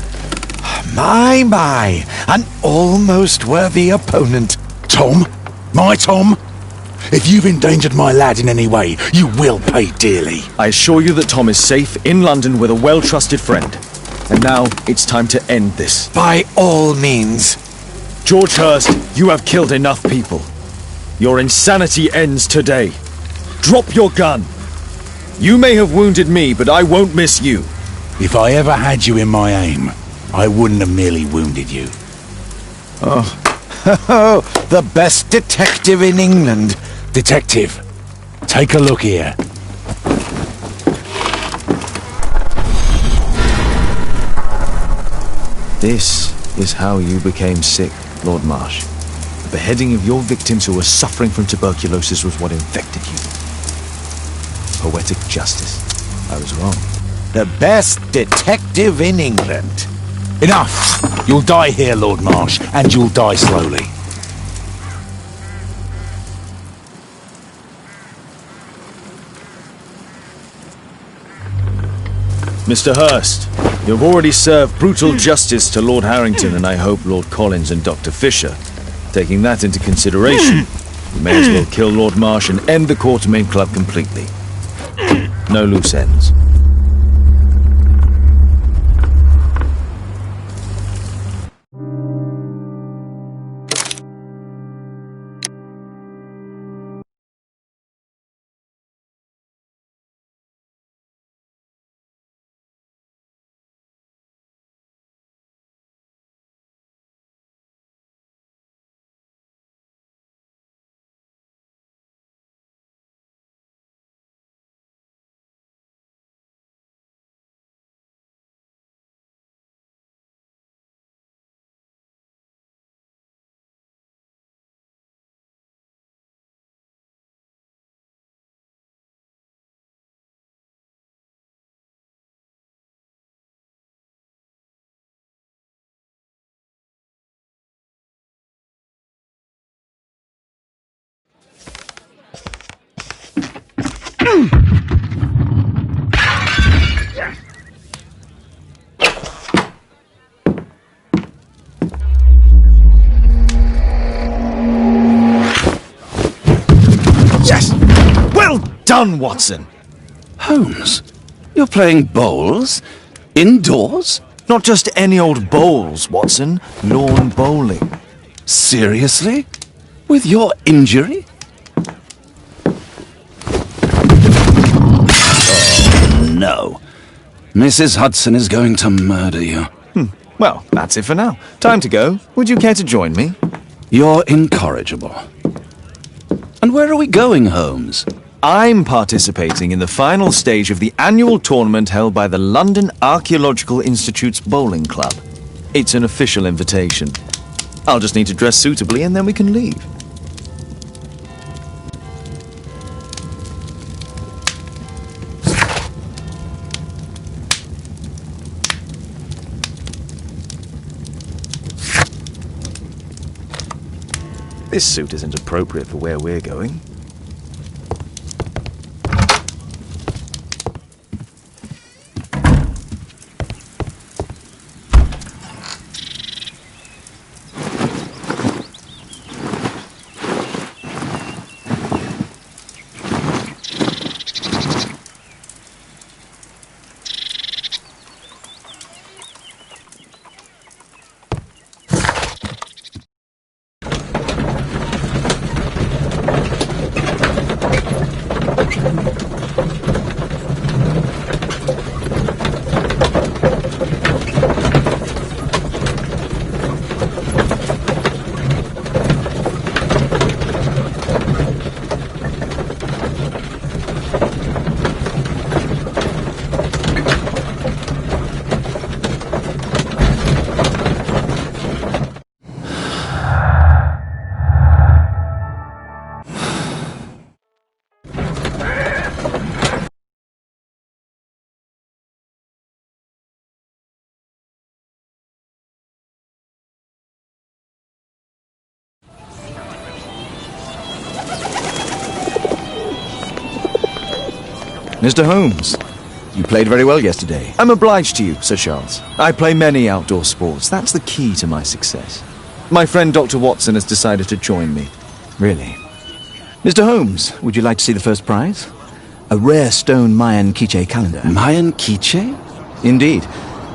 My, an almost worthy opponent. Tom? My Tom? If you've endangered my lad in any way, you will pay dearly. I assure you that Tom is safe in London with a well-trusted friend. And now it's time to end this. By all means. George Hurst, you have killed enough people. Your insanity ends today. Drop your gun. You may have wounded me, but I won't miss you. If I ever had you in my aim, I wouldn't have merely wounded you. Oh, the best detective in England. Detective, take a look here. This is how you became sick, Lord Marsh. The beheading of your victims who were suffering from tuberculosis was what infected you. Poetic justice. I was wrong. The best detective in England. Enough! You'll die here, Lord Marsh, and you'll die slowly. Mr. Hurst, you've already served brutal justice to Lord Harrington and I hope Lord Collins and Dr. Fisher. Taking that into consideration, you may as well kill Lord Marsh and end the Quartermain Club completely. No loose ends. Yes! Well done, Watson! Holmes, you're playing bowls? Indoors? Not just any old bowls, Watson. Lawn bowling. Seriously? With your injury? Oh, no. Mrs. Hudson is going to murder you. Well, that's it for now. Time to go. Would you care to join me? You're incorrigible. And where are we going, Holmes? I'm participating in the final stage of the annual tournament held by the London Archaeological Institute's Bowling Club. It's an official invitation. I'll just need to dress suitably and then we can leave. This suit isn't appropriate for where we're going. Mr. Holmes, you played very well yesterday. I'm obliged to you, Sir Charles. I play many outdoor sports. That's the key to my success. My friend Dr. Watson has decided to join me. Really? Mr. Holmes, would you like to see the first prize? A rare stone Mayan Quiche calendar. Mayan Quiche? Indeed.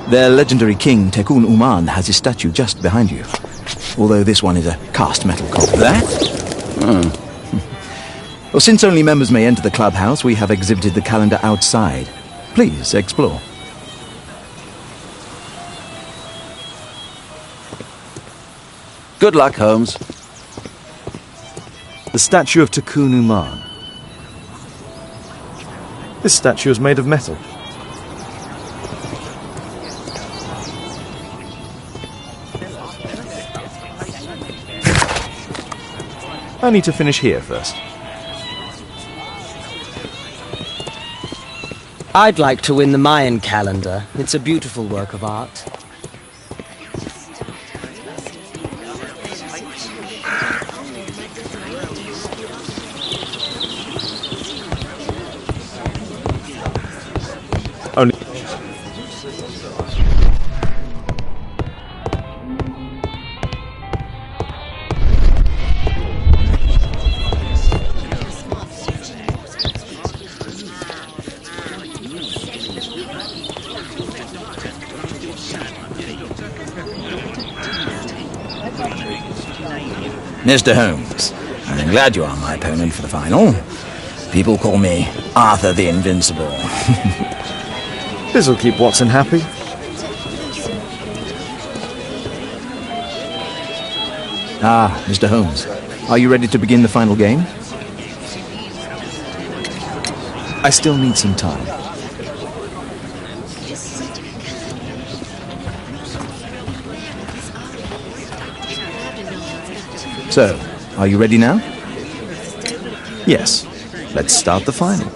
Their legendary king, Tekun Uman, has his statue just behind you. Although this one is a cast metal copy. That? Oh. Well, since only members may enter the clubhouse, we have exhibited the calendar outside. Please, explore. Good luck, Holmes. The statue of Tekun Uman. This statue is made of metal. I need to finish here first. I'd like to win the Mayan calendar. It's a beautiful work of art. Only... Mr. Holmes, I'm glad you are my opponent for the final. People call me Arthur the Invincible. This'll keep Watson happy. Ah, Mr. Holmes, are you ready to begin the final game? I still need some time. So, are you ready now? Yes. Let's start the final.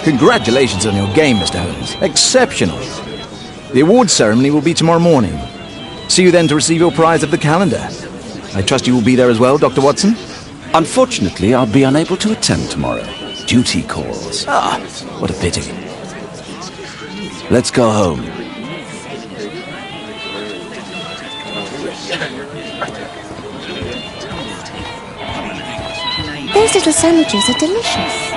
Congratulations on your game, Mr. Holmes. Exceptional. The awards ceremony will be tomorrow morning. See you then to receive your prize of the calendar. I trust you will be there as well, Dr. Watson? Unfortunately, I'll be unable to attend tomorrow. Duty calls. Ah, what a pity. Let's go home. Those little sandwiches are delicious.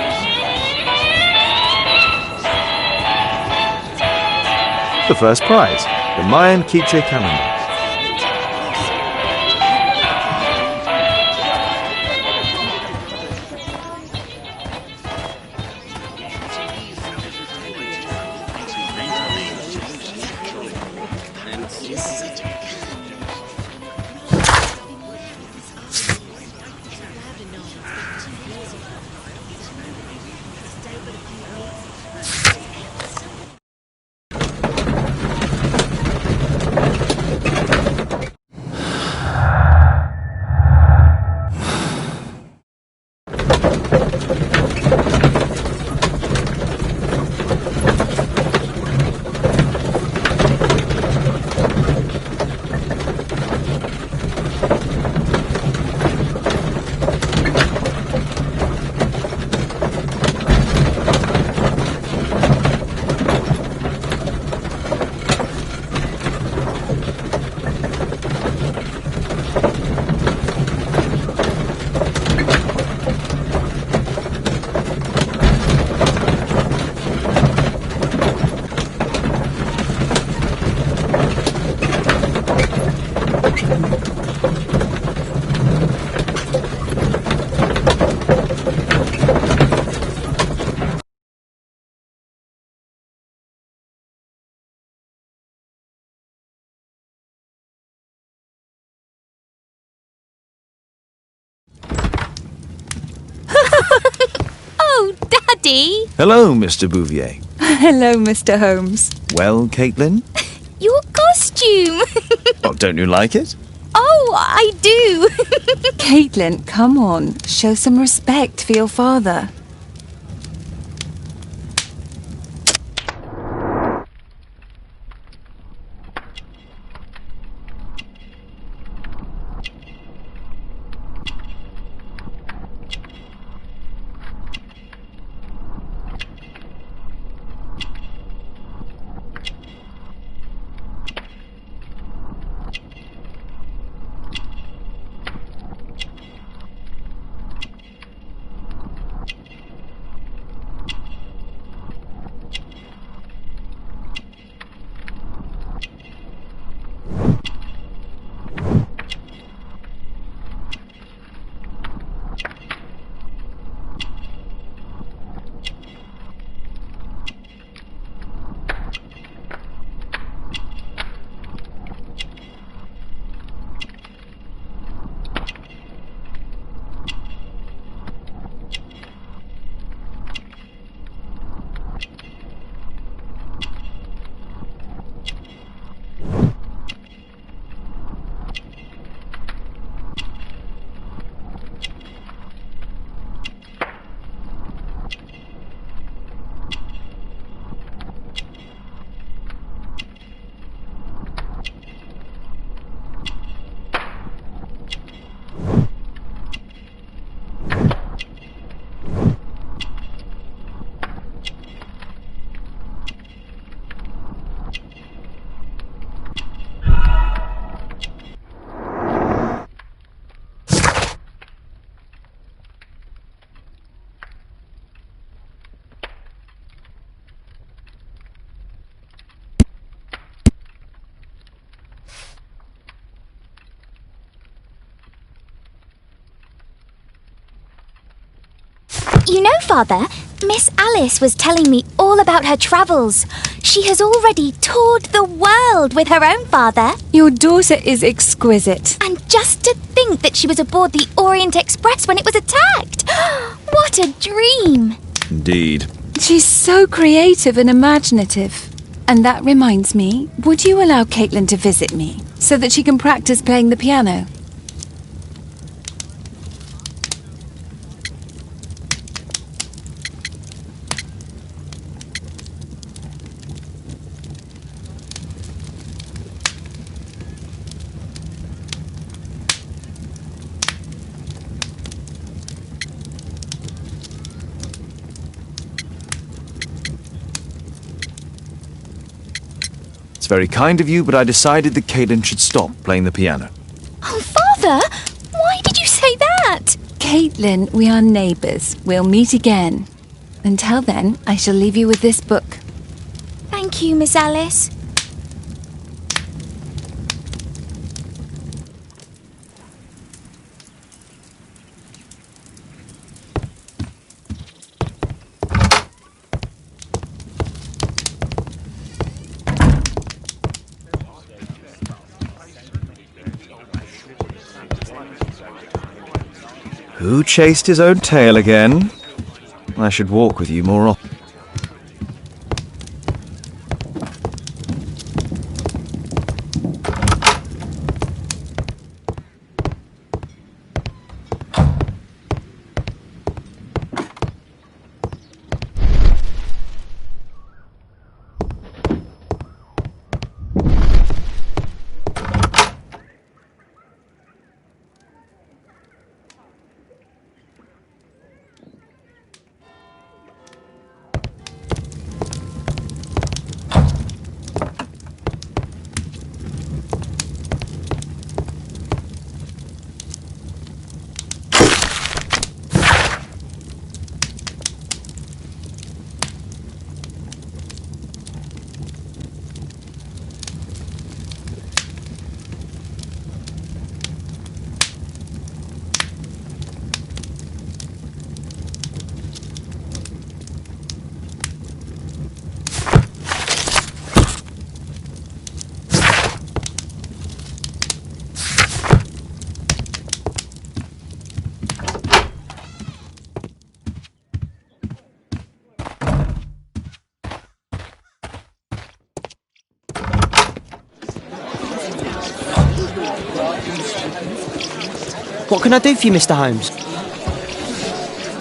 The first prize, the Mayan Quiche calendar. Oh, Daddy! Hello, Mr. Bouvier. Hello, Mr. Holmes. Well, Caitlin? Your costume! Oh, don't you like it? Oh, I do! Caitlin, come on. Show some respect for your father. You know, Father, Miss Alice was telling me all about her travels. She has already toured the world with her own father. Your daughter is exquisite. And just to think that she was aboard the Orient Express when it was attacked. What a dream! Indeed. She's so creative and imaginative. And that reminds me, would you allow Caitlin to visit me so that she can practice playing the piano? very kind of you, but I decided that Caitlin should stop playing the piano. Oh, Father! Why did you say that? Caitlin, we are neighbours. We'll meet again. Until then, I shall leave you with this book. Thank you, Miss Alice. Who chased his own tail again? I should walk with you more often. What can I do for you, Mr. Holmes?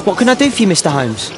What can I do for you, Mr. Holmes?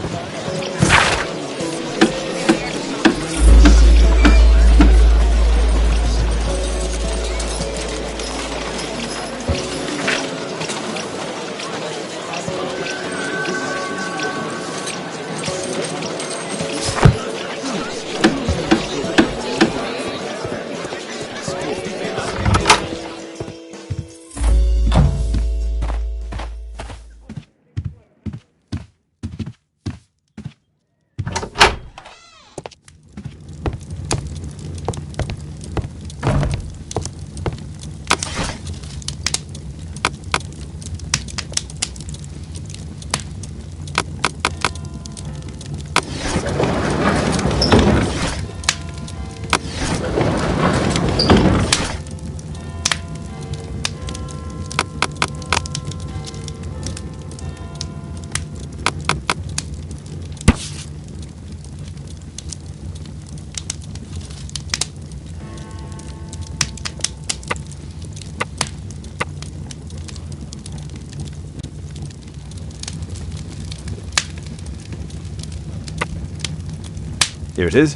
Here it is.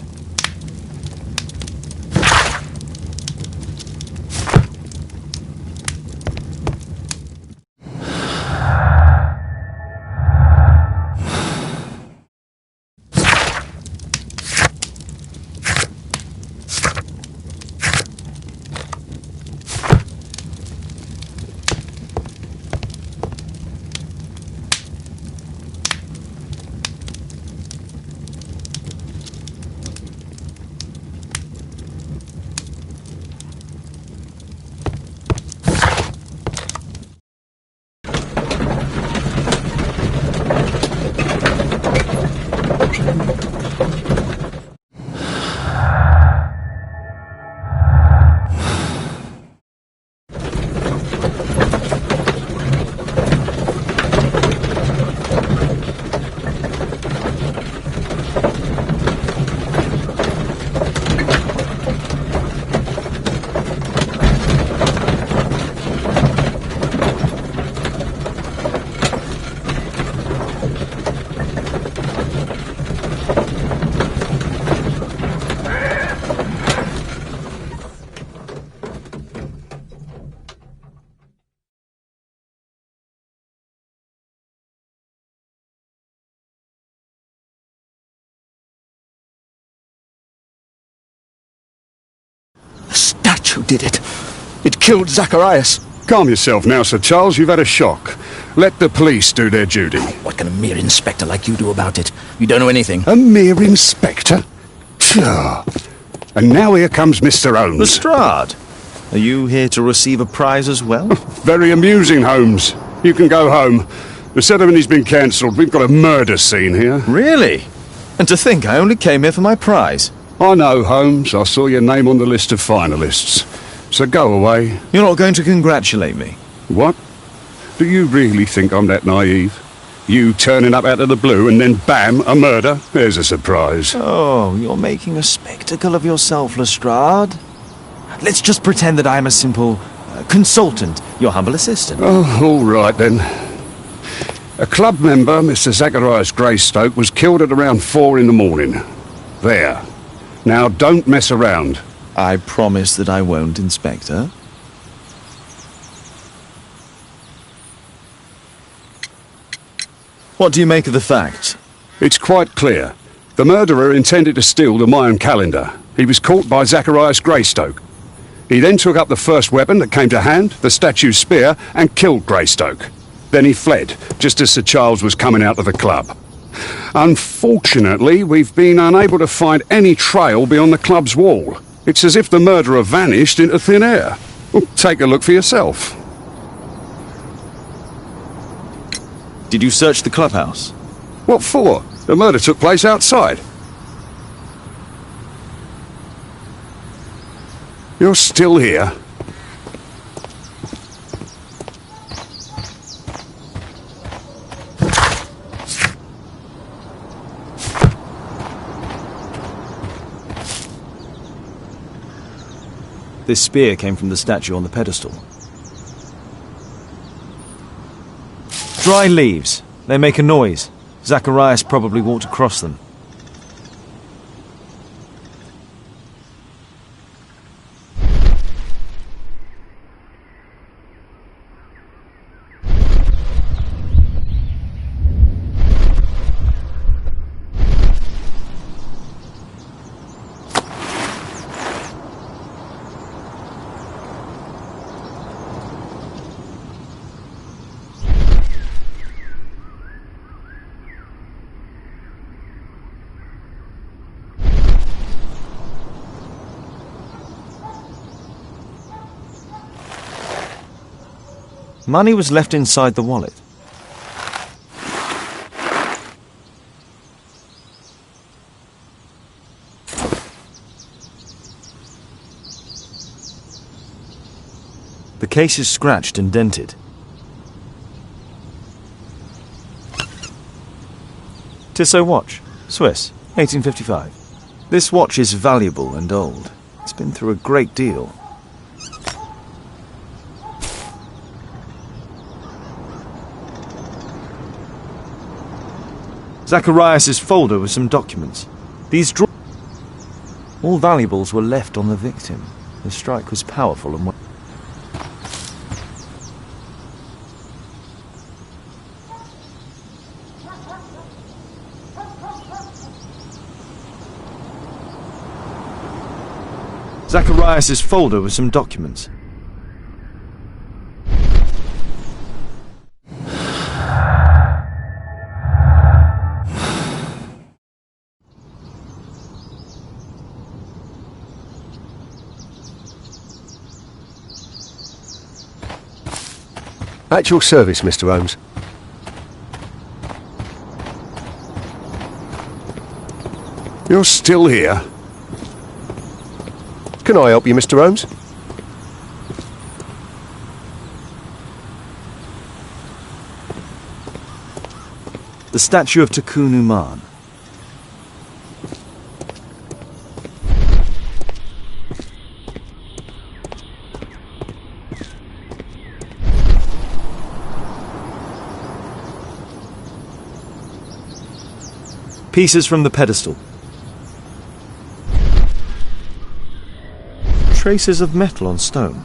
who did it. It killed Zacharias. Calm yourself now, Sir Charles. You've had a shock. Let the police do their duty. What can a mere inspector like you do about it? You don't know anything. A mere inspector? Phew. And now here comes Mr. Holmes. Lestrade, are you here to receive a prize as well? Very amusing, Holmes. You can go home. The ceremony's been cancelled. We've got a murder scene here. Really? And to think I only came here for my prize. I know, Holmes. I saw your name on the list of finalists. So go away. You're not going to congratulate me? What? Do you really think I'm that naive? You turning up out of the blue and then bam, a murder? There's a surprise. Oh, you're making a spectacle of yourself, Lestrade. Let's just pretend that I'm a simple consultant, your humble assistant. Oh, all right then. A club member, Mr. Zacharias Greystoke, was killed at around 4 in the morning. There. Now don't mess around. I promise that I won't, Inspector. What do you make of the facts? It's quite clear. The murderer intended to steal the Mayan calendar. He was caught by Zacharias Greystoke. He then took up the first weapon that came to hand, the statue's spear, and killed Greystoke. Then he fled, just as Sir Charles was coming out of the club. Unfortunately, we've been unable to find any trail beyond the club's wall. It's as if the murderer vanished into thin air. Well, take a look for yourself. Did you search the clubhouse? What for? The murder took place outside. You're still here? This spear came from the statue on the pedestal. Dry leaves. They make a noise. Zacharias probably walked across them. Money was left inside the wallet. The case is scratched and dented. Tissot watch, Swiss, 1855. This watch is valuable and old. It's been through a great deal. Zacharias' folder with some documents. These all valuables were left on the victim. The strike was powerful and Zacharias' folder with some documents. At your service, Mr. Holmes. You're still here? Can I help you, Mr. Holmes? The statue of Tikkun Uman. Pieces from the pedestal. Traces of metal on stone.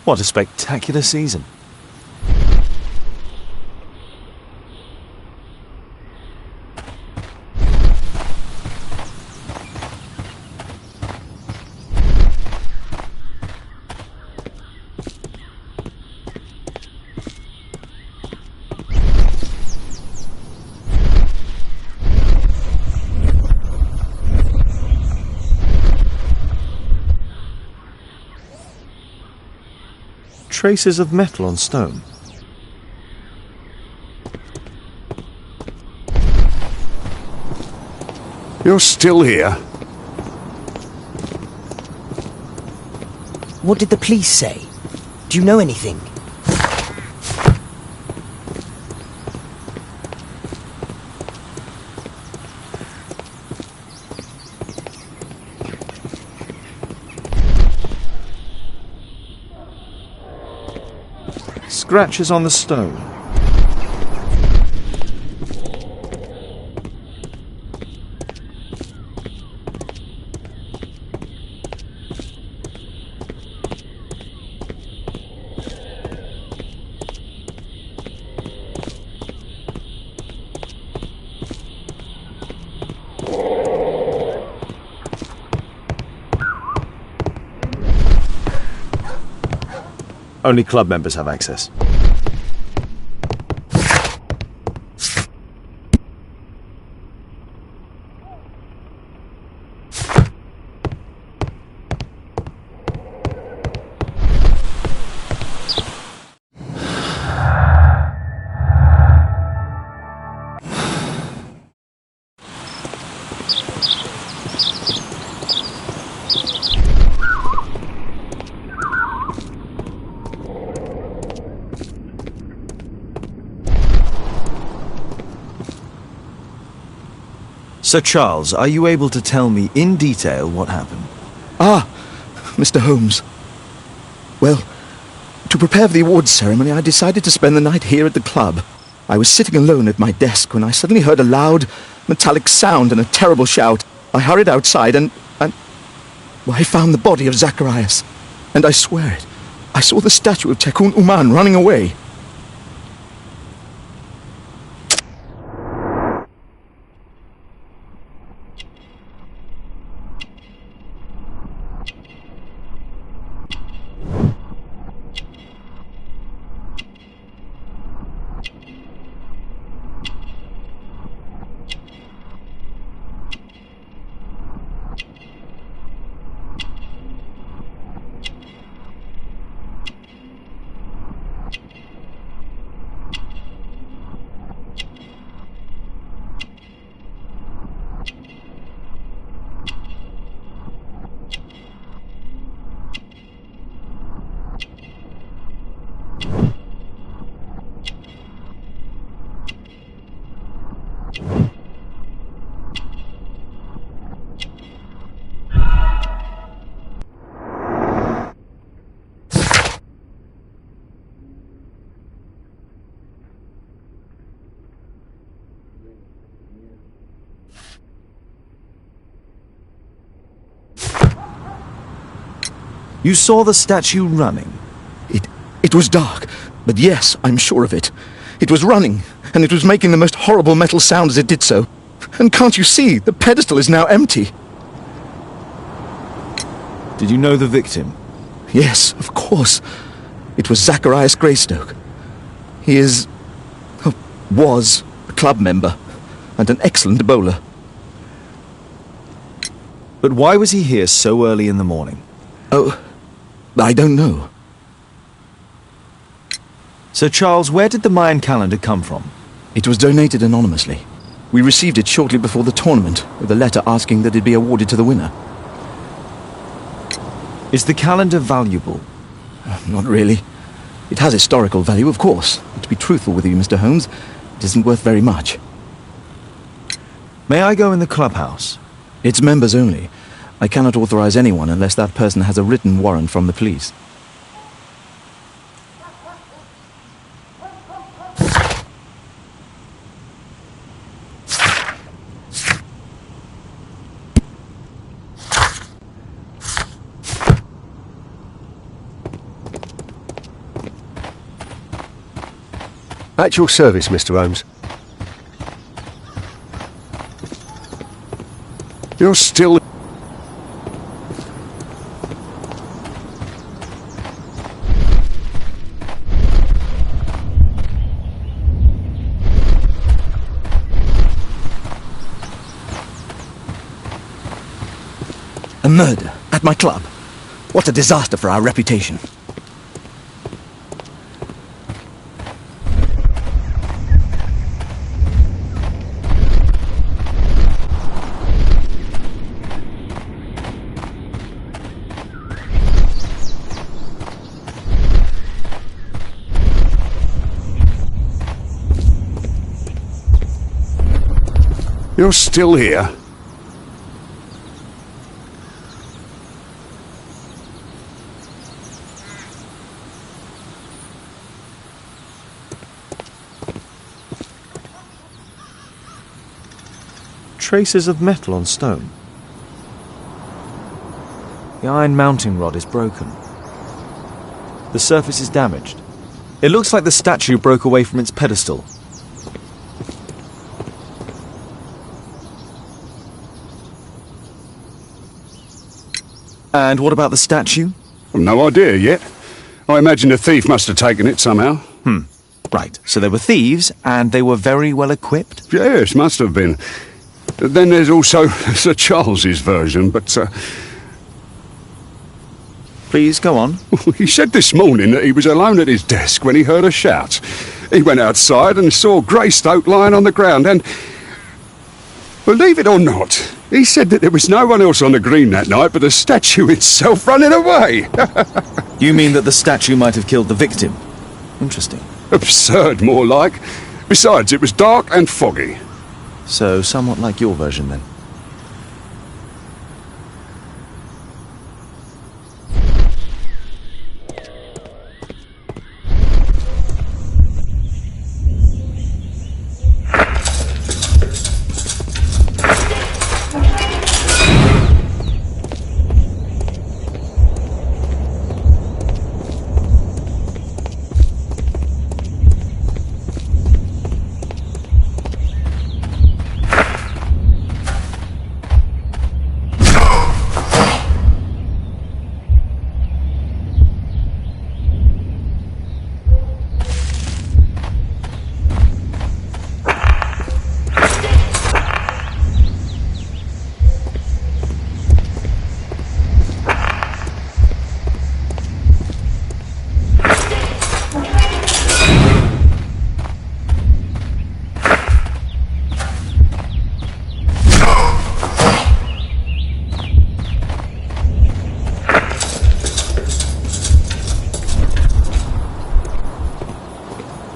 What a spectacular season. Traces of metal on stone. You're still here? What did the police say? Do you know anything? Scratches on the stone. Only club members have access. Sir Charles, are you able to tell me in detail what happened? Ah, Mr. Holmes. Well, to prepare for the awards ceremony, I decided to spend the night here at the club. I was sitting alone at my desk when I suddenly heard a loud, metallic sound and a terrible shout. I hurried outside and well, I found the body of Zacharias. And I swear it, I saw the statue of Tekun Uman running away. You saw the statue running? It was dark, but yes, I'm sure of it. It was running, and it was making the most horrible metal sound as it did so. And can't you see, the pedestal is now empty. Did you know the victim? Yes, of course. It was Zacharias Greystoke. He was a club member, and an excellent bowler. But why was he here so early in the morning? Oh, I don't know. Sir Charles, where did the Mayan calendar come from? It was donated anonymously. We received it shortly before the tournament, with a letter asking that it be awarded to the winner. Is the calendar valuable? Not really. It has historical value, of course. But to be truthful with you, Mr. Holmes, it isn't worth very much. May I go in the clubhouse? It's members only. I cannot authorize anyone unless that person has a written warrant from the police. At your service, Mr. Holmes. You're still... A murder at my club. What a disaster for our reputation. You're still here? Traces of metal on stone. The iron mounting rod is broken. The surface is damaged. It looks like the statue broke away from its pedestal. And what about the statue? I've no idea yet. I imagine the thief must have taken it somehow. Right, so they were thieves, and they were very well equipped? Yes, must have been. Then there's also Sir Charles's version, but... Please, go on. He said this morning that he was alone at his desk when he heard a shout. He went outside and saw Greystoke lying on the ground, and... Believe it or not, he said that there was no one else on the green that night but the statue itself running away. You mean that the statue might have killed the victim? Interesting. Absurd, more like. Besides, it was dark and foggy. So, somewhat like your version, then.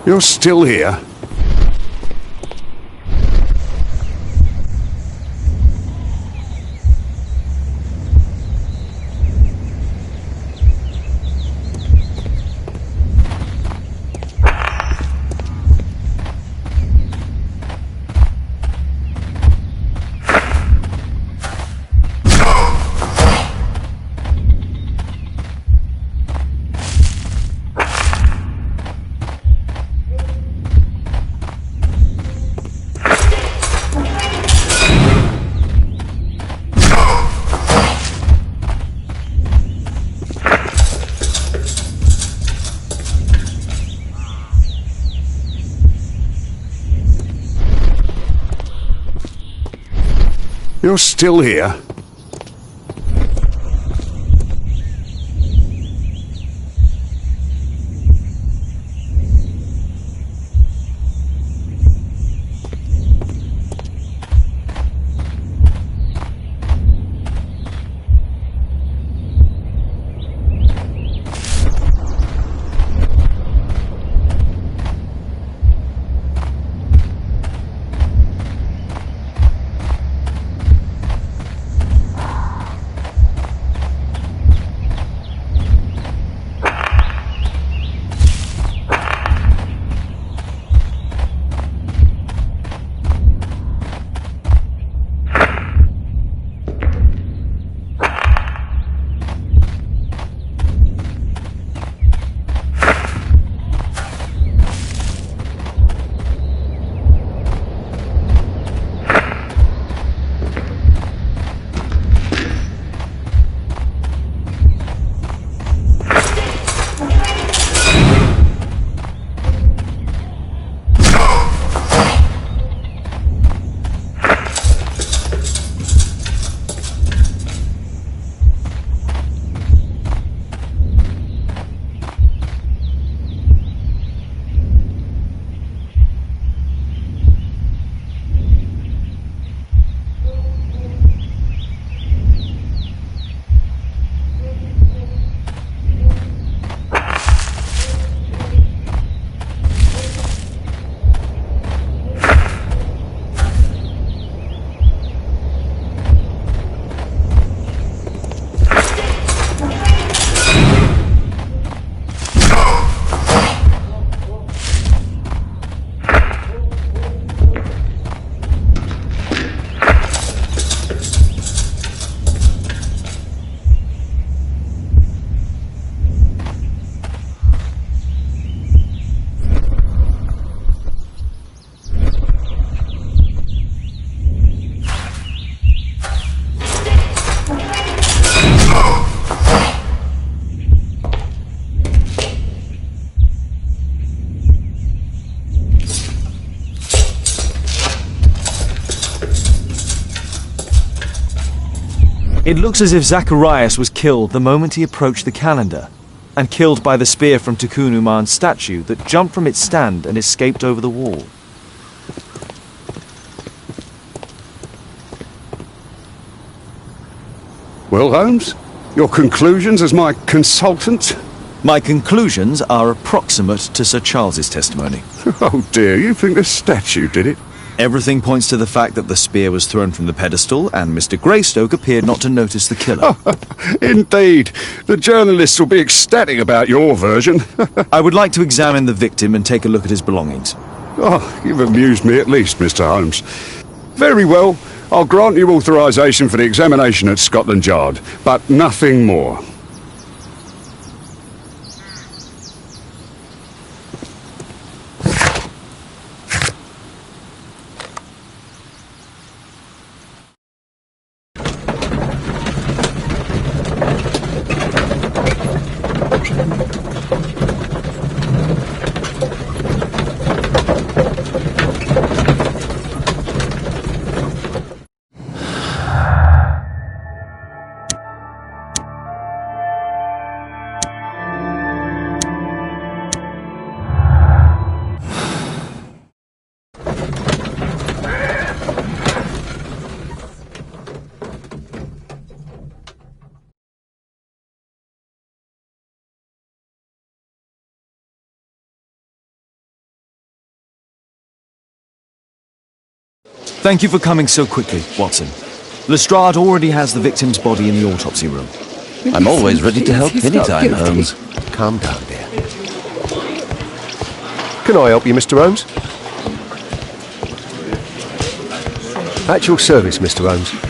You're still here? You're still here? It looks as if Zacharias was killed the moment he approached the calendar, and killed by the spear from Tukunuman's statue that jumped from its stand and escaped over the wall. Well, Holmes, your conclusions as my consultant? My conclusions are approximate to Sir Charles's testimony. Oh dear, you think the statue did it? Everything points to the fact that the spear was thrown from the pedestal, and Mr. Greystoke appeared not to notice the killer. Indeed. The journalists will be ecstatic about your version. I would like to examine the victim and take a look at his belongings. Oh, you've amused me at least, Mr. Holmes. Very well. I'll grant you authorization for the examination at Scotland Yard, but nothing more. Thank you for coming so quickly, Watson. Lestrade already has the victim's body in the autopsy room. I'm always ready to help anytime, Holmes. Calm down, dear. Can I help you, Mr. Holmes? At your service, Mr. Holmes.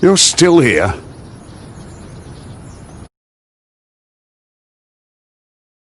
You're still here?